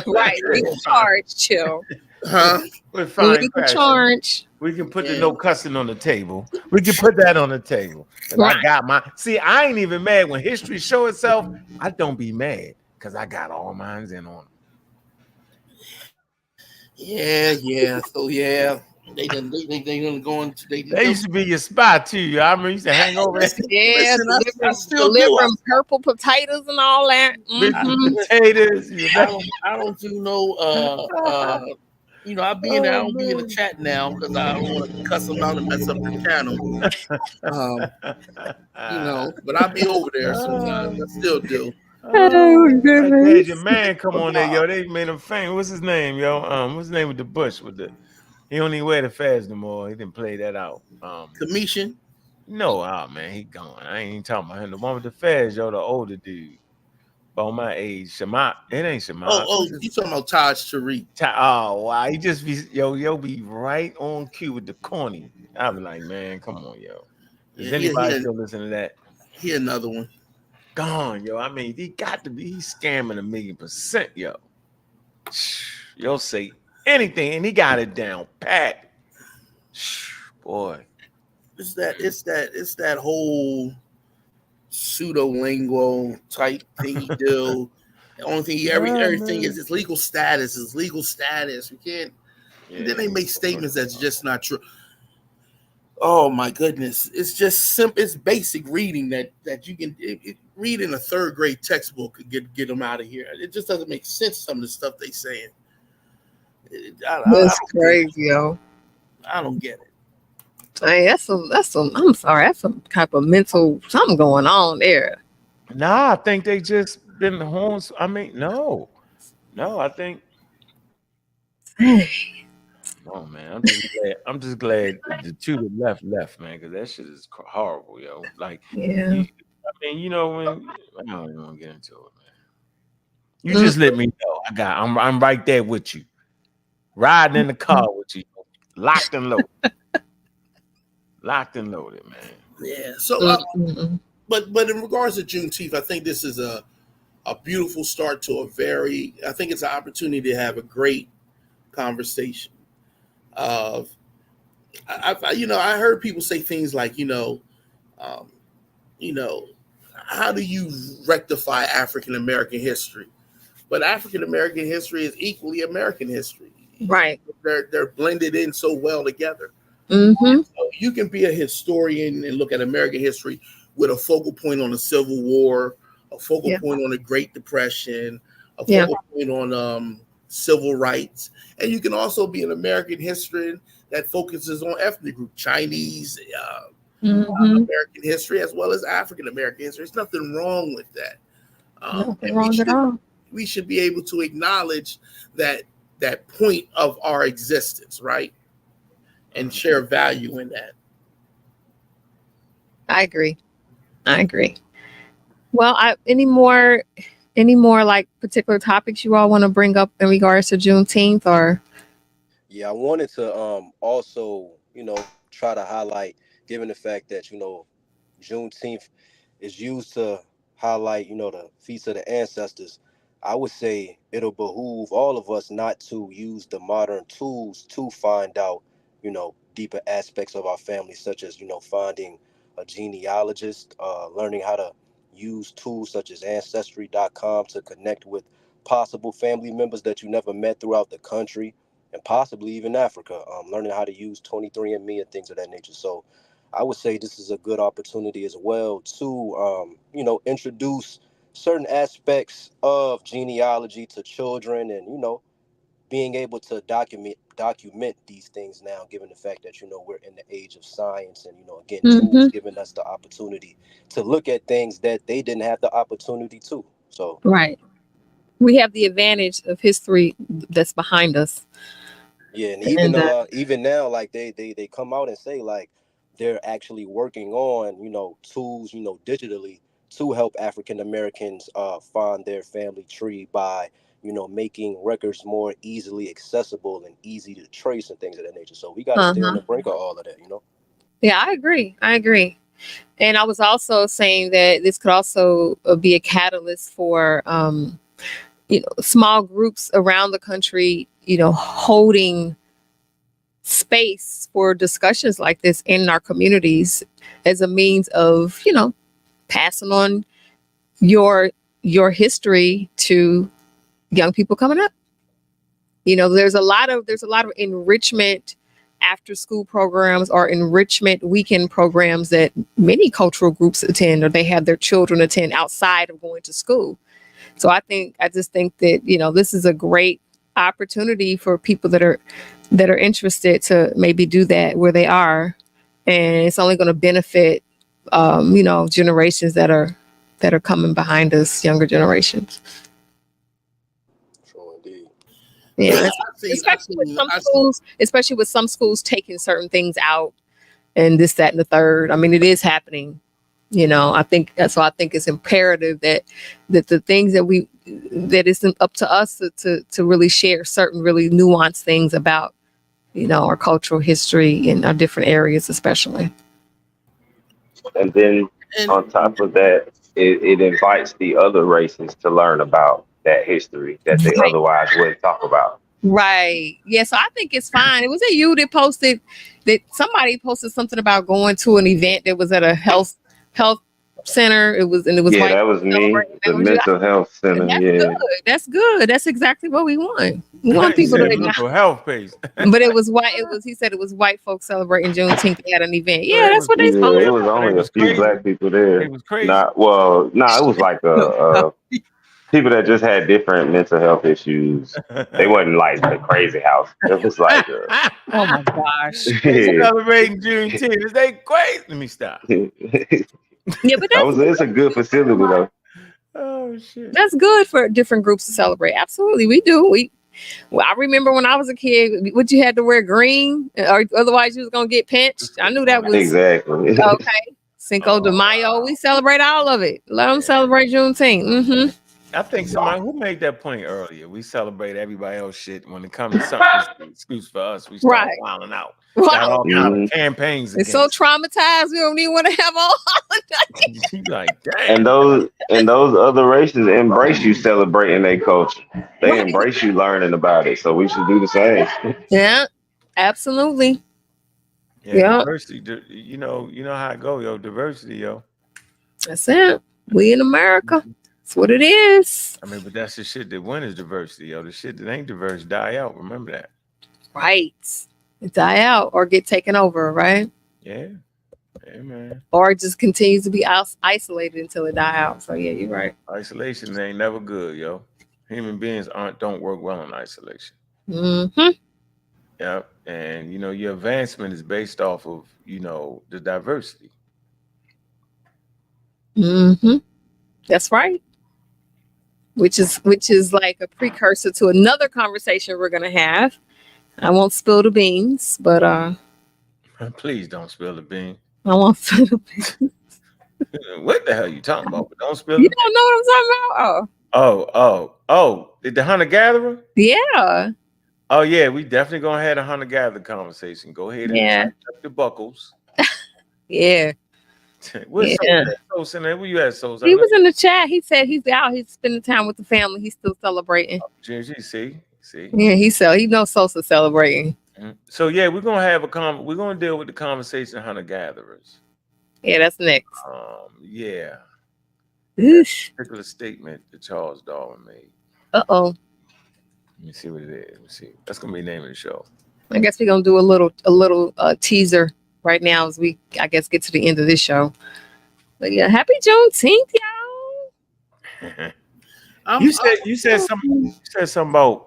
Right. Be hard, chill. Huh? With fine Legal fashion. charge. We can put the Yeah. no cussing on the table. We can put that on the table. And I Right. got my see, I ain't even mad when history show itself. I don't be mad because I got all mines in on them. Yeah. So yeah, they done go into They used to be your spot too. I remember you used to hang over there. Yeah, Listen, I still do. delivering purple potatoes and all that. With I, the listen, potatoes. You know? I don't do no you know, I Oh don't be in the man. chat now because I don't want to cuss them out and mess up the channel. You know, but I'll be over there sometimes. I still do. Oh I had your goodness. man come But on there, yo. They made him famous. What's his name, yo? What's his name with the bush with the? He don't even wear the fez no more. He didn't play that out. Commission. No, man, he gone. I ain't even talking about him. The one with the fez, yo, the older dude. About my age, Shema. It ain't Shema. You talking about Taj Tariq? Oh wow, he just be yo be right on cue with the corny. I be like, man, come on, yo. Does Yeah, anybody still listen to that? He another one. Gone, yo. I mean, he got to be. He's scamming 1,000,000%, yo. You'll say anything, and he got it down pat. Boy, It's that whole pseudo-lingual type thing he do. The only thing everything is his legal status. We can't. And then they make statements that's just not true. Oh my goodness! It's just simple. It's basic reading that you can read in a third grade textbook and get them out of here. It just doesn't make sense. Some of the stuff they saying. That's crazy, yo. I don't get it. Hey, that's some. I'm sorry. That's some type of mental something going on there. nah, I think they just been horns. I mean, no, I think. Oh man, I'm just glad the two that left, man, because that shit is horrible, yo. Like, Yeah. I mean, you know, when I don't even want to get into it, man. You just let me know. I'm right there with you, riding in the car with you, locked and loaded, man. Yeah. So, but in regards to Juneteenth, I think this is a beautiful start to I think it's an opportunity to have a great conversation. I heard people say things like, how do you rectify African American history? But African American history is equally American history. Right. They're blended in so well together. Mm-hmm. So you can be a historian and look at American history with a focal point on the Civil War, a focal point on the Great Depression, a focal point on civil rights, and you can also be an American historian that focuses on ethnic group, Chinese, American history, as well as African American history. There's nothing wrong with that. Nothing wrong at all. We should be able to acknowledge that point of our existence, right? And share value in that. I agree. Well, any more like particular topics you all want to bring up in regards to Juneteenth or? Yeah, I wanted to also, try to highlight, given the fact that, Juneteenth is used to highlight, the feasts of the ancestors. I would say it'll behoove all of us not to use the modern tools to find out, deeper aspects of our family, such as, finding a genealogist, learning how to use tools such as Ancestry.com to connect with possible family members that you never met throughout the country and possibly even Africa, learning how to use 23andMe and things of that nature. So I would say this is a good opportunity as well to, introduce certain aspects of genealogy to children and, being able to document these things now, given the fact that, we're in the age of science and, again, tools giving us the opportunity to look at things that they didn't have the opportunity to. So, right. We have the advantage of history that's behind us. Yeah, and even now, like they come out and say like they're actually working on tools digitally to help African Americans find their family tree by making records more easily accessible and easy to trace and things of that nature. So we got to stay on the brink of all of that, Yeah, I agree. And I was also saying that this could also be a catalyst for small groups around the country, holding space for discussions like this in our communities as a means of, passing on your history to young people coming up. There's a lot of enrichment after school programs or enrichment weekend programs that many cultural groups attend, or they have their children attend outside of going to school. So I just think that, this is a great opportunity for people that are interested to maybe do that where they are. And it's only going to benefit, generations that are coming behind us, younger generations. Sure indeed. Yeah, especially with some schools taking certain things out and this, that, and the third. I mean, it is happening. I think it's imperative that the things that isn't up to us to really share certain really nuanced things about, our cultural history in our different areas, especially. And then on top of that, it invites the other races to learn about that history that they Right. otherwise wouldn't talk about. Right. Yeah. So I think it's fine. It was you that somebody posted something about going to an event that was at a health center. It was Yeah, white. that was me, the mental health center. That's Yeah. good. That's good. That's exactly what we want. We want He people said to mental health piece. But it was white. He said it was white folks celebrating Juneteenth at an event. Yeah, that's what they Yeah, supposed it was only a few black people there. It was crazy. It was like people that just had different mental health issues. They wasn't like the crazy house. It was like oh my gosh. Celebrating Juneteenth. Is they crazy? Let me stop. Yeah, but it's a good facility though. Oh shit. That's good for different groups to celebrate. Absolutely. We do. I remember when I was a kid, what you had to wear green, or otherwise you was gonna get pinched. I knew that was exactly okay. Cinco de Mayo, we celebrate all of it. Let them celebrate Juneteenth. Mm-hmm. I think somebody who made that point earlier. We celebrate everybody else shit when it comes to something. It's an excuse for us. We start wilding out. Got all kind of campaigns. It's so traumatized. We don't even want to have all holidays. Like, damn. And those other races embrace you celebrating their culture. They embrace you learning about it. So we should do the same. Yeah, absolutely. Yeah. Diversity. You know how it go, yo. Diversity, yo. That's it. We in America. That's what it is. I mean, but that's the shit that wins diversity, yo. The shit that ain't diverse die out. Remember that. Right. Die out or get taken over, right? Yeah. Yeah, man. Or it just continues to be isolated until it die out. So yeah, you're right. Isolation ain't never good, yo. Human beings don't work well in isolation. Mm-hmm. Yeah. And your advancement is based off of, the diversity. Mm-hmm. That's right. Which is like a precursor to another conversation we're gonna have. I won't spill the beans, but please don't spill the beans. I won't spill the beans. What the hell are you talking about? Don't spill. You don't know what I'm talking about? Oh! The hunter gatherer? Yeah. Oh yeah, we definitely gonna have a hunter gatherer conversation. Go ahead and tighten up the buckles. Yeah. Where's Sos in there? Where you at, Sos? He was in the chat. He said he's out. He's spending time with the family. He's still celebrating. GG, see. Yeah, he knows Sosa celebrating. Mm-hmm. So yeah, we're gonna have we're gonna deal with the conversation hunter gatherers. Yeah, that's next. Yeah. Particular statement that Charles Darwin made. Uh-oh. Let me see what it is. Let me see. That's gonna be the name of the show. I guess we're gonna do a little teaser right now as we, I guess, get to the end of this show. But yeah, happy Juneteenth, y'all. You said something about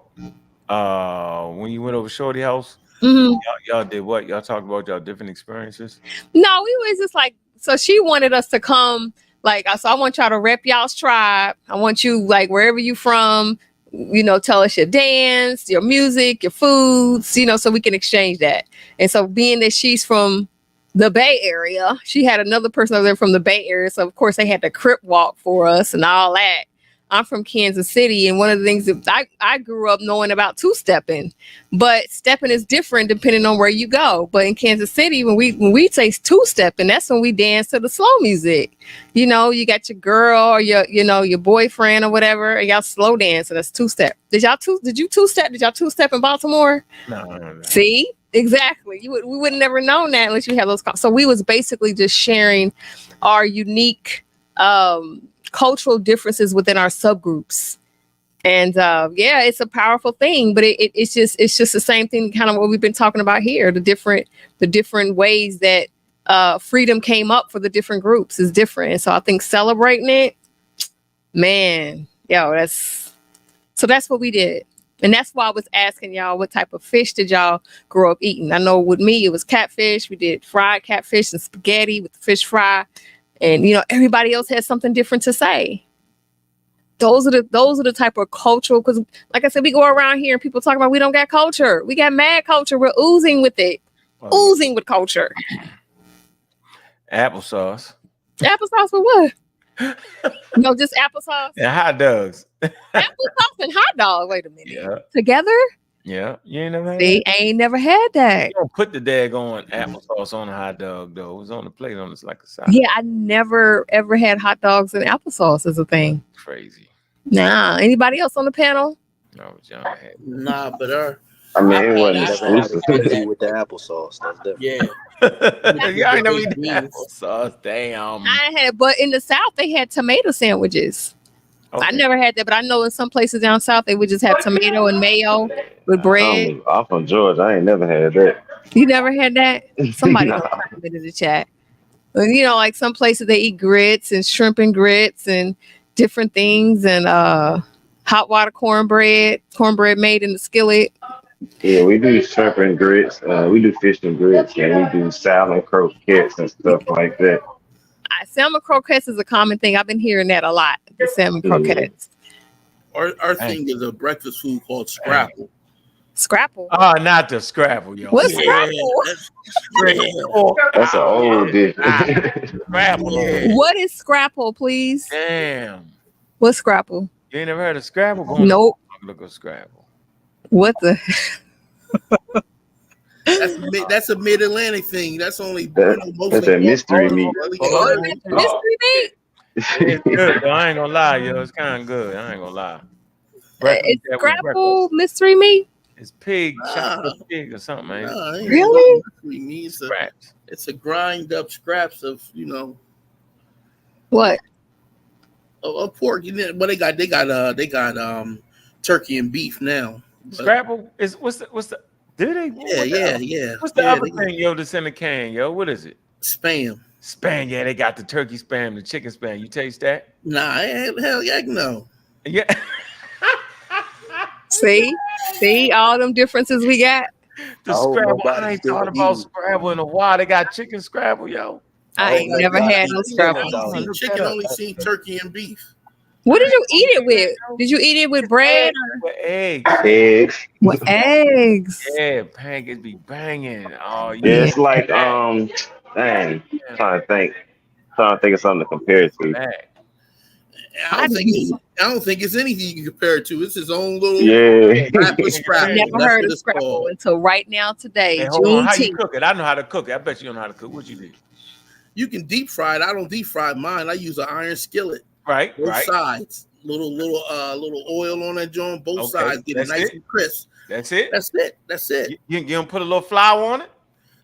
when you went over Shorty house. Mm-hmm. Y'all did what? Y'all talked about y'all different experiences? No, we was just like, so she wanted us to come, like, so I want y'all to rep y'all's tribe. I want you, like, wherever you from, tell us your dance, your music, your foods, so we can exchange that. And so being that she's from the Bay Area, she had another person over there from the Bay Area. So of course they had the Crip walk for us and all that. I'm from Kansas City, and one of the things that I grew up knowing about two-stepping, but stepping is different depending on where you go. But in Kansas City, when we say two-stepping, that's when we dance to the slow music. You know, you got your girl or your boyfriend or whatever, and y'all slow dance, and that's two-step. Did y'all two-step? Did y'all two-step in Baltimore? No. See, exactly. We would never known that unless you have those. So we was basically just sharing our unique cultural differences within our subgroups. And yeah, it's a powerful thing, but it's just the same thing, kind of what we've been talking about here. The different ways that freedom came up for the different groups is different. And so I think celebrating it, man, that's what we did. And that's why I was asking y'all, what type of fish did y'all grow up eating? I know with me, it was catfish. We did fried catfish and spaghetti with the fish fry. And, everybody else has something different to say. Those are the type of cultural, because like I said, we go around here and people talk about we don't got culture. We got mad culture. We're oozing with it. Oozing with culture. Applesauce. Applesauce with what? No, just applesauce. And hot dogs. Applesauce and hot dog. Wait a minute. Yeah. Together? Yeah. You ain't never had See, I ain't never had that. You don't put the daggone applesauce on a hot dog, though. It was on the plate on this like a side. Yeah, I never ever had hot dogs and applesauce as a thing. Crazy. Nah. Anybody else on the panel? No, John had. Nah, but I mean, it wasn't Never had exclusive. a kizzy with the applesauce. That's different. yeah. I ain't never eat applesauce. Damn. I had, but in the South they had tomato sandwiches. Okay. I never had that, but I know in some places down south they would just have tomato and mayo with bread. I'm from Georgia. I ain't never had that. You never had that? Somebody Nah. gonna type it in the chat. But, like some places they eat grits and shrimp and grits and different things, and hot water cornbread made in the skillet. Yeah, we do shrimp and grits. We do fish and grits, and we do salmon croquettes and stuff like that. Salmon croquettes is a common thing. I've been hearing that a lot. The salmon croquettes. Our thing is a breakfast food called scrapple. Scrapple? Oh, not the scrapple, yo. What's scrapple? That's an old dish. Scrapple. What is scrapple, please? Damn. What's scrapple? You ain't never heard of scrapple? Nope. Look at scrapple. What the? That's a mid-Atlantic thing. That's only that's a mystery meat. Mystery meat? It's good, though. I ain't gonna lie, yo. It's kind of good. I ain't gonna lie. It's scrapple mystery meat? It's pig, chocolate pig or something, man. Really? It's a grind up scraps of what? Of pork. But they got turkey and beef now. Scrapple is what's the do they? Yeah. What's the other thing, yo, that's in the can, yo? What is it? Spam. Spam, yeah, they got the turkey spam, the chicken spam. You taste that? Nah, hell yeah, no. Yeah. See all them differences we got. The Scrabble. I ain't thought about Scrabble in a while. They got chicken Scrabble, yo. I ain't never had no Scrabble. Chicken only seen turkey and beef. What did you eat it with? Did you eat it with bread? With eggs. With eggs. Yeah, pancakes be banging. Oh yeah. Yeah, it's like dang. Trying to think of something to compare it to. I don't think it's anything you can compare it to. It's his own little Scrapple. Never heard of Scrapple until right now today. Hey, hold on. How you cook it? I know how to cook it. I bet you don't know how to cook. What you do? You can deep fry it. I don't deep fry mine. I use an iron skillet. Right. Both sides. Little oil on that joint. Both sides. Get it nice and crisp. That's it. That's it. You don't put a little flour on it?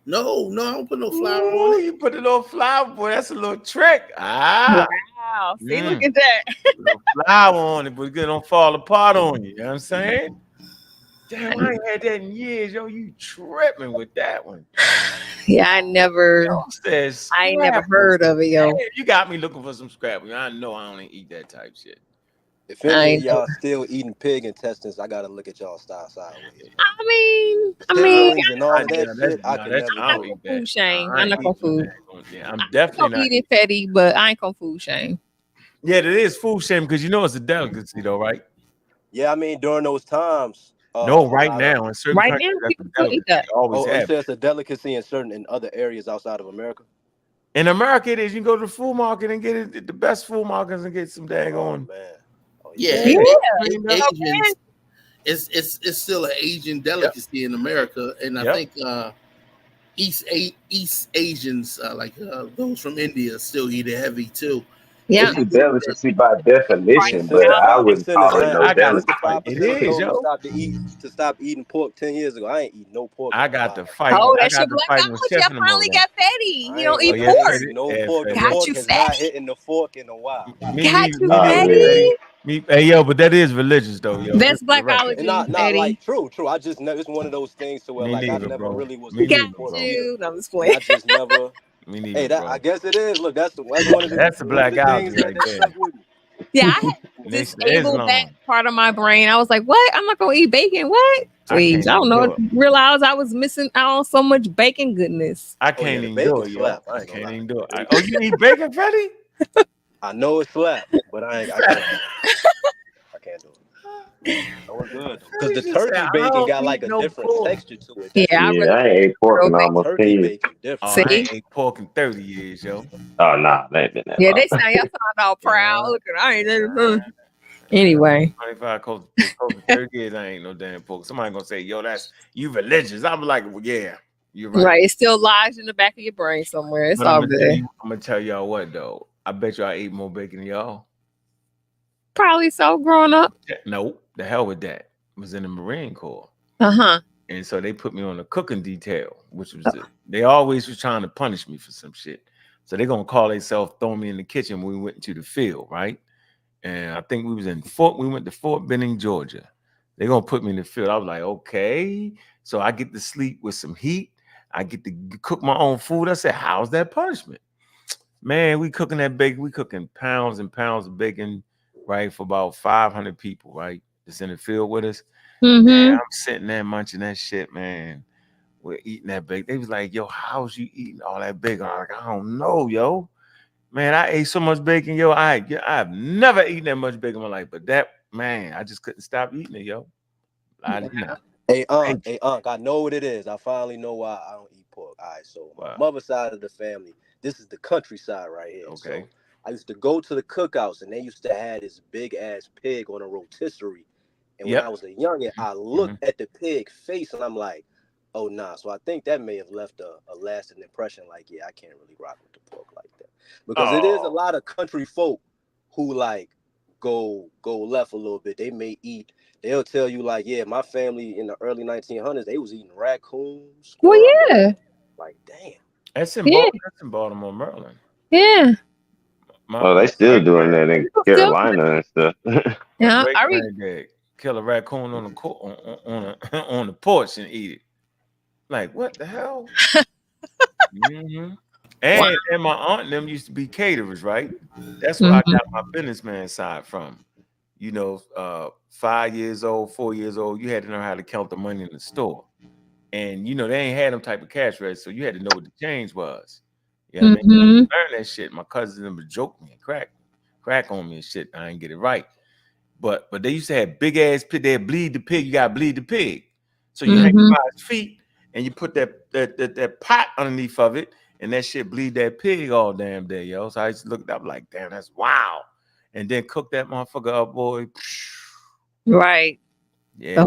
No, I don't put no flour on it. You put a little flour, boy. That's a little trick. Wow. See, look at that. Little flour on it, but it don't fall apart on you. You know what I'm saying? Damn, I ain't had that in years, yo. You tripping with that one? Yeah, I never heard of it, yo. Hey, you got me looking for some Scrabble. I know I don't eat that type shit. If any of y'all still eating pig intestines, I gotta look at y'all style sideways. I mean, and all that shit, I can never I'm not gonna food shame. I'm not gonna food. Yeah, I'm definitely not eating fatty, but I ain't gonna food shame. Yeah, it is food shame because you know it's a delicacy, though, right? Yeah, I mean during those times. No, right now in certain countries, people could eat that. It says a delicacy in other areas outside of America. In America, it is. You can go to the food market and get it, the best food markets and get some daggone. Oh, man. Yeah, Yeah. Asians. It's still an Asian delicacy in America, and I think East Asians like those from India still eat it heavy too. Yeah. It's a delicacy by definition, It's in but his I it's wouldn't in his call it land. no I got to delicacy. fight. It 65% is, told me yo. to stop eating pork 10 years ago. I ain't eating no pork in I a got to while. fight. Oh, I that's your got to black fight with knowledge. I Chef and them over finally there. got fatty. He don't I eat yes, ain't pork. eating no yeah, pork. The fatty. Got pork you has not fatty. hitting the fork in a while. Me Got neither. you Me neither, Really? fatty. Fatty. Me, hey, yo, but that is religious, though, yo. That's Just for the record. And blackology, not like fatty. true. I just never. It's one of those things to where Me like I neither, never bro. really was a Me Got big neither, pork bro. eater, you. No, I'm just and playing. I just never. Me neither, Hey, that I bro. guess it is. Look, that's one of That's the black the things algae that right there. stuck with me. Yeah, I had to Nation of disable that Islam. part of my brain. I was like, what? I'm not gonna eat bacon. What? I Please. can't I don't even know. do it. Realize I was missing out on so much bacon goodness. I Oh yeah, can't the even do bacon it, yo. slap. I I ain't gonna can't lie. even do it. Oh, you eat bacon, Fatty? I know it slap, but I can't do it. I can't do it. Oh, it's good though, because You the just say, turkey I bacon don't got eat like a no different pork. texture to it. Yeah, That's the I thing. rather Yeah, I ain't ate pork real in bacon. almost 10 Turkey years. bacon Oh, different. I ain't See? ate pork in 30 years, yo. Oh, nah, that ain't been that Yeah, long. they sound y'all sound all proud. Yeah. Look at I ain't Yeah. anyway. 25 close to 30 years, I ain't no damn pork. Somebody gonna say, yo, that's you religious. I'm like, well, yeah, you're right. Right. It still lies in the back of your brain somewhere. It's But I'm all gonna tell good. you, I'm gonna tell y'all what though. I bet you I ate more bacon than y'all. Probably so growing up. No, the hell with that. I was in the Marine Corps. Uh-huh. And so they put me on the cooking detail, which was they always was trying to punish me for some shit. So they're gonna call themselves throwing me in the kitchen when we went into the field, right? And I think we went to Fort Benning, Georgia. They're gonna put me in the field. I was like, okay. So I get to sleep with some heat. I get to cook my own food. I said, how's that punishment? Man, we cooking that bacon. We cooking pounds and pounds of bacon, right, for about 500 people, right? That's in the field with us. Mm-hmm. I'm sitting there munching that shit, man. We're eating that bacon. They was like, yo, how's you eating all that bacon? I'm like, I don't know, yo. Man, I ate so much bacon, yo. I've never eaten that much bacon in my life, but that, man, I just couldn't stop eating it, yo. I did not. Hey, I know what it is. I finally know why I don't eat pork. All right, so my Wow. mother's side of the family, this is the countryside right here. Okay. So I used to go to the cookouts, and they used to have this big ass pig on a rotisserie. And when I Yep. was a youngin', I Mm-hmm. looked at the pig face, and I'm like, oh nah. So I think that may have left a lasting impression. Like, yeah, I can't really rock with the pork like that, because it is a Oh, lot of country folk who like go left a little bit. They may eat. They'll tell you like, yeah, my family in the early 1900s, they was eating raccoons, Well, squirrel. yeah. Like, damn. that's in Yeah. Baltimore, Maryland. Yeah. Oh, My they still doing that in People still Carolina and stuff. my yeah. great granddad kill a raccoon on on the porch and eat it. Like, what the hell? Mm-hmm. Wow. And my aunt and them used to be caterers, right? That's where I Mm-hmm. got my businessman side from. 5 years old, 4 years old, you had to know how to count the money in the store. And they ain't had them type of cash register, so you had to know what the change was. Yeah, I mean, Mm-hmm. learn that shit. My cousins them would joke me and crack on me and shit. I ain't get it right. But they used to have big ass pig. They'd bleed the pig. You gotta bleed the pig. So you hang Mm-hmm. by his feet and you put that pot underneath of it, and that shit bleed that pig all damn day, yo. So I used to look up like, damn, that's wow. And then cook that motherfucker up, boy. Right. Yeah,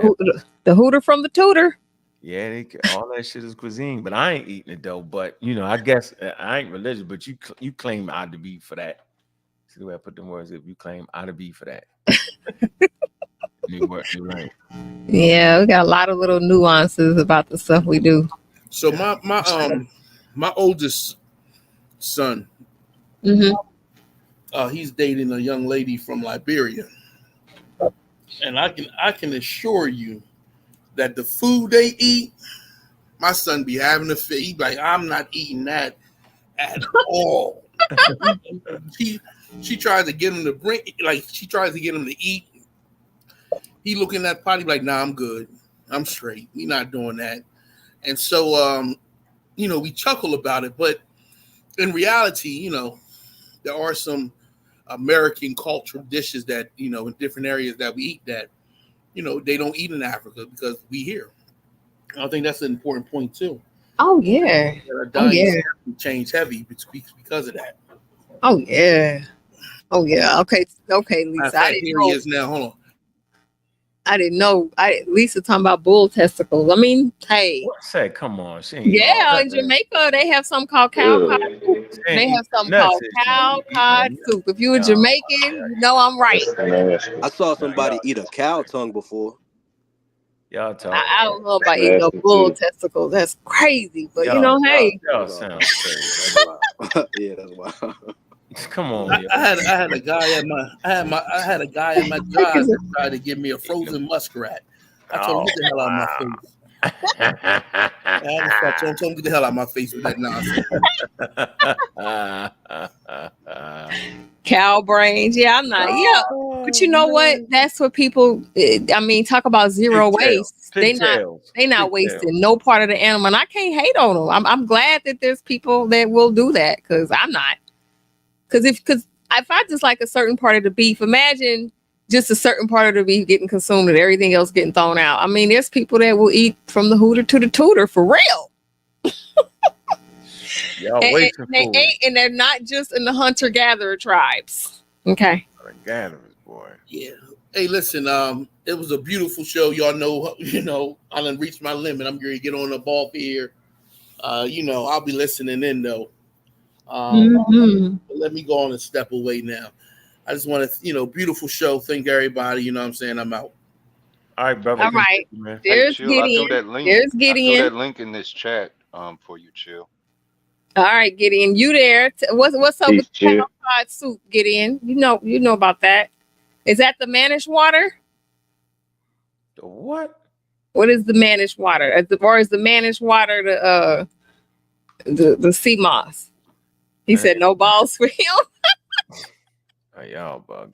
The hooter from the tutor. yeah, all that shit is cuisine, but I ain't eating it though. But I guess I ain't religious, but you claim I to be for that. See the way I put them words? If you claim I to be for that, you're right. Yeah, we got a lot of little nuances about the stuff we do. So my oldest son, Mm-hmm. he's dating a young lady from Liberia, and I can assure you that the food they eat, my son be having a fit. He be like, I'm not eating that at all. She she tries to get him to bring, like she tries to get him to eat. He looking at potty like, nah, I'm good. I'm straight. We not doing that. And so we chuckle about it, but in reality, there are some American cultural dishes that, in different areas that we eat that, they don't eat in Africa because we here. I think that's an important point too. Oh yeah. Our Oh diets yeah. change heavy because of that. Oh yeah. Oh yeah. Okay. Okay, Matter of Lisa. I fact, didn't here he know. is now. Hold on. I didn't know. Lisa talking about bull testicles. I mean, hey. What say? Come on, she ain't eat all Yeah, that. in Jamaica they have something called cow cod soup. She They ain't have eat something nuts. called Is she? cow Eat no cod nuts. soup. If you're a No, Jamaican, you know I'm right. I saw no, somebody eat a cow tongue before. y'all talk. I don't know about eating no bull testicles. That's crazy. But you know, hey. Y'all sound crazy. That's wild. Yeah, that's wild. Come on, yo. I had a guy at my job that tried to give me a frozen muskrat. I told him, Oh, get the hell out of my face. I had to start told him, get the hell out of my face with that nonsense. Cow brains. Yeah, I'm not. Yeah. But you know what? That's what people I mean, talk about zero waste. They not wasting no part of the animal. And I can't hate on them. I'm glad that there's people that will do that because I'm not. Because if I just like a certain part of the beef, imagine just a certain part of the beef getting consumed and everything else getting thrown out. I mean, there's people that will eat from the hooter to the tooter for real. Y'all wasting food. And they're not just in the hunter-gatherer tribes. Okay. Gatherers, boy. Yeah. Hey, listen, it was a beautiful show. Y'all know, I done reached my limit. I'm going to get on the ball here. I'll be listening in though. Let me go on and step away now. I just want to, beautiful show. Thank everybody. You know what I'm saying? I'm out. All right, brother. All right. Hey, Chill, I threw that link. There's Gideon. I threw that link in this chat for you, Chill. All right, Gideon, you there? What's up with the cow cod soup, Gideon? You know about that. Is that the Manish water? The what? What is the Manish water? Or is the Manish water the sea moss? He said no balls for him. Oh, y'all bug.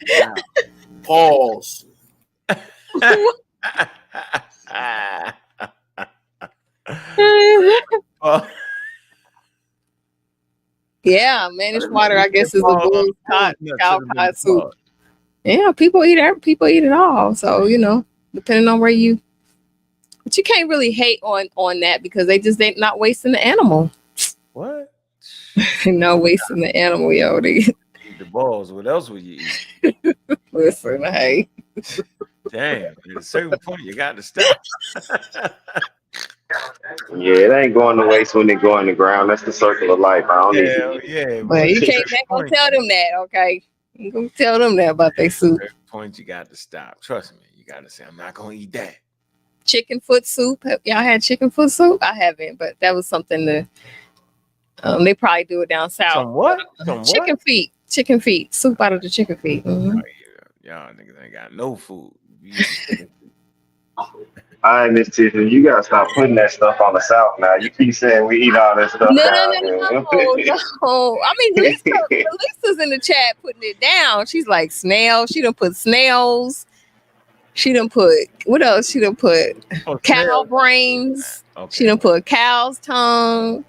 Pause. Yeah, Manish water, I guess, is the bull cow cod soup. Yeah, people eat it all. So, depending on where you, but you can't really hate on that because they're not wasting the animal. What? No wasting the animal, yo. They eat the balls. What else would you eat? Listen, hey. Damn, at a certain point you got to stop. Yeah, it ain't going to waste when they go in the ground. That's the circle of life. I don't need to eat. Yeah. But you can't gonna tell them that, okay? You gonna tell them that about their soup. At a point you got to stop. Trust me, you got to say, I'm not gonna eat that. Chicken foot soup. Y'all had chicken foot soup? I haven't, but that was something to. They probably do it down south. Some what? Chicken feet. Chicken feet. Soup out of the chicken feet. Mm-hmm. Oh, yeah. Y'all niggas ain't got no food. All right, Miss Tiffany, you gotta stop putting that stuff on the South now. You keep saying we eat all that stuff down here. No. I mean, Lisa's in the chat putting it down. She's like snails. She done put snails. She done put what else? She done put cow brains. Okay. She done put cow's tongue.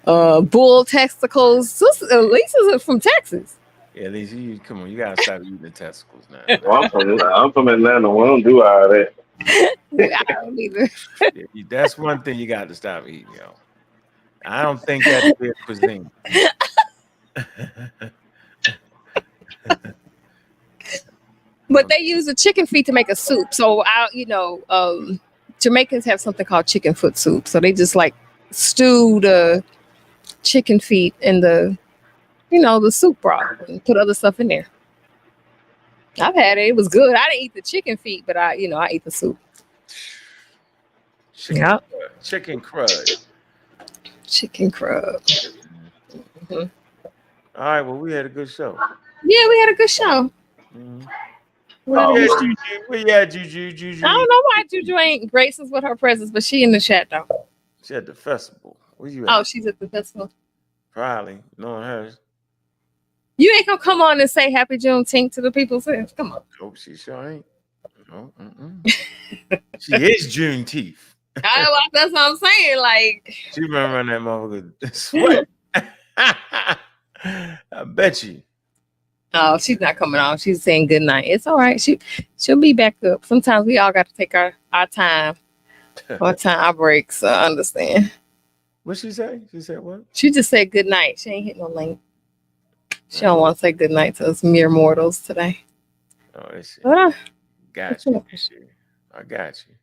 Bull testicles. Lisa's from Texas. Yeah, Lisa, come on, you gotta stop eating the testicles now. Well, I'm from Atlanta. We don't do all that. I don't either. Yeah, that's one thing you got to stop eating, yo. I don't think that's their cuisine. But they use the chicken feet to make a soup. So Jamaicans have something called chicken foot soup. So they just like stew the chicken feet in the soup broth and put other stuff in there. I've had it. It was good. I didn't eat the chicken feet, but I ate the soup. Chicken crud. Chicken crud. Mm-hmm. All right. Well, we had a good show. Yeah, we had a good show. Mm-hmm. Where you at, Juju? I don't know why Juju ain't graced us with her presence, but she in the chat though. She at the festival. Where you at? Oh, she's at the festival. Probably knowing her. You ain't gonna come on and say Happy Juneteenth to the people. Come on. Nope, she sure ain't. No, she is Juneteenth. That's what I'm saying. Like she remember that motherfucker sweat. I bet you. Oh, she's not coming on. She's saying good night. It's all right. She'll be back up. Sometimes we all got to take our time. Our breaks. I understand. What she say? She said what? She just said good night. She ain't hitting no link. She don't want to say good night to us mere mortals today. Oh, it's But, got you. I got you.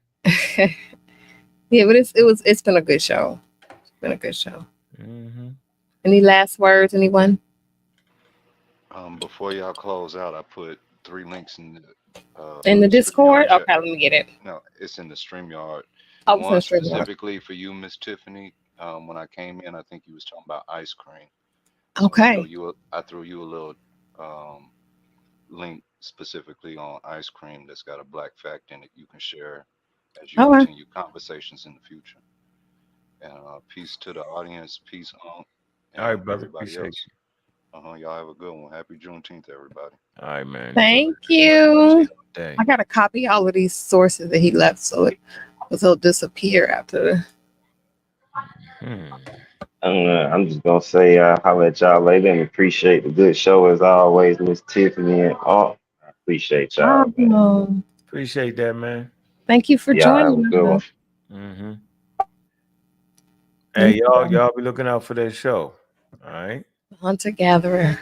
yeah, but it's been a good show. It's been a good show. Mm-hmm. Any last words, anyone? Before y'all close out, I put 3 links in the In the Discord? StreamYard chat. Okay, let me get it. No, it's in the StreamYard. I was in One StreamYard. specifically for you, Miss Tiffany. When I came in, I think you was talking about ice cream. So Okay. I threw you a little link specifically on ice cream that's got a black fact in it you can share as you continue conversations in the future. And peace to the audience, peace on, and All right, brother. everybody Appreciate else. Y'all have a good one. Happy Juneteenth, everybody. All right, man. Thank you. I got to copy all of these sources that he left so he'll disappear after the. I'm just gonna say holla at y'all later and appreciate the good show as always, Miss Tiffany and all. I appreciate y'all, man. Appreciate that, man. Thank you for joining Have a good one. Mm-hmm. Hey, y'all be looking out for that show. All right. Hunter Gatherer.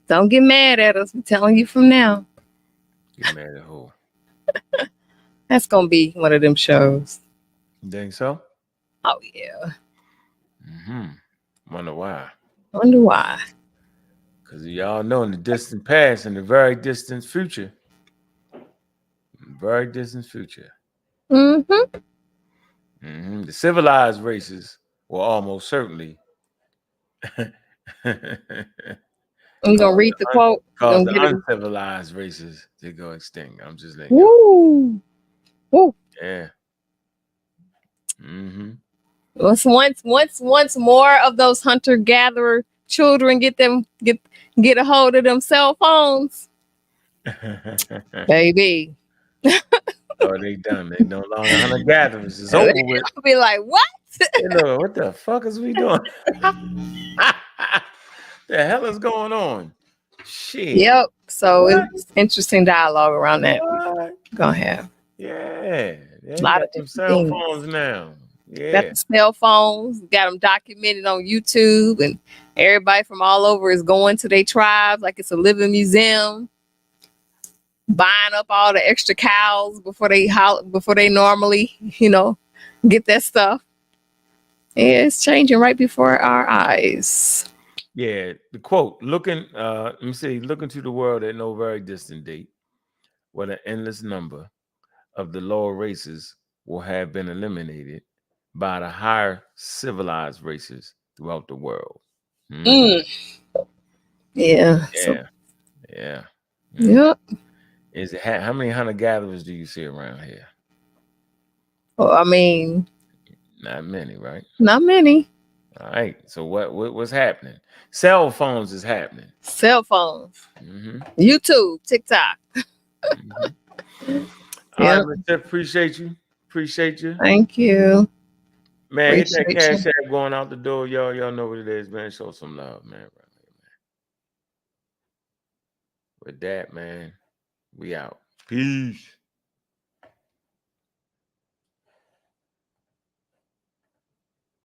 Don't get mad at us. I'm telling you from now. Get mad at who? That's gonna be one of them shows. You think so? Oh yeah. Mm-hmm. Wonder why. Because y'all know in the distant past, in the very distant future. Mm-hmm. Mm-hmm. The civilized races will almost certainly. You gonna read the quote? Cause the uncivilized races to go extinct. I'm just letting you. Woo. Yeah. Mm-hmm. Once more of those hunter gatherer children get a hold of them cell phones, baby. Oh, they done. They no longer hunter gatherers. It's over with. I'll be like, what? You know, what the fuck is we doing? The hell is going on? Shit. Yep. So it's interesting dialogue around that. Go ahead. Yeah. A lot of them cell phones now. Yeah. Got the cell phones, got them documented on YouTube, and everybody from all over is going to their tribes like it's a living museum, buying up all the extra cows before they normally, get that stuff. Yeah, it's changing right before our eyes. Yeah, the quote, looking to the world at no very distant date, where an endless number of the lower races will have been eliminated by the higher civilized races throughout the world. Yeah. Yeah. So, yeah. Yep. Is it how many hunter gatherers do you see around here? Well, I mean, not many, right? Not many. All right. So what's happening? Cell phones is happening. Cell phones. Mm-hmm. YouTube, TikTok. Mm-hmm. All right, Mr. Appreciate you. Thank you. Man, hit that cash app going out the door. Y'all know what it is, man. Show some love, man. With that, man, we out. Peace.